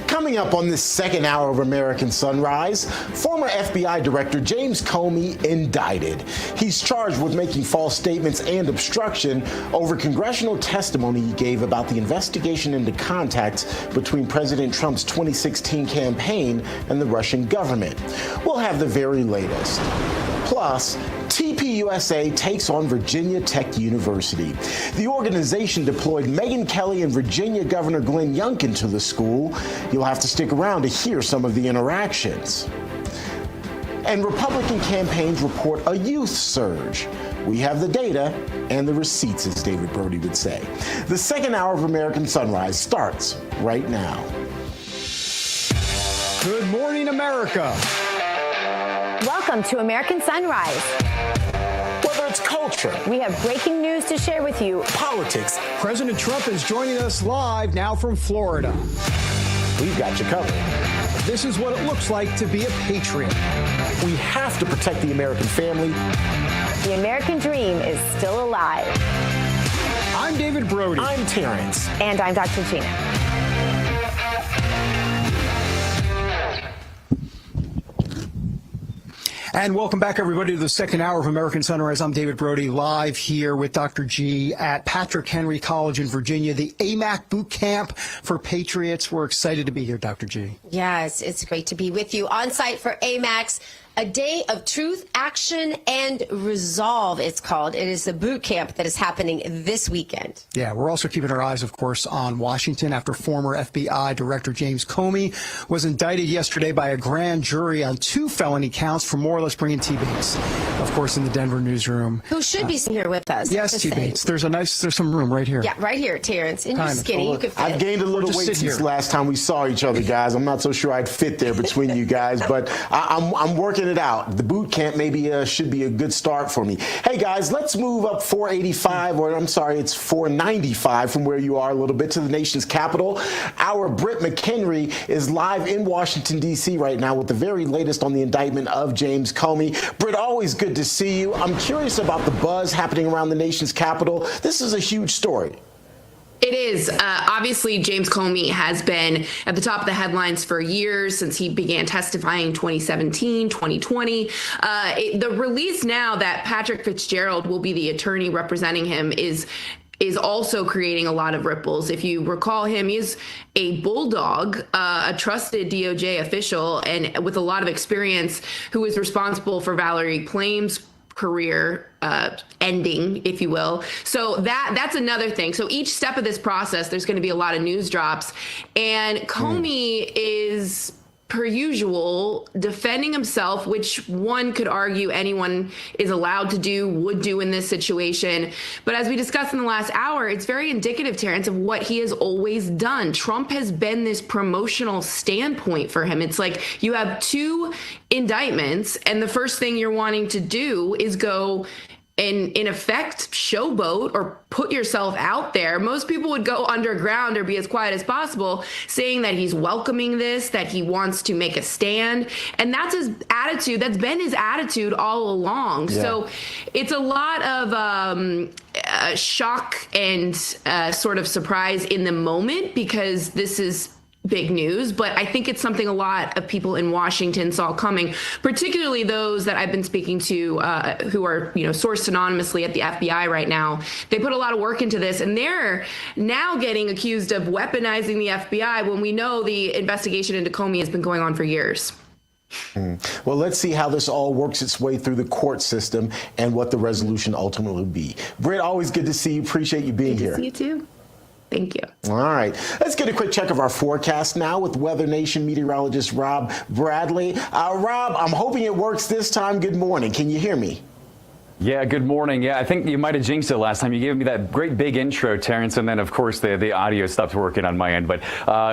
S5: Coming up on this second hour of American Sunrise, former FBI Director James Comey indicted. He's charged with making false statements and obstruction over congressional testimony he gave about the investigation into contacts between President Trump's 2016 campaign and the Russian government. We'll have the very latest. Plus, TPUSA takes on Virginia Tech University. The organization deployed Megyn Kelly and Virginia Governor Glenn Youngkin to the school. You'll have to stick around to hear some of the interactions. And Republican campaigns report a youth surge. We have the data and the receipts, as David Brody would say. The second hour of American Sunrise starts right now.
S6: Good morning, America.
S10: Welcome to American Sunrise.
S5: Whether it's culture,
S10: we have breaking news to share with you.
S5: Politics.
S6: President Trump is joining us live now from Florida.
S5: We've got you covered.
S6: This is what it looks like to be a patriot.
S5: We have to protect the American family.
S10: The American dream is still alive.
S6: I'm David Brody.
S5: I'm Terrence.
S10: And I'm Dr. Gina.
S6: And welcome back, everybody, to the second hour of American Sunrise. I'm David Brody, live here with Dr. G at Patrick Henry College in Virginia, the AMAC boot camp for Patriots. We're excited to be here, Dr. G.
S2: Yes, it's great to be with you on site for AMAC's A Day of Truth, Action, and Resolve, it's called. It is the boot camp that is happening this weekend.
S6: Yeah, we're also keeping our eyes, of course, on Washington after former FBI Director James Comey was indicted yesterday by a grand jury on 2 felony counts for more or less bringing T. Bates, of course, in the Denver newsroom.
S2: Who should be here with us.
S6: Yes, T. Bates. There's some room right here.
S2: Yeah, right here, Terrence. And you're skinny. You could fit.
S5: I've gained a little weight since last time we saw each other, guys. I'm not so sure I'd fit there between you guys, but I'm working it out. The boot camp maybe should be a good start for me. Hey, guys, let's move up 485, or I'm sorry, it's 495 from where you are a little bit to the nation's capital. Our Britt McHenry is live in Washington, D.C. right now with the very latest on the indictment of James Comey. Britt, always good to see you. I'm curious about the buzz happening around the nation's capital. This is a huge story.
S4: It is. Obviously, James Comey has been at the top of the headlines for years since he began testifying in 2017, 2020. The release now that Patrick Fitzgerald will be the attorney representing him is also creating a lot of ripples. If you recall him, he's a bulldog, a trusted DOJ official, and with a lot of experience, who was responsible for Valerie Plame's career ending, if you will. So that's another thing. So each step of this process, there's going to be a lot of news drops. And Comey is, per usual, defending himself, which one could argue anyone is allowed to do, would do in this situation. But as we discussed in the last hour, it's very indicative, Terrence, of what he has always done. Trump has been this promotional standpoint for him. It's like you have 2 indictments, and the first thing you're wanting to do is go and, in effect, showboat or put yourself out there. Most people would go underground or be as quiet as possible, saying that he's welcoming this, that he wants to make a stand. And that's his attitude. That's been his attitude all along. Yeah. So it's a lot of shock and sort of surprise in the moment, because this is big news, but I think it's something a lot of people in Washington saw coming, particularly those that I've been speaking to who are, sourced anonymously at the FBI right now. They put a lot of work into this, and they're now getting accused of weaponizing the FBI when we know the investigation into Comey has been going on for years.
S5: Well, let's see how this all works its way through the court system and what the resolution ultimately will be. Britt, always good to see you. Appreciate you being here.
S4: Good to see you too. Thank you.
S5: All right. Let's get a quick check of our forecast now with Weather Nation meteorologist Rob Bradley. Rob, I'm hoping it works this time. Good morning. Can you hear me?
S9: Yeah, good morning. Yeah, I think you might have jinxed it last time. You gave me that great big intro, Terrence, and then, of course, the audio stopped working on my end. But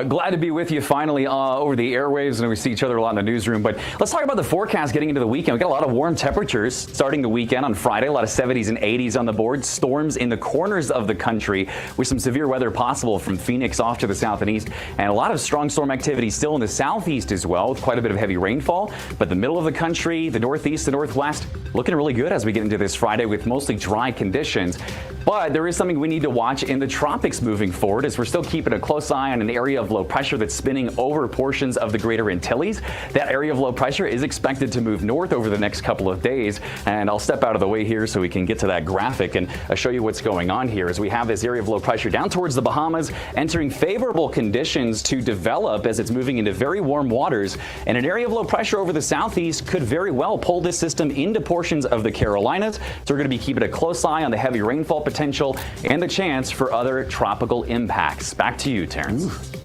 S9: glad to be with you finally over the airwaves, and we see each other a lot in the newsroom. But let's talk about the forecast getting into the weekend. We got a lot of warm temperatures starting the weekend on Friday, a lot of 70s and 80s on the board. Storms in the corners of the country with some severe weather possible from Phoenix off to the south and east, and a lot of strong storm activity still in the southeast as well, with quite a bit of heavy rainfall. But the middle of the country, the northeast, the northwest, looking really good as we get into this Friday with mostly dry conditions. But there is something we need to watch in the tropics moving forward, as we're still keeping a close eye on an area of low pressure that's spinning over portions of the greater Antilles. That area of low pressure is expected to move north over the next couple of days. And I'll step out of the way here so we can get to that graphic and show you what's going on here, as we have this area of low pressure down towards the Bahamas, entering favorable conditions to develop as it's moving into very warm waters. And an area of low pressure over the southeast could very well pull this system into portions of the Carolinas. So we're going to be keeping a close eye on the heavy rainfall potential and the chance for other tropical impacts. Back to you, Terrence.
S5: Ooh.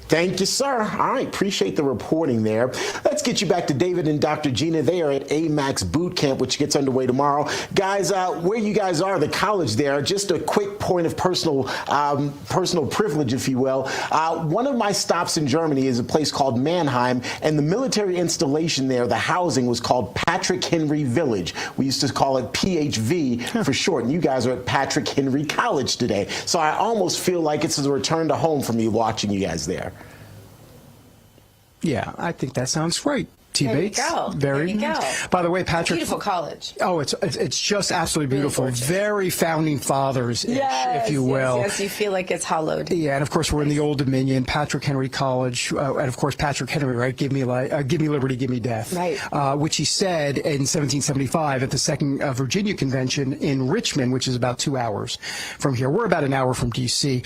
S5: Thank you, sir. All right, appreciate the reporting there. Let's get you back to David and Dr. Gina. They are at AMAC's boot camp, which gets underway tomorrow. Guys, where you guys are, the college there, just a quick point of personal privilege, if you will. One of my stops in Germany is a place called Mannheim, and the military installation there, the housing, was called Patrick Henry Village. We used to call it PHV for short, and you guys are at Patrick Henry College today. So I almost feel like it's a return to home for me watching you guys there.
S6: Yeah, I think that sounds great. T-Bates.
S2: There you go.
S6: Very
S2: there you
S6: nice.
S2: go.
S6: By the way, Patrick.
S2: Beautiful college.
S6: Oh, it's just absolutely beautiful.
S2: Really
S6: Very founding fathers-ish,
S2: yes,
S6: if you will.
S2: Yes, you feel like it's hallowed.
S6: Yeah, and of course we're in the Old Dominion, Patrick Henry College, and of course Patrick Henry, right? Give me liberty, give me death.
S2: Right.
S6: Which he said in 1775 at the Second Virginia Convention in Richmond, which is about 2 hours from here. We're about an hour from D.C.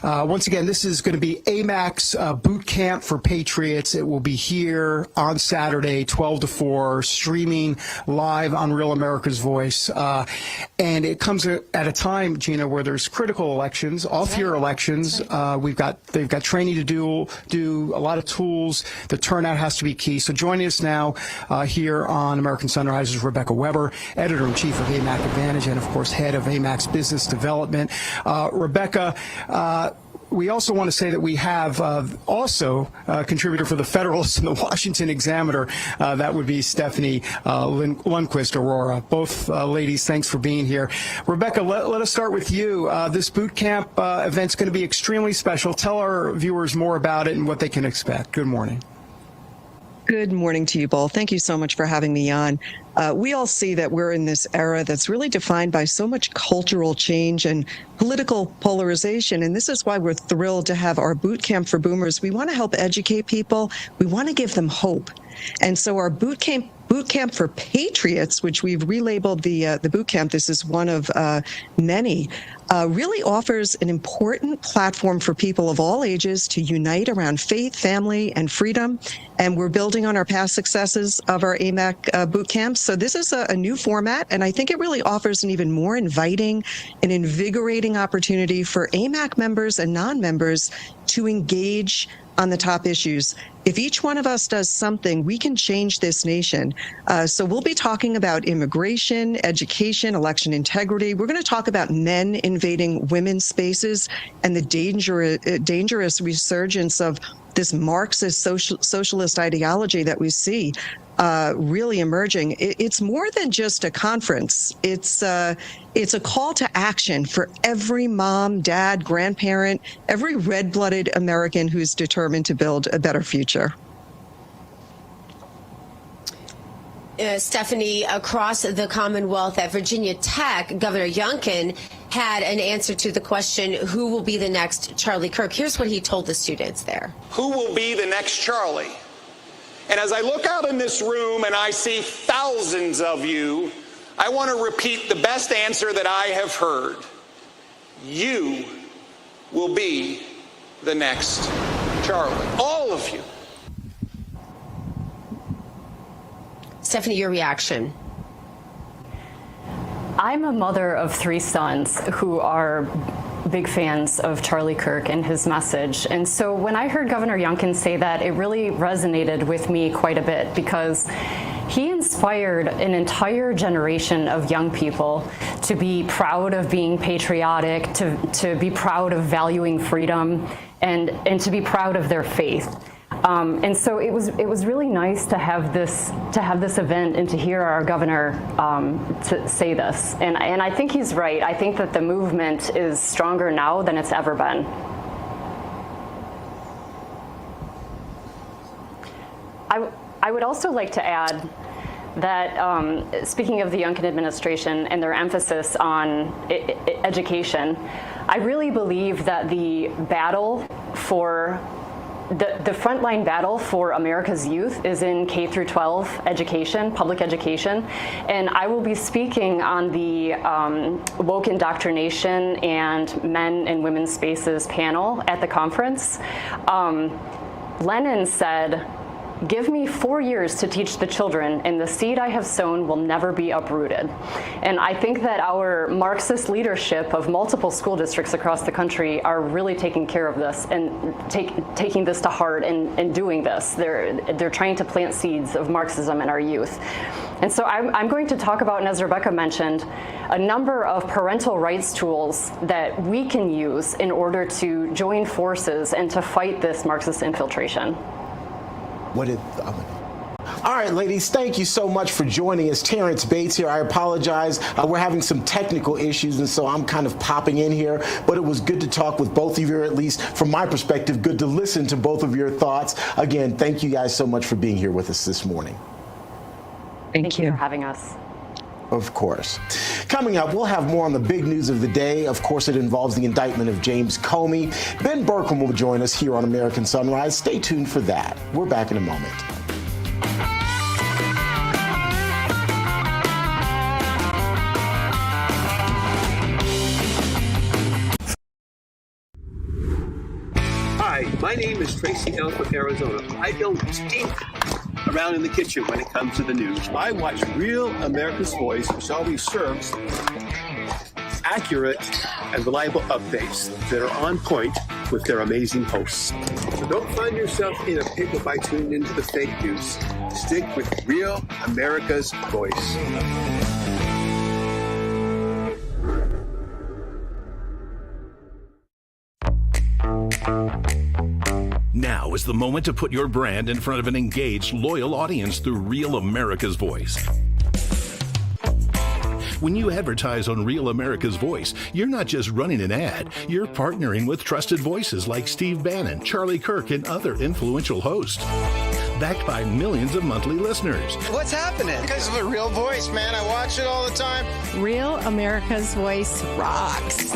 S6: Once again, this is going to be AMAX boot camp for Patriots. It will be here on Saturday, 12 to 4, streaming live on Real America's Voice. And it comes at a time, Gina, where there's critical elections, off-year elections. They've got training to do a lot of tools. The turnout has to be key. So joining us now here on American Sunrise is Rebecca Weber, editor-in-chief of AMAC Advantage and, of course, head of AMAC's business development. Rebecca, we also want to say that we have also a contributor for the Federalist and the Washington Examiner. That would be Stephanie Lundquist Aurora. Both ladies, thanks for being here. Rebecca, let us start with you. This boot camp event's going to be extremely special. Tell our viewers more about it and what they can expect. Good morning.
S11: Good morning to you both. Thank you so much for having me on. We all see that we're in this era that's really defined by so much cultural change and political polarization. And this is why we're thrilled to have our boot camp for boomers. We want to help educate people. We want to give them hope. And so our boot camp for Patriots, which we've relabeled the boot camp, this is one of many, really offers an important platform for people of all ages to unite around faith, family, and freedom. And we're building on our past successes of our AMAC boot camps. So this is a new format, and I think it really offers an even more inviting and invigorating opportunity for AMAC members and non-members to engage on the top issues. If each one of us does something, we can change this nation. So we'll be talking about immigration, education, election integrity. We're going to talk about men invading women's spaces and the dangerous resurgence of this Marxist socialist ideology that we see really emerging. It's more than just a conference. It's a call to action for every mom, dad, grandparent, every red-blooded American who's determined to build a better future.
S2: Stephanie, across the Commonwealth at Virginia Tech, Governor Youngkin had an answer to the question, who will be the next Charlie Kirk? Here's what he told the students there.
S14: Who will be the next Charlie? And as I look out in this room and I see thousands of you, I want to repeat the best answer that I have heard. You will be the next Charlie. All of you.
S2: Stephanie, your reaction.
S15: I'm a mother of 3 sons who are big fans of Charlie Kirk and his message. And so when I heard Governor Youngkin say that, it really resonated with me quite a bit, because he inspired an entire generation of young people to be proud of being patriotic, to be proud of valuing freedom, and to be proud of their faith. And so it was really nice to have this event and to hear our governor to say this. And I think he's right. I think that the movement is stronger now than it's ever been. I would also like to add that speaking of the Youngkin administration and their emphasis on education, I really believe that the battle for the frontline battle for America's youth is in K through 12 education, public education, and I will be speaking on the woke indoctrination and men and women's spaces panel at the conference. Lenin said, "Give me 4 years to teach the children, and the seed I have sown will never be uprooted." And I think that our Marxist leadership of multiple school districts across the country are really taking care of this and taking this to heart and doing this. They're trying to plant seeds of Marxism in our youth. And so I'm going to talk about, and as Rebecca mentioned, a number of parental rights tools that we can use in order to join forces and to fight this Marxist infiltration.
S5: All right, ladies, thank you so much for joining us. Terrence Bates here. I apologize. We're having some technical issues, and so I'm kind of popping in here. But it was good to talk with both of you, or at least from my perspective, good to listen to both of your thoughts. Again, thank you guys so much for being here with us this morning.
S15: Thank you for having us.
S5: Of course. Coming up, we'll have more on the big news of the day. Of course, it involves the indictment of James Comey. Ben Berkham will join us here on American Sunrise. Stay tuned for that. We're back in a moment.
S17: Hi, my name is Tracy L. from Arizona. I don't stink around in the kitchen when it comes to the news. I watch Real America's Voice, which always serves accurate and reliable updates that are on point with their amazing hosts. So don't find yourself in a pickle by tuning into the fake news. Stick with Real America's Voice.
S3: Now is the moment to put your brand in front of an engaged, loyal audience through Real America's Voice. When you advertise on Real America's Voice, you're not just running an ad, you're partnering with trusted voices like Steve Bannon, Charlie Kirk, and other influential hosts. Backed by millions of monthly listeners.
S24: What's happening? Because of a real voice, man. I watch it all the time.
S12: Real America's Voice rocks.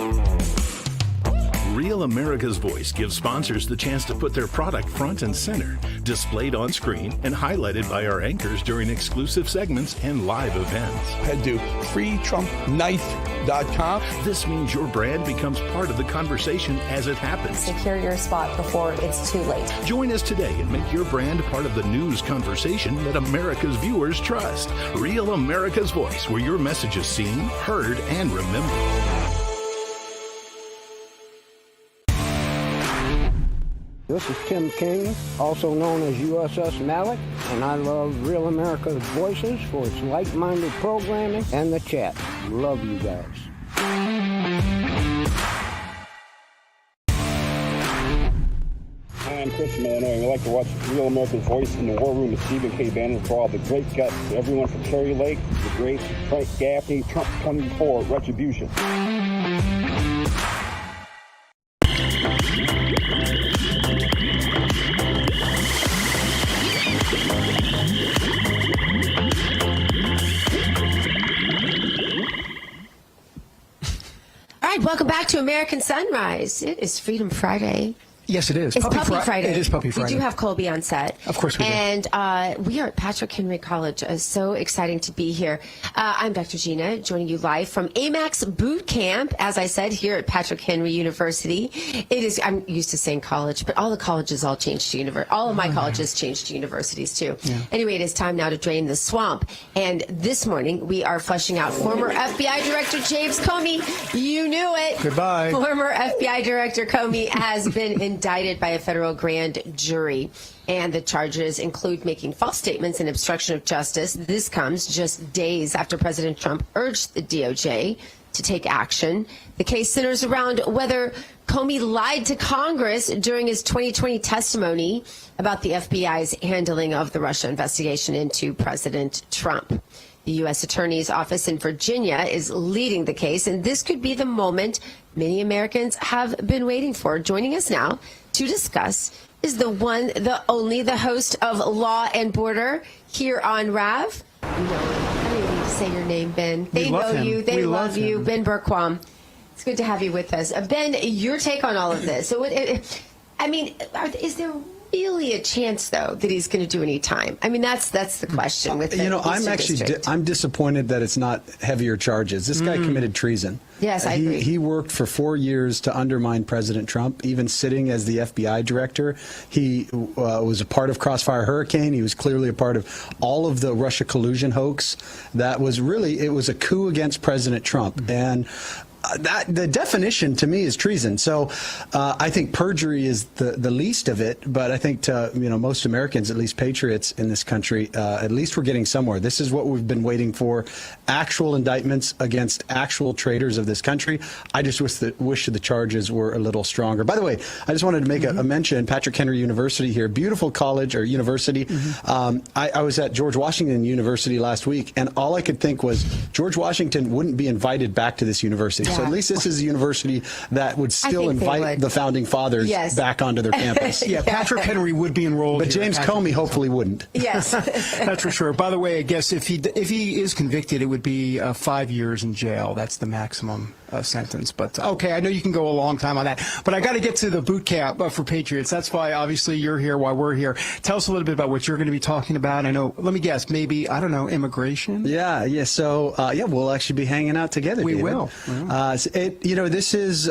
S3: Real America's Voice gives sponsors the chance to put their product front and center, displayed on screen and highlighted by our anchors during exclusive segments and live events.
S16: Head to freetrumpknife.com.
S3: This means your brand becomes part of the conversation as it happens.
S18: Secure your spot before it's too late.
S3: Join us today and make your brand part of the news conversation that America's viewers trust. Real America's Voice, where your message is seen, heard, and remembered.
S7: This is Tim King, also known as USS Malik, and I love Real America's Voices for its like-minded programming and the chat. Love you guys.
S8: Hi, I'm Chris from Illinois. We like to watch Real America's Voice in the War Room with Stephen K. Bannon for all the great guts. Everyone from Kerry Lake, the great Frank Gaffney, Trump 24, Retribution.
S2: All right, welcome back to American Sunrise. It is Freedom Friday.
S6: Yes, it is.
S2: It's Puppy Friday.
S6: It is Puppy Friday.
S2: We do have Colby on set.
S6: Of course we do.
S2: And we are at Patrick Henry College. So exciting to be here. I'm Dr. Gina, joining you live from AMAX Boot Camp, as I said, here at Patrick Henry University. It is, I'm used to saying college, but all the colleges all changed to university. All of my colleges changed to universities, too. Yeah. Anyway, it is time now to drain the swamp. And this morning, we are fleshing out former FBI Director James Comey. You knew it.
S6: Goodbye.
S2: Former FBI Director Comey has been indicted by a federal grand jury. And the charges include making false statements and obstruction of justice. This comes just days after President Trump urged the DOJ to take action. The case centers around whether Comey lied to Congress during his 2020 testimony about the FBI's handling of the Russia investigation into President Trump. The U.S. Attorney's Office in Virginia is leading the case, and this could be the moment many Americans have been waiting for. Joining us now to discuss is the one, the only, the host of Law and Border here on RAV. You know, I don't even need to say your name, Ben. They know you. They love you. Ben Berkham. It's good to have you with us. Ben, your take on all of this. So, I mean, is there really a chance, though, that he's going to do any time? I mean, that's the question. With
S20: I'm disappointed that it's not heavier charges. This guy committed treason.
S2: Yes, I agree.
S20: He worked for 4 years to undermine President Trump, even sitting as the FBI director. He was a part of Crossfire Hurricane. He was clearly a part of all of the Russia collusion hoax. That was really, it was a coup against President Trump. And the definition to me is treason. So I think perjury is the least of it, but I think to most Americans, at least patriots in this country, at least we're getting somewhere. This is what we've been waiting for: actual indictments against actual traitors of this country. I just wish the charges were a little stronger. By the way, I just wanted to make a mention. Patrick Henry University here, beautiful college or university. I was at George Washington University last week, and all I could think was George Washington wouldn't be invited back to this university. So at least this is a university that would still invite the founding fathers back onto their campus.
S6: Yeah, Patrick Henry would be enrolled.
S20: But James Comey hopefully wouldn't.
S2: Yes.
S6: That's for sure. By the way, I guess if he is convicted, it would be 5 years in jail. That's the maximum sentence. But okay, I know you can go a long time on that. But I got to get to the boot camp for Patriots. That's why obviously you're here, why we're here. Tell us a little bit about what you're going to be talking about. I know, let me guess, maybe, I don't know, immigration?
S20: Yeah. So, we'll actually be hanging out together,
S6: We
S20: David.
S6: will.
S20: This is,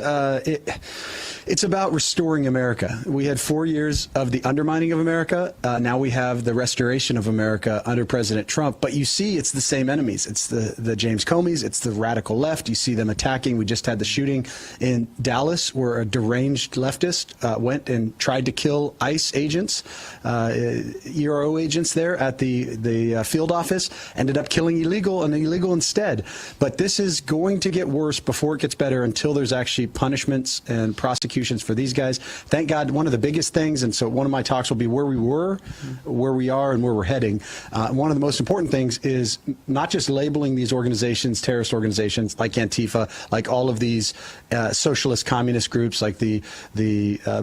S20: it's about restoring America. We had 4 years of the undermining of America. Now we have the restoration of America under President Trump. But you see, it's the same enemies. It's the James Comeys. It's the radical left. You see them attacking. We just had the shooting in Dallas where a deranged leftist went and tried to kill ICE agents, ERO agents there at the field office, ended up killing illegal instead. But this is going to get worse before it gets better until there's actually punishments and prosecutions for these guys. Thank God, one of the biggest things, and so one of my talks will be where we were, where we are, and where we're heading. One of the most important things is not just labeling these organizations terrorist organizations like Antifa, like all of these socialist communist groups, like the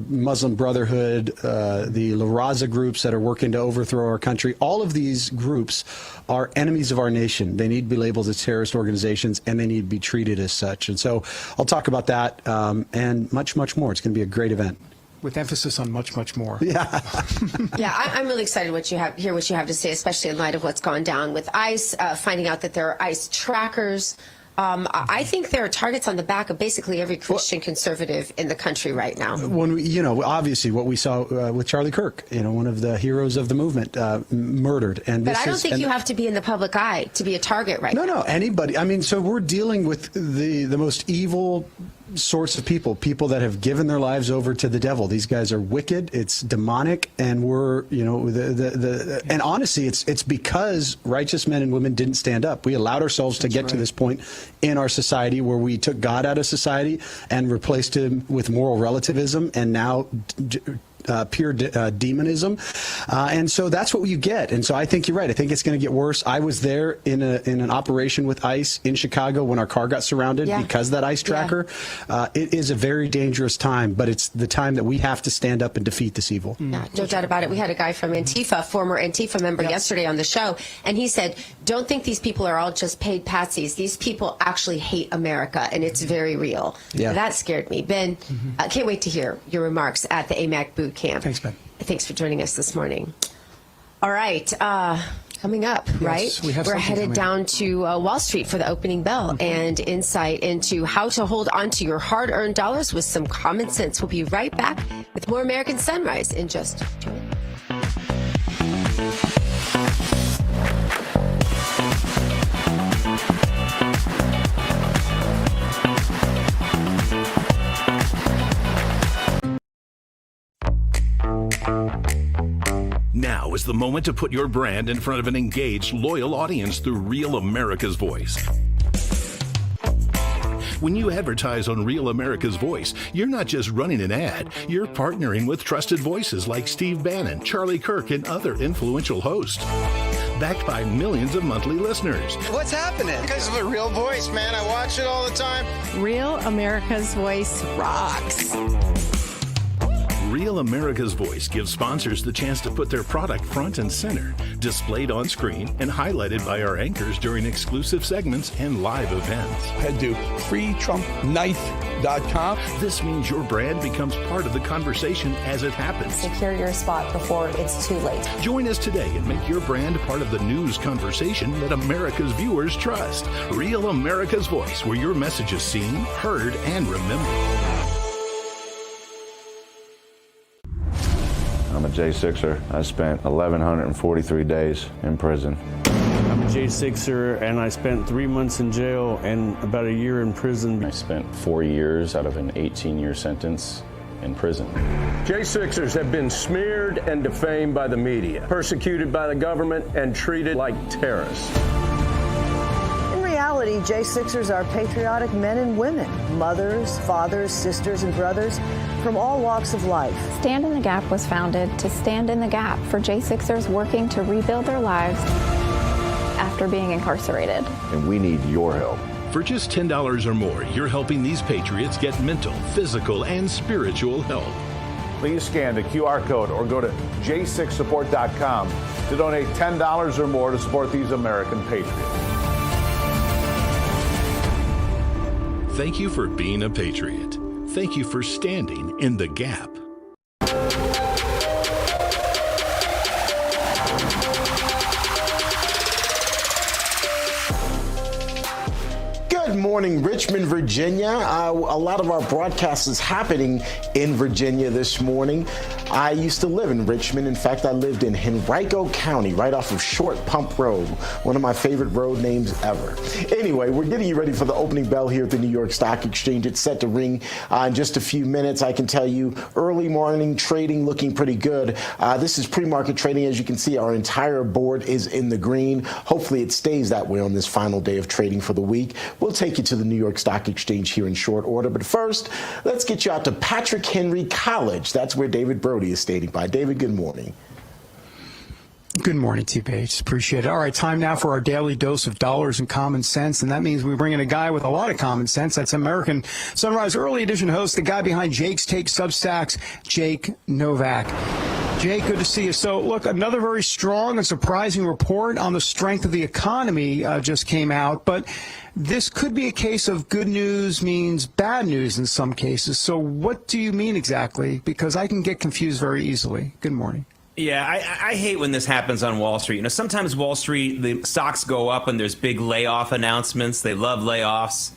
S20: Muslim Brotherhood, the La Raza groups that are working to overthrow our country. All of these groups are enemies of our nation. They need to be labeled as terrorist organizations, and they need to be treated as such. And so I'll talk about that and much, much more. It's going to be a great event.
S6: With emphasis on much, much more.
S20: Yeah.
S2: Yeah, I'm really excited what you have to say, especially in light of what's gone down with ICE, finding out that there are ICE trackers. I think there are targets on the back of basically every Christian conservative in the country right now.
S20: When obviously what we saw with Charlie Kirk, one of the heroes of the movement, murdered.
S2: But I don't think you have to be in the public eye to be a target right now.
S20: No, anybody. I mean, so we're dealing with the most evil sorts of people that have given their lives over to the devil. These guys are wicked. It's demonic, and we're, and honestly, it's because righteous men and women didn't stand up. We allowed ourselves to get to this point in our society where we took God out of society and replaced him with moral relativism, and now pure demonism, and so that's what you get. And so I think you're right. I think it's going to get worse. I was there in an operation with ICE in Chicago when our car got surrounded because of that ICE tracker. It is a very dangerous time, but it's the time that we have to stand up and defeat this evil.
S2: No doubt about it. We had a guy from Antifa, former Antifa member, yesterday on the show, and he said, "Don't think these people are all just paid patsies. These people actually hate America, and it's very real."
S20: Yeah.
S2: That scared me. Ben, I can't wait to hear your remarks at the AMAC boot camp.
S6: Thanks, Ben.
S2: Thanks for joining us this morning. All right. Coming up, right? We're headed down to Wall Street for the opening bell and insight into how to hold on to your hard-earned dollars with some common sense. We'll be right back with more American Sunrise in just 2 minutes.
S3: Now is the moment to put your brand in front of an engaged, loyal audience through Real America's Voice. When you advertise on Real America's Voice, you're not just running an ad, you're partnering with trusted voices like Steve Bannon, Charlie Kirk, and other influential hosts. Backed by millions of monthly listeners.
S24: What's happening? Because of a real voice, man. I watch it all the time.
S12: Real America's Voice rocks.
S3: Real America's Voice gives sponsors the chance to put their product front and center, displayed on screen and highlighted by our anchors during exclusive segments and live events.
S16: Head to freetrumpknife.com.
S3: This means your brand becomes part of the conversation as it happens.
S18: Secure your spot before it's too late.
S3: Join us today and make your brand part of the news conversation that America's viewers trust. Real America's Voice, where your message is seen, heard, and remembered.
S19: I'm a J6er. I spent 1,143 days in prison.
S21: I'm a J
S16: J6er, and I spent 3 months in jail and about a year in prison.
S19: I spent 4 years out of an 18-year sentence in prison.
S21: J6ers have been smeared and defamed by the media, persecuted by the government, and treated like terrorists.
S22: In reality, J6ers are patriotic men and women, mothers, fathers, sisters, and brothers from all walks of life.
S23: Stand in the Gap was founded to stand in the gap for J6ers working to rebuild their lives after being incarcerated.
S3: And we need your help. For just $10 or more, you're helping these patriots get mental, physical, and spiritual help.
S26: Please scan the QR code or go to j6support.com to donate $10 or more to support these American patriots.
S3: Thank you for being a patriot. Thank you for standing in the gap.
S5: Good morning, Richmond, Virginia. A lot of our broadcast is happening in Virginia this morning. I used to live in Richmond. In fact, I lived in Henrico County, right off of Short Pump Road, one of my favorite road names ever. Anyway, we're getting you ready for the opening bell here at the New York Stock Exchange. It's set to ring in just a few minutes. I can tell you early morning trading looking pretty good. This is pre-market trading. As you can see, our entire board is in the green. Hopefully it stays that way on this final day of trading for the week. We'll take you to the New York Stock Exchange here in short order. But first, let's get you out to Patrick Henry College. That's where David Brody is stating by. David, good morning.
S6: Good morning, T-Page. Appreciate it. All right, time now for our daily dose of dollars and common sense, and that means we bring in a guy with a lot of common sense. That's American Sunrise Early Edition host, the guy behind Jake's Take Substacks, Jake Novak. Jake, good to see you. So, look, another very strong and surprising report on the strength of the economy just came out, but this could be a case of good news means bad news in some cases. So what do you mean exactly? Because I can get confused very easily. Good morning.
S27: Yeah, I hate when this happens on Wall Street. You know, sometimes Wall Street, the stocks go up and there's big layoff announcements. They love layoffs.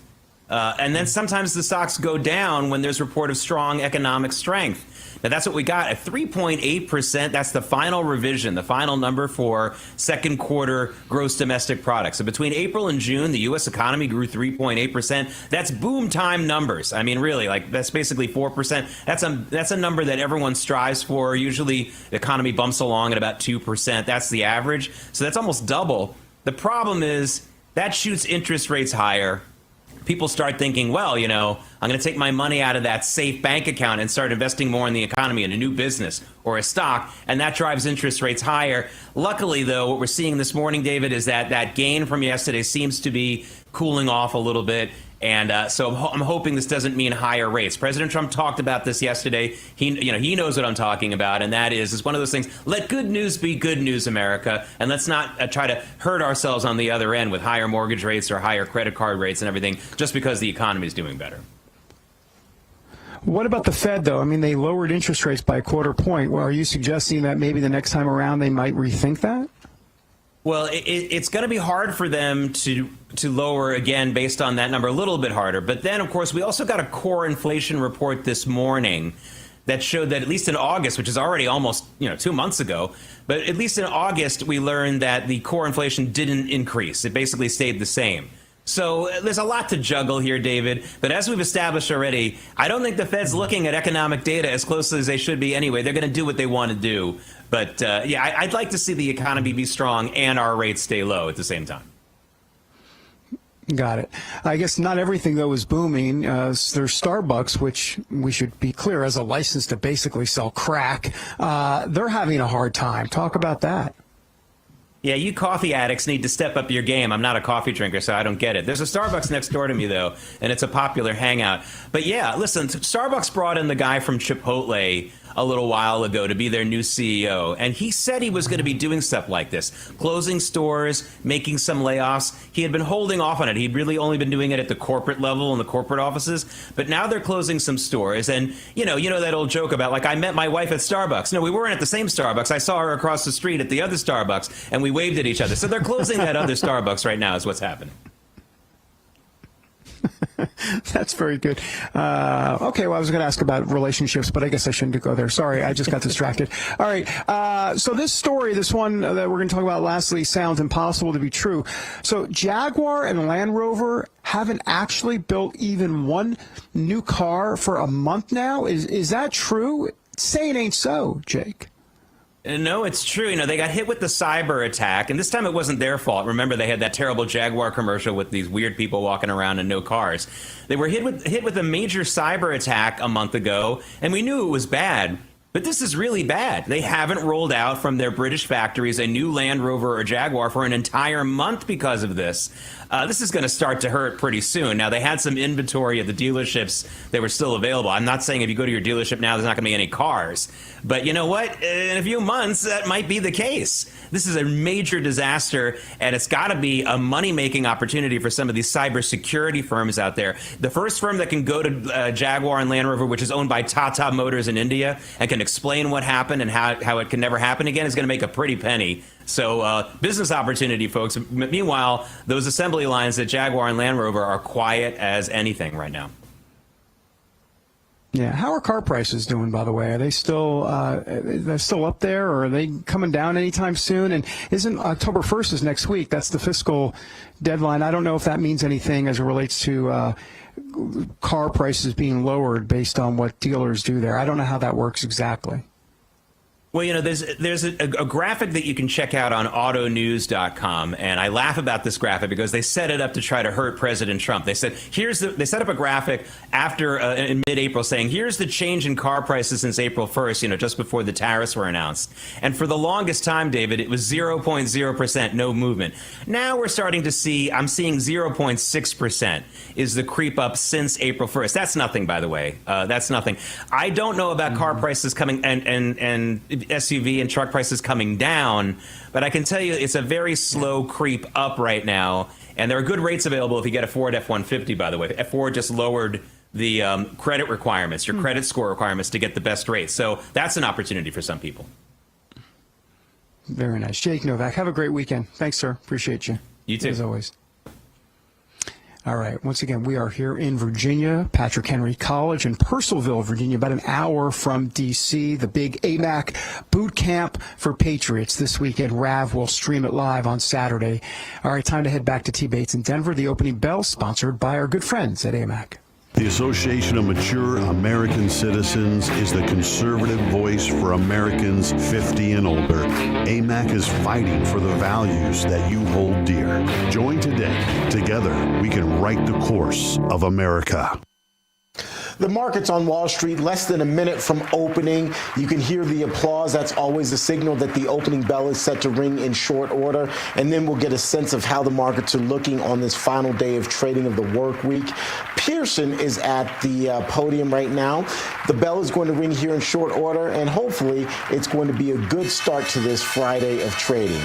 S27: And then sometimes the stocks go down when there's report of strong economic strength. Now, that's what we got at 3.8%. That's the final revision, the final number for second quarter gross domestic product. So between April and June, the U.S. economy grew 3.8%. That's boom time numbers. I mean, really, like that's basically 4%. That's a number that everyone strives for. Usually the economy bumps along at about 2%. That's the average. So that's almost double. The problem is that shoots interest rates higher. People start thinking, well, you know, I'm going to take my money out of that safe bank account and start investing more in the economy, in a new business or a stock, and that drives interest rates higher. Luckily, though, what we're seeing this morning, David, is that that gain from yesterday seems to be cooling off a little bit. And so I'm hoping this doesn't mean higher rates. President Trump talked about this yesterday. He knows what I'm talking about, and that is it's one of those things. Let good news be good news, America, and let's not try to hurt ourselves on the other end with higher mortgage rates or higher credit card rates and everything just because the economy is doing better.
S6: What about the Fed, though? I mean, they lowered interest rates by a quarter point. Well, are you suggesting that maybe the next time around they might rethink that?
S27: Well, it's going to be hard for them to lower again based on that number, a little bit harder. But then, of course, we also got a core inflation report this morning that showed that at least in August, which is already almost 2 months ago, but at least in August, we learned that the core inflation didn't increase. It basically stayed the same. So there's a lot to juggle here, David. But as we've established already, I don't think the Fed's looking at economic data as closely as they should be anyway. They're going to do what they want to do. But, I'd like to see the economy be strong and our rates stay low at the same time.
S6: Got it. I guess not everything, though, is booming. There's Starbucks, which we should be clear has a license to basically sell crack. They're having a hard time. Talk about that.
S27: Yeah, you coffee addicts need to step up your game. I'm not a coffee drinker, so I don't get it. There's a Starbucks next door to me, though, and it's a popular hangout. But yeah, listen, Starbucks brought in the guy from Chipotle a little while ago to be their new CEO, and he said he was going to be doing stuff like this, closing stores, making some layoffs. He had been holding off on it. He'd really only been doing it at the corporate level in the corporate offices, but now they're closing some stores. And you know that old joke about, like, I met my wife at Starbucks. No, we weren't at the same Starbucks. I saw her across the street at the other Starbucks, and we waved at each other. So they're closing that other Starbucks right now is what's happening.
S6: That's very good. Okay, well, I was going to ask about relationships, but I guess I shouldn't go there. Sorry, I just got distracted. All right, so this story, this one that we're going to talk about lastly, sounds impossible to be true. So Jaguar and Land Rover haven't actually built even one new car for a month now? Is that true? Say it ain't so, Jake.
S27: No, it's true. You know, they got hit with the cyber attack, and this time it wasn't their fault. Remember, they had that terrible Jaguar commercial with these weird people walking around and no cars. They were hit with a major cyber attack a month ago, and we knew it was bad. But this is really bad. They haven't rolled out from their British factories a new Land Rover or Jaguar for an entire month because of this. This is going to start to hurt pretty soon. Now, they had some inventory at the dealerships that were still available. I'm not saying if you go to your dealership now, there's not going to be any cars. But you know what? In a few months, that might be the case. This is a major disaster, and it's got to be a money-making opportunity for some of these cybersecurity firms out there. The first firm that can go to Jaguar and Land Rover, which is owned by Tata Motors in India, and can explain what happened and how it can never happen again, is going to make a pretty penny. So business opportunity, folks. Meanwhile, those assembly lines at Jaguar and Land Rover are quiet as anything right now.
S6: Yeah, how are car prices doing, by the way? Are they still they're still up there, or are they coming down anytime soon? And isn't October 1st is next week? That's the fiscal deadline. I don't know if that means anything as it relates to car prices being lowered based on what dealers do there. I don't know how that works exactly.
S27: Well, you know, there's a graphic that you can check out on autonews.com, and I laugh about this graphic because they set it up to try to hurt President Trump. They said they set up a graphic after in mid-April saying here's the change in car prices since April 1st, you know, just before the tariffs were announced. And for the longest time, David, it was 0.0%, no movement. Now we're starting to see, I'm seeing 0.6% is the creep up since April 1st. That's nothing, by the way. That's nothing. I don't know about car prices coming and SUV and truck prices coming down, but I can tell you it's a very slow creep up right now, and there are good rates available if you get a Ford F-150, by the way. Ford just lowered the credit requirements, your credit score requirements, to get the best rates. So that's an opportunity for some people.
S6: Very nice. Jake Novak, have a great weekend. Thanks, sir. Appreciate you.
S27: You too.
S6: As always. All right. Once again, we are here in Virginia, Patrick Henry College in Purcellville, Virginia, about an hour from D.C. The big AMAC boot camp for Patriots this weekend. Rav will stream it live on Saturday. All right, time to head back to T. Bates in Denver. The opening bell sponsored by our good friends at AMAC.
S1: The Association of Mature American Citizens is the conservative voice for Americans 50 and older. AMAC is fighting for the values that you hold dear. Join today. Together, we can write the course of America.
S5: The markets on Wall Street less than a minute from opening. You can hear the applause. That's always a signal that the opening bell is set to ring in short order. And then we'll get a sense of how the markets are looking on this final day of trading of the work week. Pearson is at the podium right now. The bell is going to ring here in short order, and hopefully it's going to be a good start to this Friday of trading.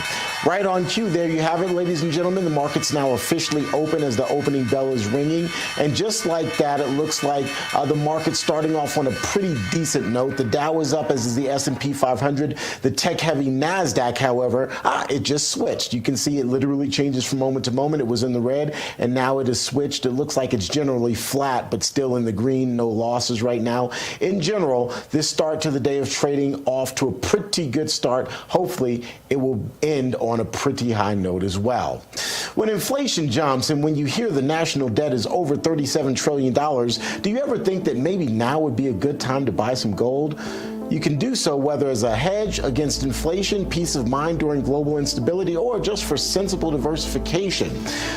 S5: Right on cue, there you have it, ladies and gentlemen. The market's now officially open as the opening bell is ringing. And just like that, it looks like the market's starting off on a pretty decent note. The Dow is up, as is the S&P 500. The tech-heavy NASDAQ, however, it just switched. You can see it literally changes from moment to moment. It was in the red, and now it has switched. It looks like it's generally flat, but still in the green. No losses right now. In general, this start to the day of trading off to a pretty good start. Hopefully, it will end on a pretty high note as well. When inflation jumps and when you hear the national debt is over $37 trillion, do you ever think that maybe now would be a good time to buy some gold? You can do so whether as a hedge against inflation, peace of mind during global instability, or just for sensible diversification.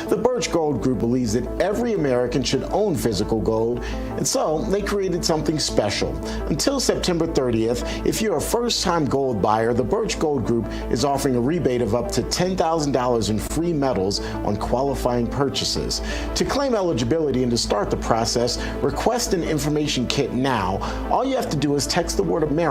S5: The Birch Gold Group believes that every American should own physical gold, and so they created something special. Until September 30th, if you're a first-time gold buyer, the Birch Gold Group is offering a rebate of up to $10,000 in free metals on qualifying purchases. To claim eligibility and to start the process, request an information kit now. All you have to do is text the word America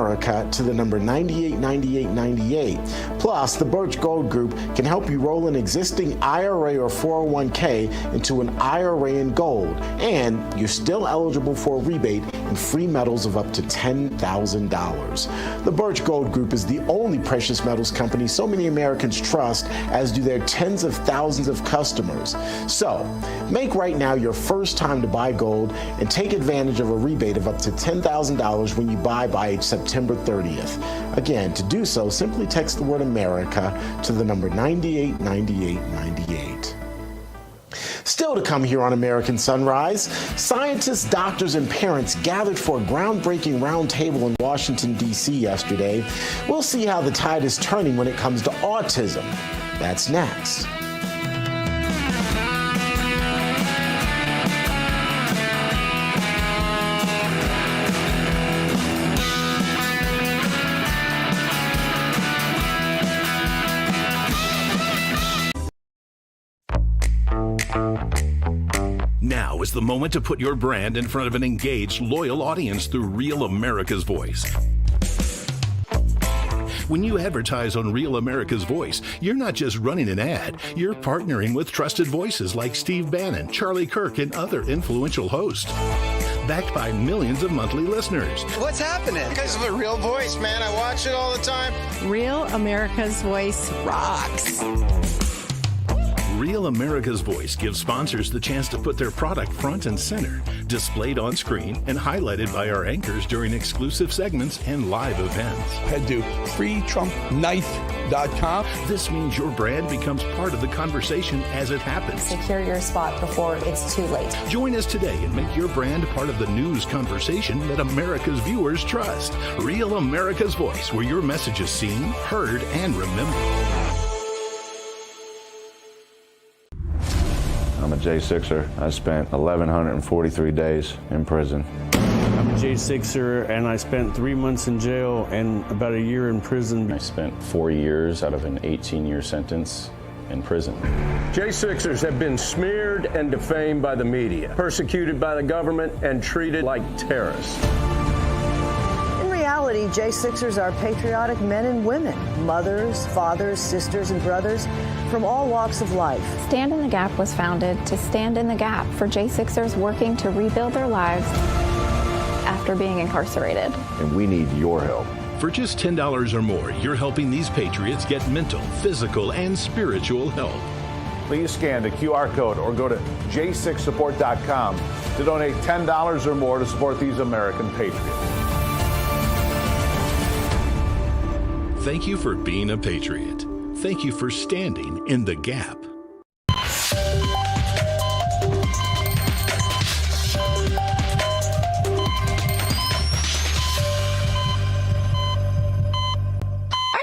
S5: to the number 989898. Plus, the Birch Gold Group can help you roll an existing IRA or 401k into an IRA in gold, and you're still eligible for a rebate and free metals of up to $10,000. The Birch Gold Group is the only precious metals company so many Americans trust, as do their tens of thousands of customers. So, make right now your first time to buy gold and take advantage of a rebate of up to $10,000 when you buy by September 30th. Again, to do so, simply text the word America to the number 989898. Still to come here on American Sunrise, scientists, doctors, and parents gathered for a groundbreaking roundtable in Washington, D.C. yesterday. We'll see how the tide is turning when it comes to autism. That's next.
S3: Now is the moment to put your brand in front of an engaged, loyal audience through Real America's Voice. When you advertise on Real America's Voice, you're not just running an ad, you're partnering with trusted voices like Steve Bannon, Charlie Kirk, and other influential hosts. Backed by millions of monthly listeners.
S24: What's happening? Because of a real voice, man. I watch it all the time.
S12: Real America's Voice rocks.
S3: Real America's Voice gives sponsors the chance to put their product front and center, displayed on screen and highlighted by our anchors during exclusive segments and live events.
S4: Head to freetrumpknife.com.
S3: This means your brand becomes part of the conversation as it happens.
S18: Secure your spot before it's too late.
S3: Join us today and make your brand part of the news conversation that America's viewers trust. Real America's Voice, where your message is seen, heard, and remembered.
S26: I'm a J6er. I spent 1,143 days in prison.
S16: I'm a J6er, and I spent 3 months in jail and about a year in prison.
S19: I spent 4 years out of an 18-year sentence in prison.
S21: J6ers have been smeared and defamed by the media, persecuted by the government, and treated like terrorists.
S22: In reality, J6ers are patriotic men and women, mothers, fathers, sisters, and brothers from all walks of life.
S23: Stand in the Gap was founded to stand in the gap for J6ers working to rebuild their lives after being incarcerated.
S26: And we need your help.
S3: For just $10 or more, you're helping these patriots get mental, physical, and spiritual help.
S26: Please scan the QR code or go to j6support.com to donate $10 or more to support these American patriots.
S3: Thank you for being a patriot. Thank you for standing in the gap.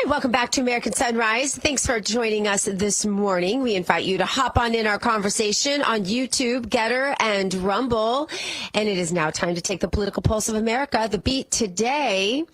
S2: Welcome back to American Sunrise. Thanks for joining us this morning. We invite you to hop on in our conversation on YouTube, Getter, and Rumble. And it is now time to take the political pulse of America. The beat today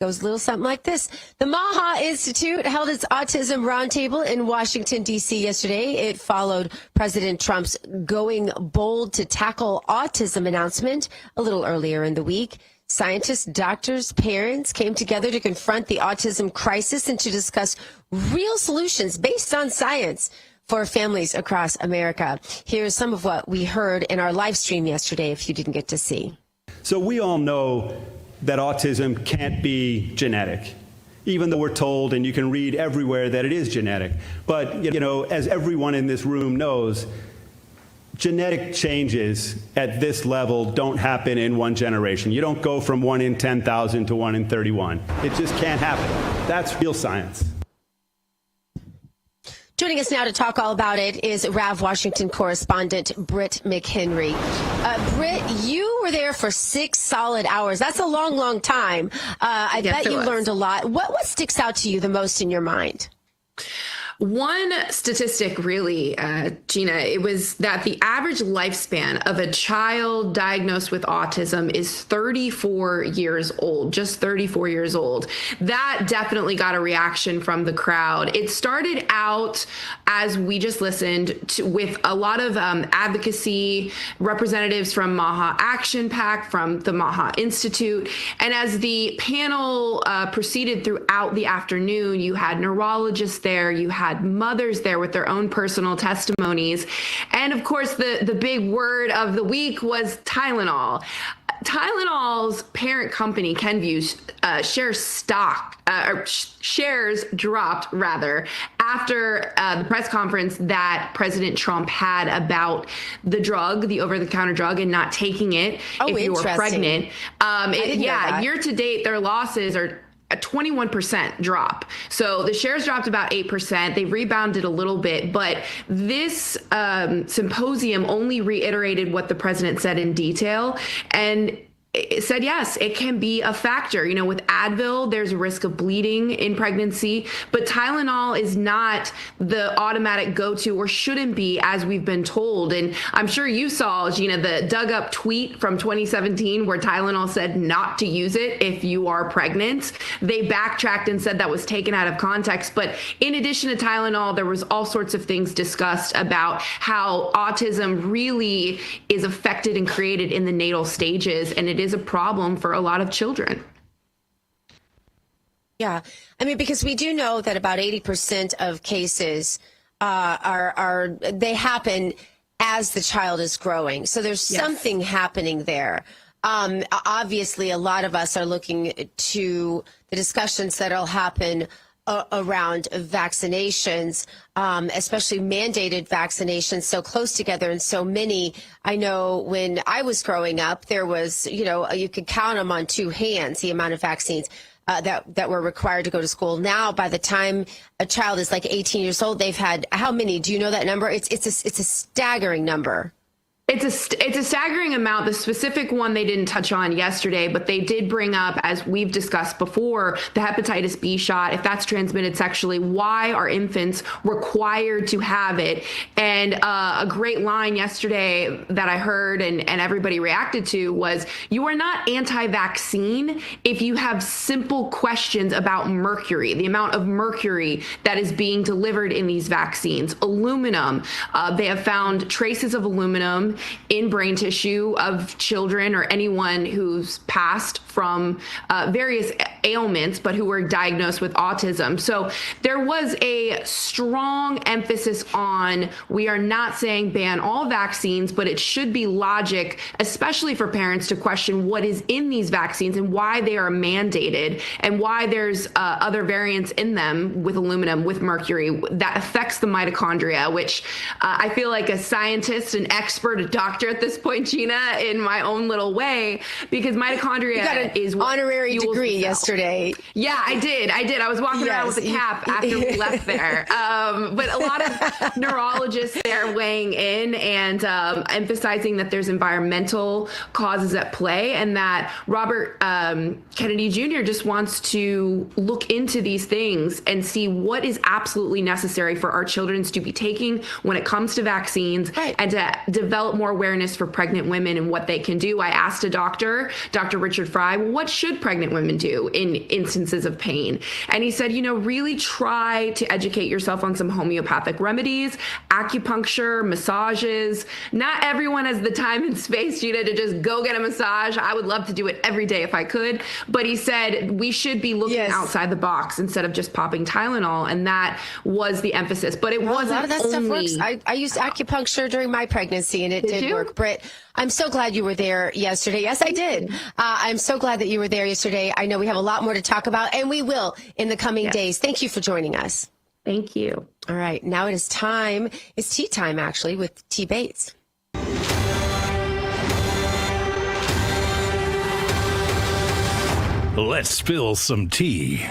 S2: goes a little something like this. The MAHA Institute held its autism roundtable in Washington, D.C. yesterday. It followed President Trump's going bold to tackle autism announcement a little earlier in the week. Scientists, doctors, parents came together to confront the autism crisis and to discuss real solutions based on science for families across America. Here's some of what we heard in our live stream yesterday, if you didn't get to see.
S9: So we all know that autism can't be genetic, even though we're told, and you can read everywhere, that it is genetic. But, you know, as everyone in this room knows, genetic changes at this level don't happen in one generation. You don't go from 1 in 10,000 to 1 in 31. It just can't happen. That's real science.
S2: Joining us now to talk all about it is RAV Washington correspondent Britt McHenry. Britt, you were there for 6 solid hours. That's a long, long time. I bet you learned a lot. What sticks out to you the most in your mind?
S10: One statistic really, Gina, it was that the average lifespan of a child diagnosed with autism is 34 years old, just 34 years old. That definitely got a reaction from the crowd. It started out, as we just listened to, with a lot of advocacy, representatives from MAHA Action PAC, from the MAHA Institute. And as the panel proceeded throughout the afternoon, you had neurologists there, you had mothers there with their own personal testimonies. And of course, the big word of the week was Tylenol. Tylenol's parent company, Kenvue, shares dropped after the press conference that President Trump had about the drug, the over-the-counter drug, and not taking it if you were pregnant. Year to date, their losses are a 21% drop. So the shares dropped about 8%. They rebounded a little bit, but this symposium only reiterated what the president said in detail. And it said, yes, it can be a factor. With Advil, there's a risk of bleeding in pregnancy, but Tylenol is not the automatic go-to, or shouldn't be, as we've been told. And I'm sure you saw, Gina, the dug up tweet from 2017 where Tylenol said not to use it if you are pregnant. They backtracked and said that was taken out of context. But in addition to Tylenol, there was all sorts of things discussed about how autism really is affected and created in the natal stages, and it is a problem for a lot of children.
S2: Yeah, because we do know that about 80% of cases they happen as the child is growing. So there's something happening there. Obviously, a lot of us are looking to the discussions that'll happen around vaccinations, especially mandated vaccinations so close together and so many. I know when I was growing up, there was, you could count them on two hands, the amount of vaccines that were required to go to school. Now, by the time a child is like 18 years old, they've had, how many? Do you know that number? It's a staggering number.
S10: It's a staggering amount. The specific one they didn't touch on yesterday, but they did bring up, as we've discussed before, the hepatitis B shot. If that's transmitted sexually, why are infants required to have it? And a great line yesterday that I heard and everybody reacted to was, you are not anti-vaccine if you have simple questions about mercury, the amount of mercury that is being delivered in these vaccines. Aluminum, they have found traces of aluminum in brain tissue of children or anyone who's passed from various ailments, but who were diagnosed with autism. So there was a strong emphasis on, we are not saying ban all vaccines, but it should be logic, especially for parents, to question what is in these vaccines and why they are mandated, and why there's other variants in them with aluminum, with mercury, that affects the mitochondria, which I feel like a scientist, an expert, a doctor at this point, Gina, in my own little way, because mitochondria is what
S2: honorary degree yesterday.
S10: Yeah, I did. I was walking around with a cap after we left there. But a lot of neurologists there weighing in and emphasizing that there's environmental causes at play, and that Robert Kennedy Jr. just wants to look into these things and see what is absolutely necessary for our children to be taking when it comes to vaccines, and to develop more awareness for pregnant women and what they can do. I asked a doctor, Dr. Richard Fry, what should pregnant women do in instances of pain? And he said, really try to educate yourself on some homeopathic remedies, acupuncture, massages. Not everyone has the time and space, Gina, to just go get a massage. I would love to do it every day if I could. But he said we should be looking outside the box instead of just popping Tylenol. And that was the emphasis. But it wasn't.
S2: A lot of that stuff works. I used acupuncture during my pregnancy, and it did work. Britt, I'm so glad you were there yesterday. Yes, I did. I'm so glad that you were there yesterday. I know we have a lot more to talk about, and we will in the coming days. Thank you for joining us.
S10: Thank you.
S2: All right. Now it is time. It's tea time, actually, with T. Bates.
S3: Let's spill some tea.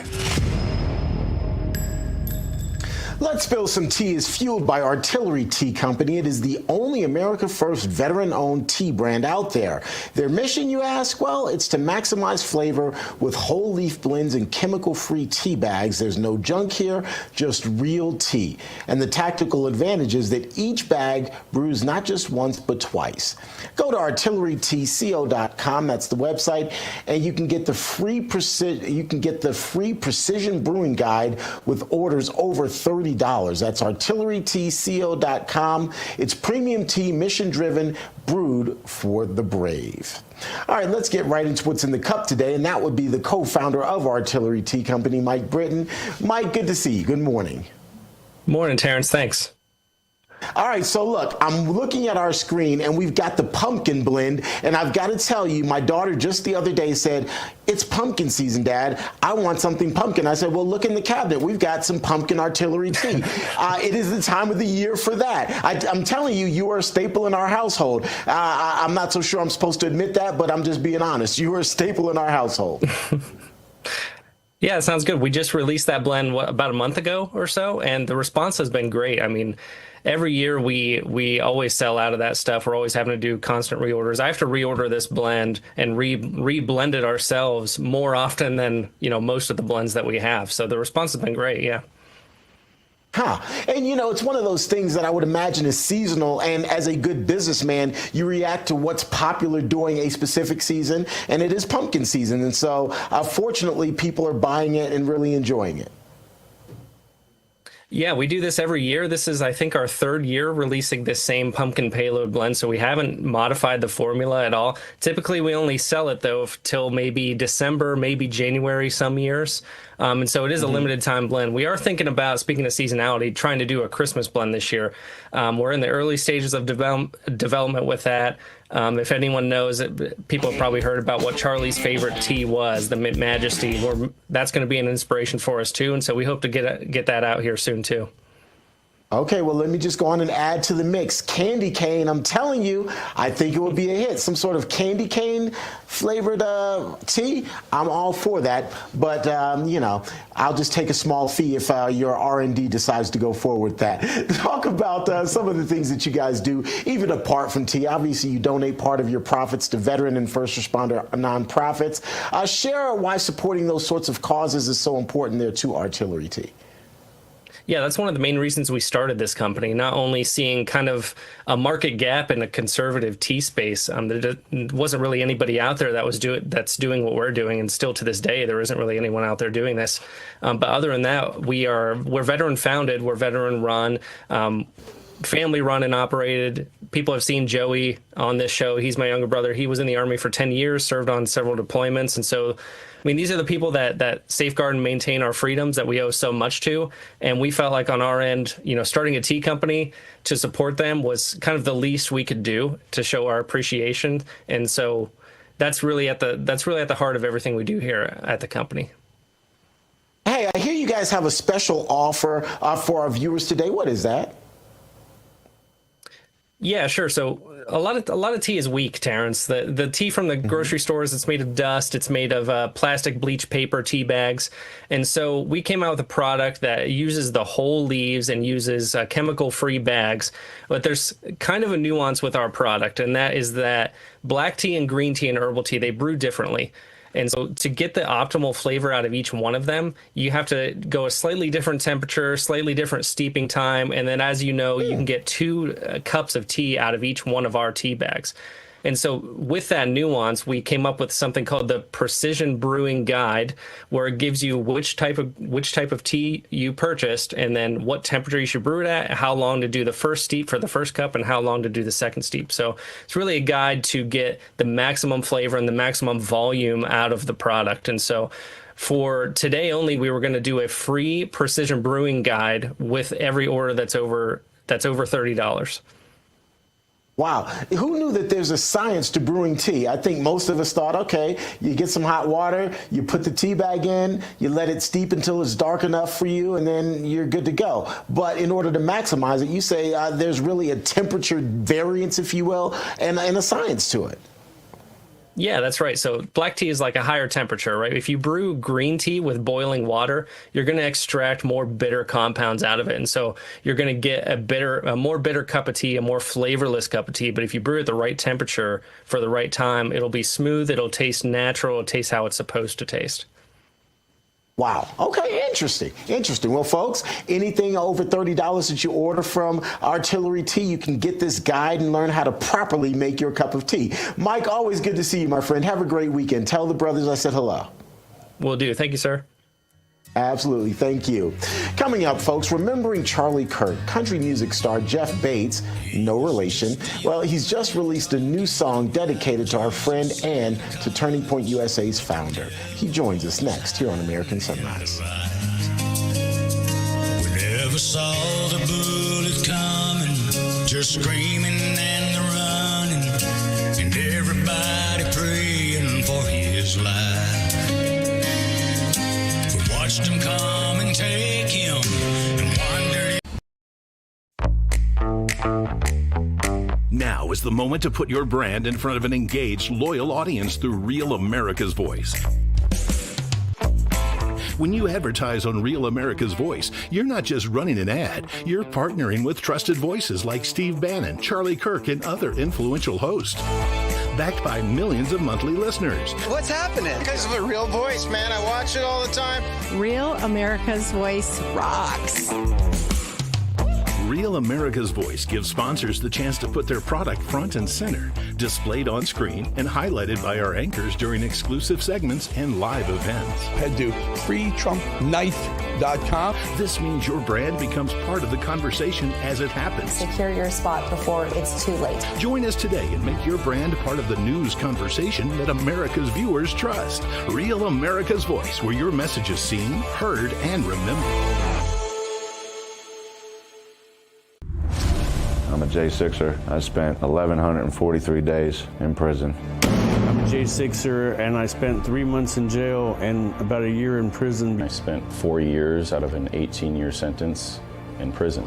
S5: Let's Spill Some Tea is fueled by Artillery Tea Company. It is the only America First veteran-owned tea brand out there. Their mission, you ask? Well, it's to maximize flavor with whole leaf blends and chemical-free tea bags. There's no junk here, just real tea. And the tactical advantage is that each bag brews not just once, but twice. Go to artillerytco.com, that's the website, and you can get the free precision brewing guide with orders over $30. That's artillerytco.com. It's premium tea, mission-driven, brewed for the brave. All right, let's get right into what's in the cup today, and that would be the co-founder of Artillery Tea Company, Mike Britton. Mike, good to see you. Good morning.
S4: Morning, Terrence. Thanks.
S5: All right, so look, I'm looking at our screen, and we've got the pumpkin blend, and I've got to tell you, my daughter just the other day said, "It's pumpkin season, Dad. I want something pumpkin." I said, "Well, look in the cabinet. We've got some pumpkin artillery tea." It is the time of the year for that. I'm telling you, you are a staple in our household. I'm not so sure I'm supposed to admit that, but I'm just being honest. You are a staple in our household.
S4: Yeah, it sounds good. We just released that blend about a month ago or so, and the response has been great. I mean, every year we always sell out of that stuff. We're always having to do constant reorders. I have to reorder this blend and re-blend it ourselves more often than, most of the blends that we have. So the response has been great, yeah.
S5: And it's one of those things that I would imagine is seasonal, and as a good businessman, you react to what's popular during a specific season, and it is pumpkin season, and so fortunately people are buying it and really enjoying it.
S4: Yeah, we do this every year. This is, I think, our third year releasing this same pumpkin payload blend, so we haven't modified the formula at all. Typically, we only sell it, though, till maybe December, maybe January some years. And so it is a limited time blend. We are thinking about, speaking of seasonality, trying to do a Christmas blend this year. We're in the early stages of development with that. If anyone knows it, people have probably heard about what Charlie's favorite tea was, the Mint Majesty. That's going to be an inspiration for us too, and so we hope to get that out here soon too.
S5: Okay, well, let me just go on and add to the mix. Candy cane, I'm telling you, I think it would be a hit. Some sort of candy cane flavored tea, I'm all for that. But, I'll just take a small fee if your R&D decides to go forward with that. Talk about some of the things that you guys do, even apart from tea. Obviously, you donate part of your profits to veteran and first responder nonprofits. Share why supporting those sorts of causes is so important there to Artillery Tea.
S4: Yeah, that's one of the main reasons we started this company, not only seeing kind of a market gap in a conservative tea space. There wasn't really anybody out there that's doing what we're doing, and still to this day, there isn't really anyone out there doing this. But other than that, we're veteran founded, we're veteran run, family run and operated. People have seen Joey on this show. He's my younger brother. He was in the Army for 10 years, served on several deployments. And so, these are the people that safeguard and maintain our freedoms that we owe so much to. And we felt like on our end, starting a tea company to support them was kind of the least we could do to show our appreciation. And so that's really at the heart of everything we do here at the company.
S5: Hey, I hear you guys have a special offer for our viewers today. What is that?
S4: Yeah, sure. So a lot of tea is weak, Terrence. The tea from the grocery stores, it's made of dust. It's made of plastic bleach paper tea bags. And so we came out with a product that uses the whole leaves and uses chemical-free bags. But there's kind of a nuance with our product, and that is that black tea and green tea and herbal tea, they brew differently. And so to get the optimal flavor out of each one of them, you have to go a slightly different temperature, slightly different steeping time. And then, as you know, you can get 2 cups of tea out of each one of our tea bags. And so with that nuance, we came up with something called the Precision Brewing Guide, where it gives you which type of tea you purchased, and then what temperature you should brew it at, how long to do the first steep for the first cup, and how long to do the second steep. So it's really a guide to get the maximum flavor and the maximum volume out of the product. And so for today only, we were going to do a free Precision Brewing Guide with every order that's over $30.
S5: Wow. Who knew that there's a science to brewing tea? I think most of us thought, okay, you get some hot water, you put the tea bag in, you let it steep until it's dark enough for you, and then you're good to go. But in order to maximize it, you say there's really a temperature variance, if you will, and a science to it.
S4: Yeah, that's right. So black tea is like a higher temperature, right? If you brew green tea with boiling water, you're going to extract more bitter compounds out of it. And so you're going to get a more bitter cup of tea, a more flavorless cup of tea. But if you brew at the right temperature for the right time, it'll be smooth, it'll taste natural, it'll taste how it's supposed to taste.
S5: Wow. Okay, interesting. Well, folks, anything over $30 that you order from Artillery Tea, you can get this guide and learn how to properly make your cup of tea. Mike, always good to see you, my friend. Have a great weekend. Tell the brothers I said hello.
S4: Will do. Thank you, sir.
S5: Absolutely. Thank you. Coming up, folks, remembering Charlie Kirk, country music star Jeff Bates, no relation. Well, he's just released a new song dedicated to our friend and to Turning Point USA's founder. He joins us next here on American Sunrise.
S11: We never saw the bullet coming.
S7: just screaming and the running, and everybody praying for his life. We watched him come and take him and wondered.
S3: Now is the moment to put your brand in front of an engaged, loyal audience through Real America's Voice. When you advertise on Real America's Voice, you're not just running an ad, you're partnering with trusted voices like Steve Bannon, Charlie Kirk, and other influential hosts. Backed by millions of monthly listeners.
S24: What's happening? Because of a real voice, man. I watch it all the time.
S12: Real America's Voice rocks.
S3: Real America's Voice gives sponsors the chance to put their product front and center, displayed on screen and highlighted by our anchors during exclusive segments and live events.
S11: Head to freetrumpknife.com.
S3: This means your brand becomes part of the conversation as it happens.
S18: Secure your spot before it's too late.
S3: Join us today and make your brand part of the news conversation that America's viewers trust. Real America's Voice, where your message is seen, heard, and remembered.
S26: I'm a J6er. I spent 1,143 days in prison.
S16: I'm a J6er, and I spent 3 months in jail and about a year in prison.
S19: I spent 4 years out of an 18-year sentence in prison.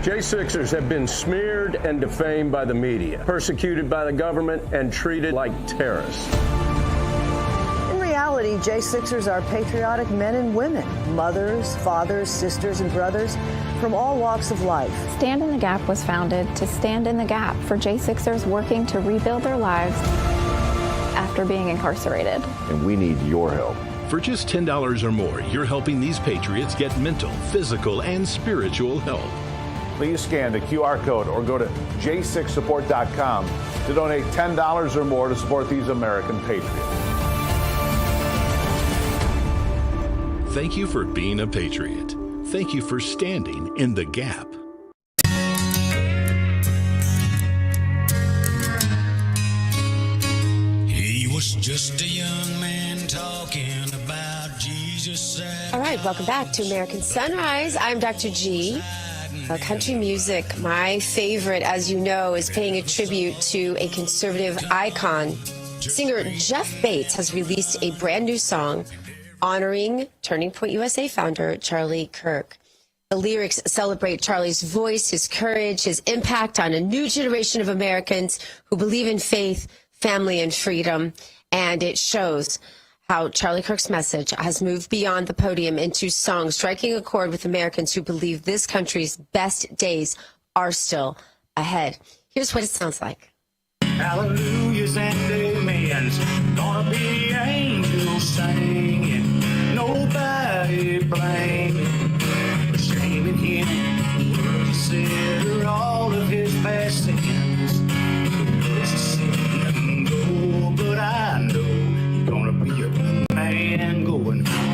S21: J6ers have been smeared and defamed by the media, persecuted by the government, and treated like terrorists.
S22: In reality, J6ers are patriotic men and women, mothers, fathers, sisters, and brothers from all walks of life.
S23: Stand in the Gap was founded to stand in the gap for J6ers working to rebuild their lives after being incarcerated.
S26: And we need your help.
S3: For just $10 or more, you're helping these patriots get mental, physical, and spiritual help.
S26: Please scan the QR code or go to j6support.com to donate $10 or more to support these American patriots.
S3: Thank you for being a patriot. Thank you for standing in the gap.
S7: He was just a young man talking about Jesus.
S2: All right, welcome back to American Sunrise. I'm Dr. G. Country music, my favorite, as you know, is paying a tribute to a conservative icon. Singer Jeff Bates has released a brand new song honoring Turning Point USA founder Charlie Kirk. The lyrics celebrate Charlie's voice, his courage, his impact on a new generation of Americans who believe in faith, family, and freedom. And it shows how Charlie Kirk's message has moved beyond the podium into song, striking a chord with Americans who believe this country's best days are still ahead. Here's what it sounds like.
S7: Hallelujahs and amens, gonna be angels singing, nobody blaming, but shaming him. Consider all of his past sins. There's a sin go, but I know you're gonna be a good man going home.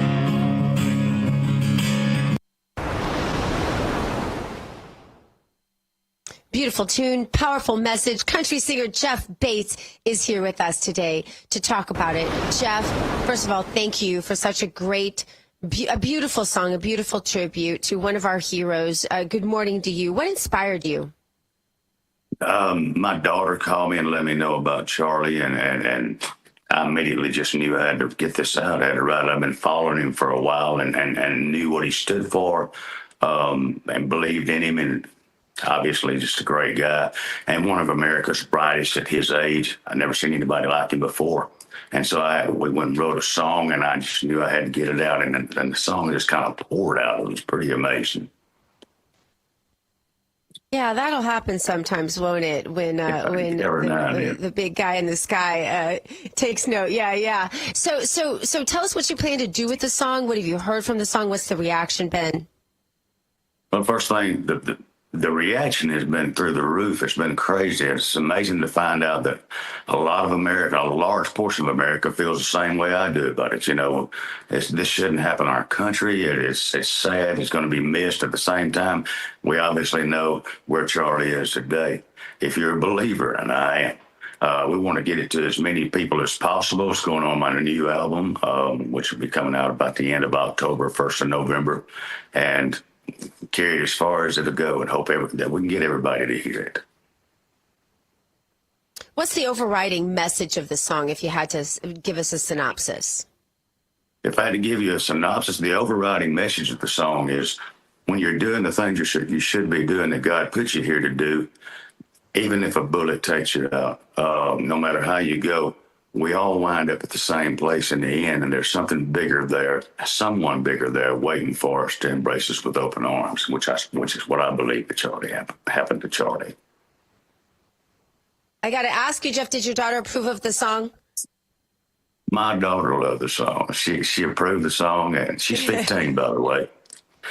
S2: Beautiful tune, powerful message. Country singer Jeff Bates is here with us today to talk about it. Jeff, first of all, thank you for such a great, a beautiful song, a beautiful tribute to one of our heroes. Good morning to you. What inspired you?
S13: My daughter called me and let me know about Charlie, and I immediately just knew I had to get this out. I had to write it. I've been following him for a while and knew what he stood for, and believed in him, and obviously just a great guy and one of America's brightest at his age. I'd never seen anybody like him before. And so we went and wrote a song, and I just knew I had to get it out, and the song just kind of poured out. It was pretty amazing.
S2: Yeah, that'll happen sometimes, won't it? When the big guy in the sky takes note. Yeah. So tell us what you plan to do with the song. What have you heard from the song? What's the reaction been?
S13: Well, first thing, the reaction has been through the roof. It's been crazy. It's amazing to find out that a lot of America, a large portion of America, feels the same way I do about it. You know, this shouldn't happen in our country. It's sad. It's going to be missed. At the same time, we obviously know where Charlie is today. If you're a believer, and I am, we want to get it to as many people as possible. It's going on my new album, which will be coming out about the end of October, 1st of November, and carry it as far as it'll go, and hope that we can get everybody to hear it.
S2: What's the overriding message of the song, if you had to give us a synopsis?
S13: If I had to give you a synopsis, the overriding message of the song is when you're doing the things you should be doing that God put you here to do, even if a bullet takes you out, no matter how you go, we all wind up at the same place in the end, and there's something bigger there, someone bigger there waiting for us to embrace us with open arms, which is what I believe that Charlie happened to Charlie.
S2: I got to ask you, Jeff, did your daughter approve of the song?
S13: My daughter loved the song. She approved the song, and she's 15, by the way.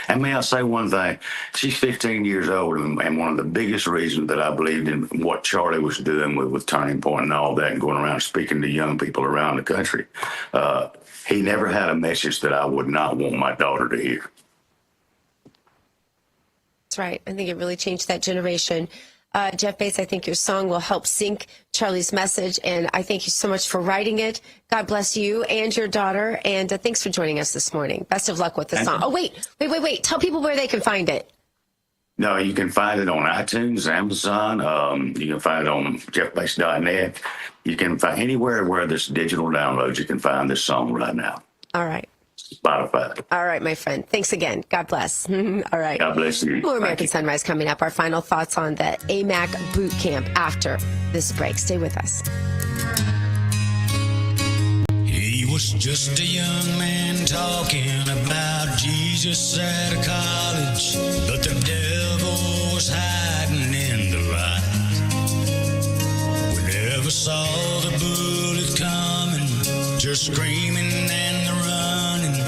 S13: And may I say one thing? She's 15 years old, and one of the biggest reasons that I believed in what Charlie was doing with Turning Point and all that and going around speaking to young people around the country, he never had a message that I would not want my daughter to hear.
S2: That's right. I think it really changed that generation. Jeff Bates, I think your song will help sync Charlie's message, and I thank you so much for writing it. God bless you and your daughter, and thanks for joining us this morning. Best of luck with the song. Oh, wait. Tell people where they can find it.
S13: No, you can find it on iTunes, Amazon. You can find it on jeffbates.net. You can find anywhere where there's digital downloads, you can find this song right now.
S2: All right.
S13: Spotify.
S2: All right, my friend. Thanks again. God bless. All right.
S13: God bless you.
S2: More American Sunrise coming up. Our final thoughts on the AMAC boot camp after this break. Stay with us.
S7: He was just a young man talking about Jesus at a college, but the devil was hiding in the light. We never saw the bullet coming, just screaming and the running,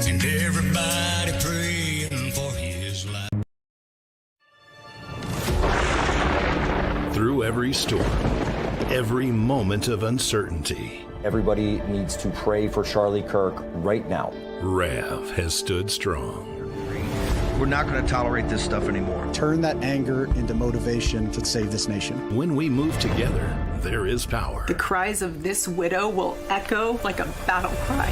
S7: and everybody praying for his life.
S3: Through every storm, every moment of uncertainty,
S8: everybody needs to pray for Charlie Kirk right now.
S3: Rav has stood strong.
S11: We're not going to tolerate this stuff anymore.
S14: Turn that anger into motivation to save this nation.
S3: When we move together, there is power.
S15: The cries of this widow will echo like a battle cry.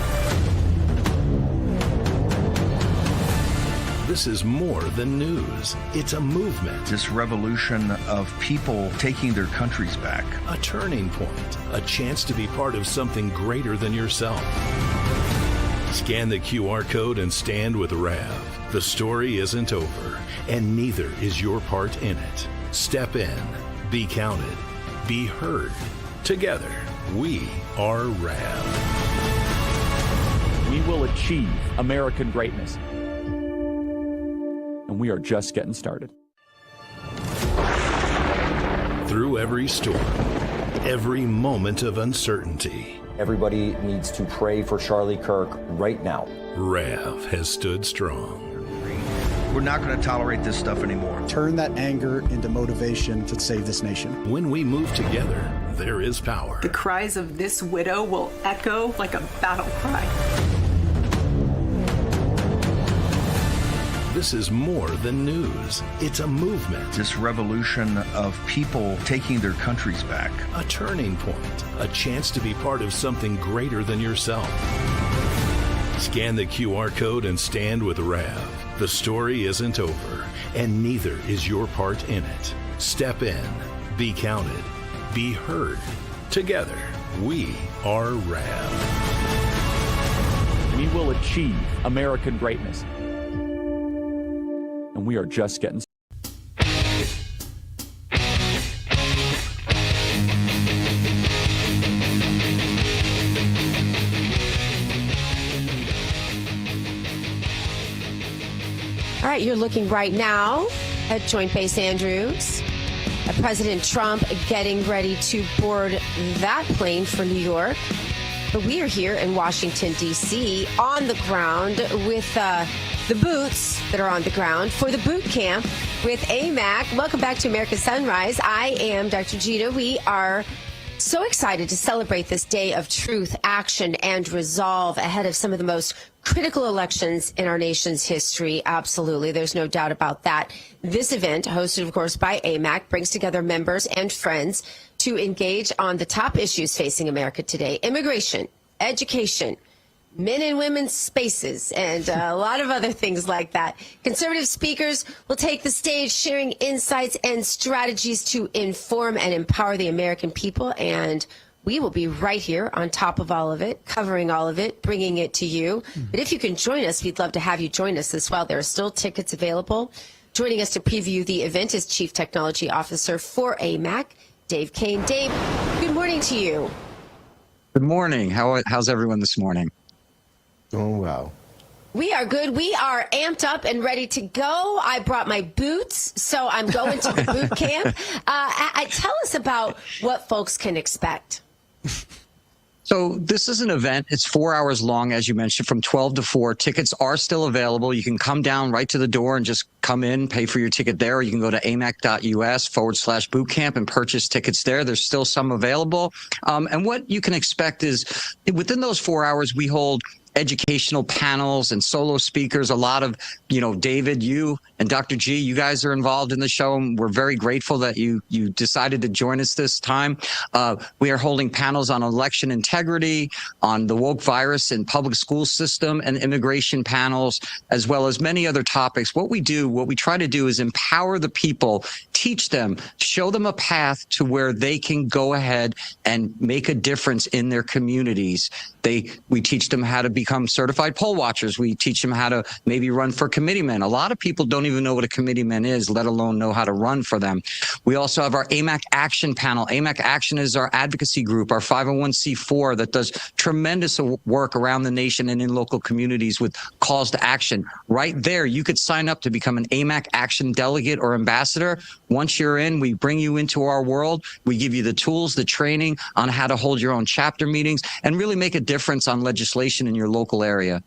S3: This is more than news. It's a movement.
S11: This revolution of people taking their countries back.
S3: A turning point. A chance to be part of something greater than yourself. Scan the QR code and stand with Rav. The story isn't over, and neither is your part in it. Step in, be counted, be heard. Together, we are Rav.
S17: We will achieve American greatness. And we are just getting started.
S3: Through every storm, every moment of uncertainty,
S8: everybody needs to pray for Charlie Kirk right now.
S3: Rav has stood strong.
S11: We're not going to tolerate this stuff anymore.
S14: Turn that anger into motivation to save this nation.
S3: When we move together, there is power.
S15: The cries of this widow will echo like a battle cry.
S3: This is more than news. It's a movement.
S11: This revolution of people taking their countries back.
S3: A turning point. A chance to be part of something greater than yourself. Scan the QR code and stand with Rav. The story isn't over, and neither is your part in it. Step in, be counted, be heard. Together, we are Rav.
S17: We will achieve American greatness. And we are just getting started.
S2: All right, you're looking right now at Joint Base Andrews. President Trump getting ready to board that plane for New York. But we are here in Washington, D.C. on the ground with the boots that are on the ground for the boot camp with AMAC. Welcome back to America's Sunrise. I am Dr. Gita. We are so excited to celebrate this day of truth, action, and resolve ahead of some of the most critical elections in our nation's history. Absolutely. There's no doubt about that. This event, hosted, of course, by AMAC, brings together members and friends to engage on the top issues facing America today: immigration, education, men and women's spaces, and a lot of other things like that. Conservative speakers will take the stage, sharing insights and strategies to inform and empower the American people. And we will be right here on top of all of it, covering all of it, bringing it to you. But if you can join us, we'd love to have you join us as well. There are still tickets available. Joining us to preview the event is Chief Technology Officer for AMAC, Dave Kane. Dave, good morning to you.
S1: Good morning. How's everyone this morning?
S5: Doing well.
S2: We are good. We are amped up and ready to go. I brought my boots, so I'm going to the boot camp. Tell us about what folks can expect.
S1: So this is an event. It's 4 hours long, as you mentioned, from 12 to 4. Tickets are still available. You can come down right to the door and just come in, pay for your ticket there. Or you can go to amac.us/bootcamp and purchase tickets there. There's still some available. And what you can expect is within those 4 hours, we hold educational panels and solo speakers. A lot of, David, you and Dr. G, you guys are involved in the show, and we're very grateful that you decided to join us this time. We are holding panels on election integrity, on the woke virus and public school system, and immigration panels, as well as many other topics. What we try to do is empower the people, teach them, show them a path to where they can go ahead and make a difference in their communities. We teach them how to become certified poll watchers. We teach them how to maybe run for committeemen. A lot of people don't even know what a committeeman is, let alone know how to run for them. We also have our AMAC Action panel. AMAC Action is our advocacy group, our 501c4 that does tremendous work around the nation and in local communities with calls to action. Right there, you could sign up to become an AMAC Action delegate or ambassador. Once you're in, we bring you into our world. We give you the tools, the training on how to hold your own chapter meetings and really make a difference on legislation in your local area.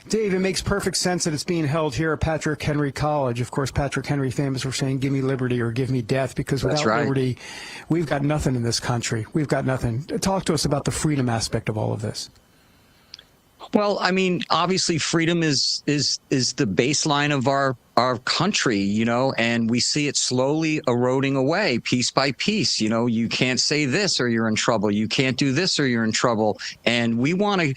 S14: Dave, it makes perfect sense that it's being held here at Patrick Henry College. Of course, Patrick Henry famous for saying, give me liberty or give me death, because without liberty, we've got nothing in this country. We've got nothing. Talk to us about the freedom aspect of all of this.
S1: Well, I mean, obviously freedom is the baseline of our country, and we see it slowly eroding away piece by piece. You can't say this or you're in trouble. You can't do this or you're in trouble. And we want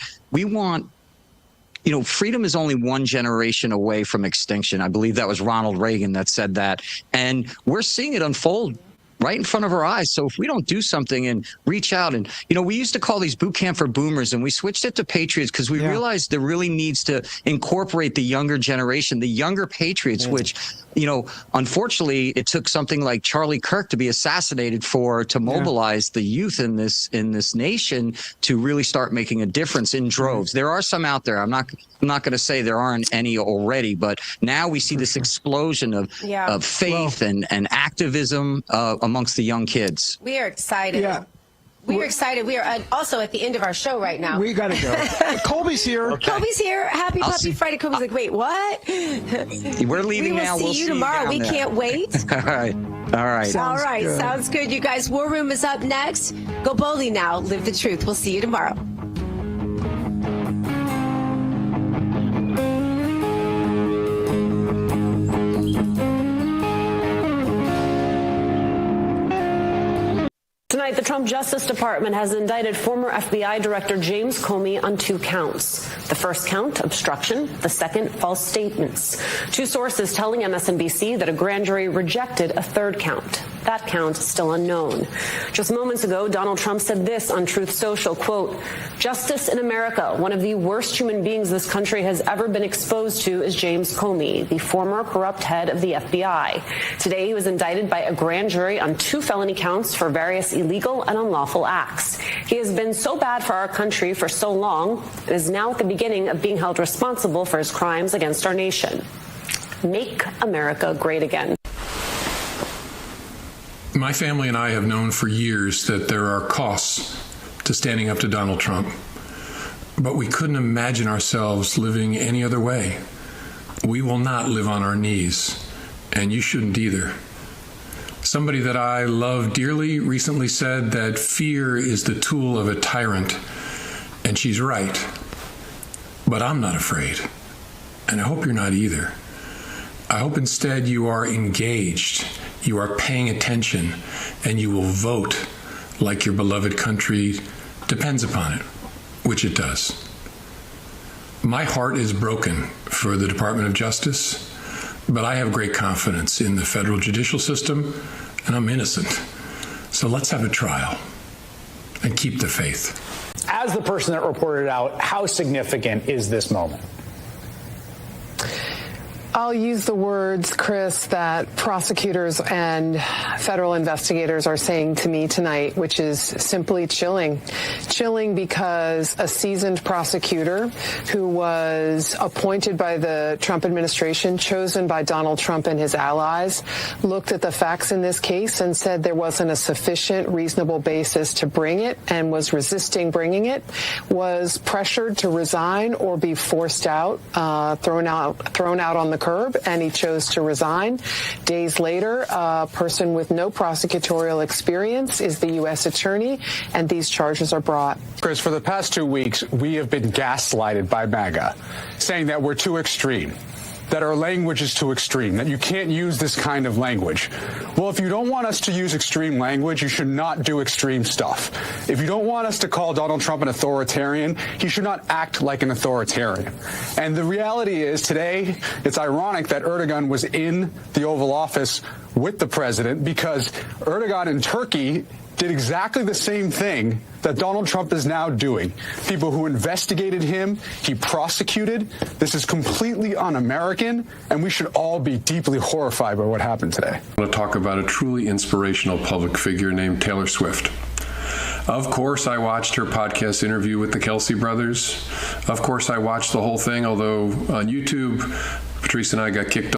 S1: freedom is only one generation away from extinction. I believe that was Ronald Reagan that said that. And we're seeing it unfold right in front of our eyes. So if we don't do something and reach out, and we used to call these boot camp for boomers, and we switched it to patriots because we realized there really needs to incorporate the younger generation, the younger patriots, which unfortunately it took something like Charlie Kirk to be assassinated to mobilize the youth in this nation to really start making a difference in droves. There are some out there. I'm not going to say there aren't any already, but now we see this explosion of faith and activism amongst the young kids.
S2: We are excited. Yeah. We are excited. We are also at the end of our show right now.
S14: We got to go. Colby's here.
S2: Okay. Colby's here. Happy Puppy Friday. Colby's like, wait, what?
S1: We're leaving now.
S2: We'll see you tomorrow. We can't wait.
S1: All right.
S2: Sounds good. Sounds good. You guys, War Room is up next. Go boldly now. Live the truth. We'll see you tomorrow.
S6: Tonight, the Trump Justice Department has indicted former FBI Director James Comey on 2 counts. The first count, obstruction. The second, false statements. 2 sources telling MSNBC that a grand jury rejected a third count. That count is still unknown. Just moments ago, Donald Trump said this on Truth Social, quote, "Justice in America, one of the worst human beings this country has ever been exposed to is James Comey, the former corrupt head of the FBI. Today, he was indicted by a grand jury on 2 felony counts for various illegal and unlawful acts. He has been so bad for our country for so long, and is now at the beginning of being held responsible for his crimes against our nation. Make America great again."
S9: My family and I have known for years that there are costs to standing up to Donald Trump, but we couldn't imagine ourselves living any other way. We will not live on our knees, and you shouldn't either. Somebody that I love dearly recently said that fear is the tool of a tyrant, and she's right. But I'm not afraid, and I hope you're not either. I hope instead you are engaged, you are paying attention, and you will vote like your beloved country depends upon it. which it does. My heart is broken for the Department of Justice, but I have great confidence in the federal judicial system, and I'm innocent. So let's have a trial and keep the faith.
S4: As the person that reported out, how significant is this moment?
S10: I'll use the words, Chris, that prosecutors and federal investigators are saying to me tonight, which is simply chilling. Chilling because a seasoned prosecutor who was appointed by the Trump administration, chosen by Donald Trump and his allies, looked at the facts in this case and said there wasn't a sufficient reasonable basis to bring it and was resisting bringing it, was pressured to resign or be forced out, thrown out on the curb, and he chose to resign. Days later, a person with no prosecutorial experience is the U.S. attorney, and these charges are brought.
S4: Chris, for the past 2 weeks, we have been gaslighted by MAHA, saying that we're too extreme, that our language is too extreme, that you can't use this kind of language. Well, if you don't want us to use extreme language, you should not do extreme stuff. If you don't want us to call Donald Trump an authoritarian, he should not act like an authoritarian. And the reality is today, it's ironic that Erdogan was in the Oval Office with the president because Erdogan in Turkey did exactly the same thing that Donald Trump is now doing. People who investigated him, he prosecuted. This is completely un-American, and we should all be deeply horrified by what happened today.
S9: I want to talk about a truly inspirational public figure named Taylor Swift. Of course, I watched her podcast interview with the Kelsey brothers. Of course, I watched the whole thing, although on YouTube, Patrice and I got kicked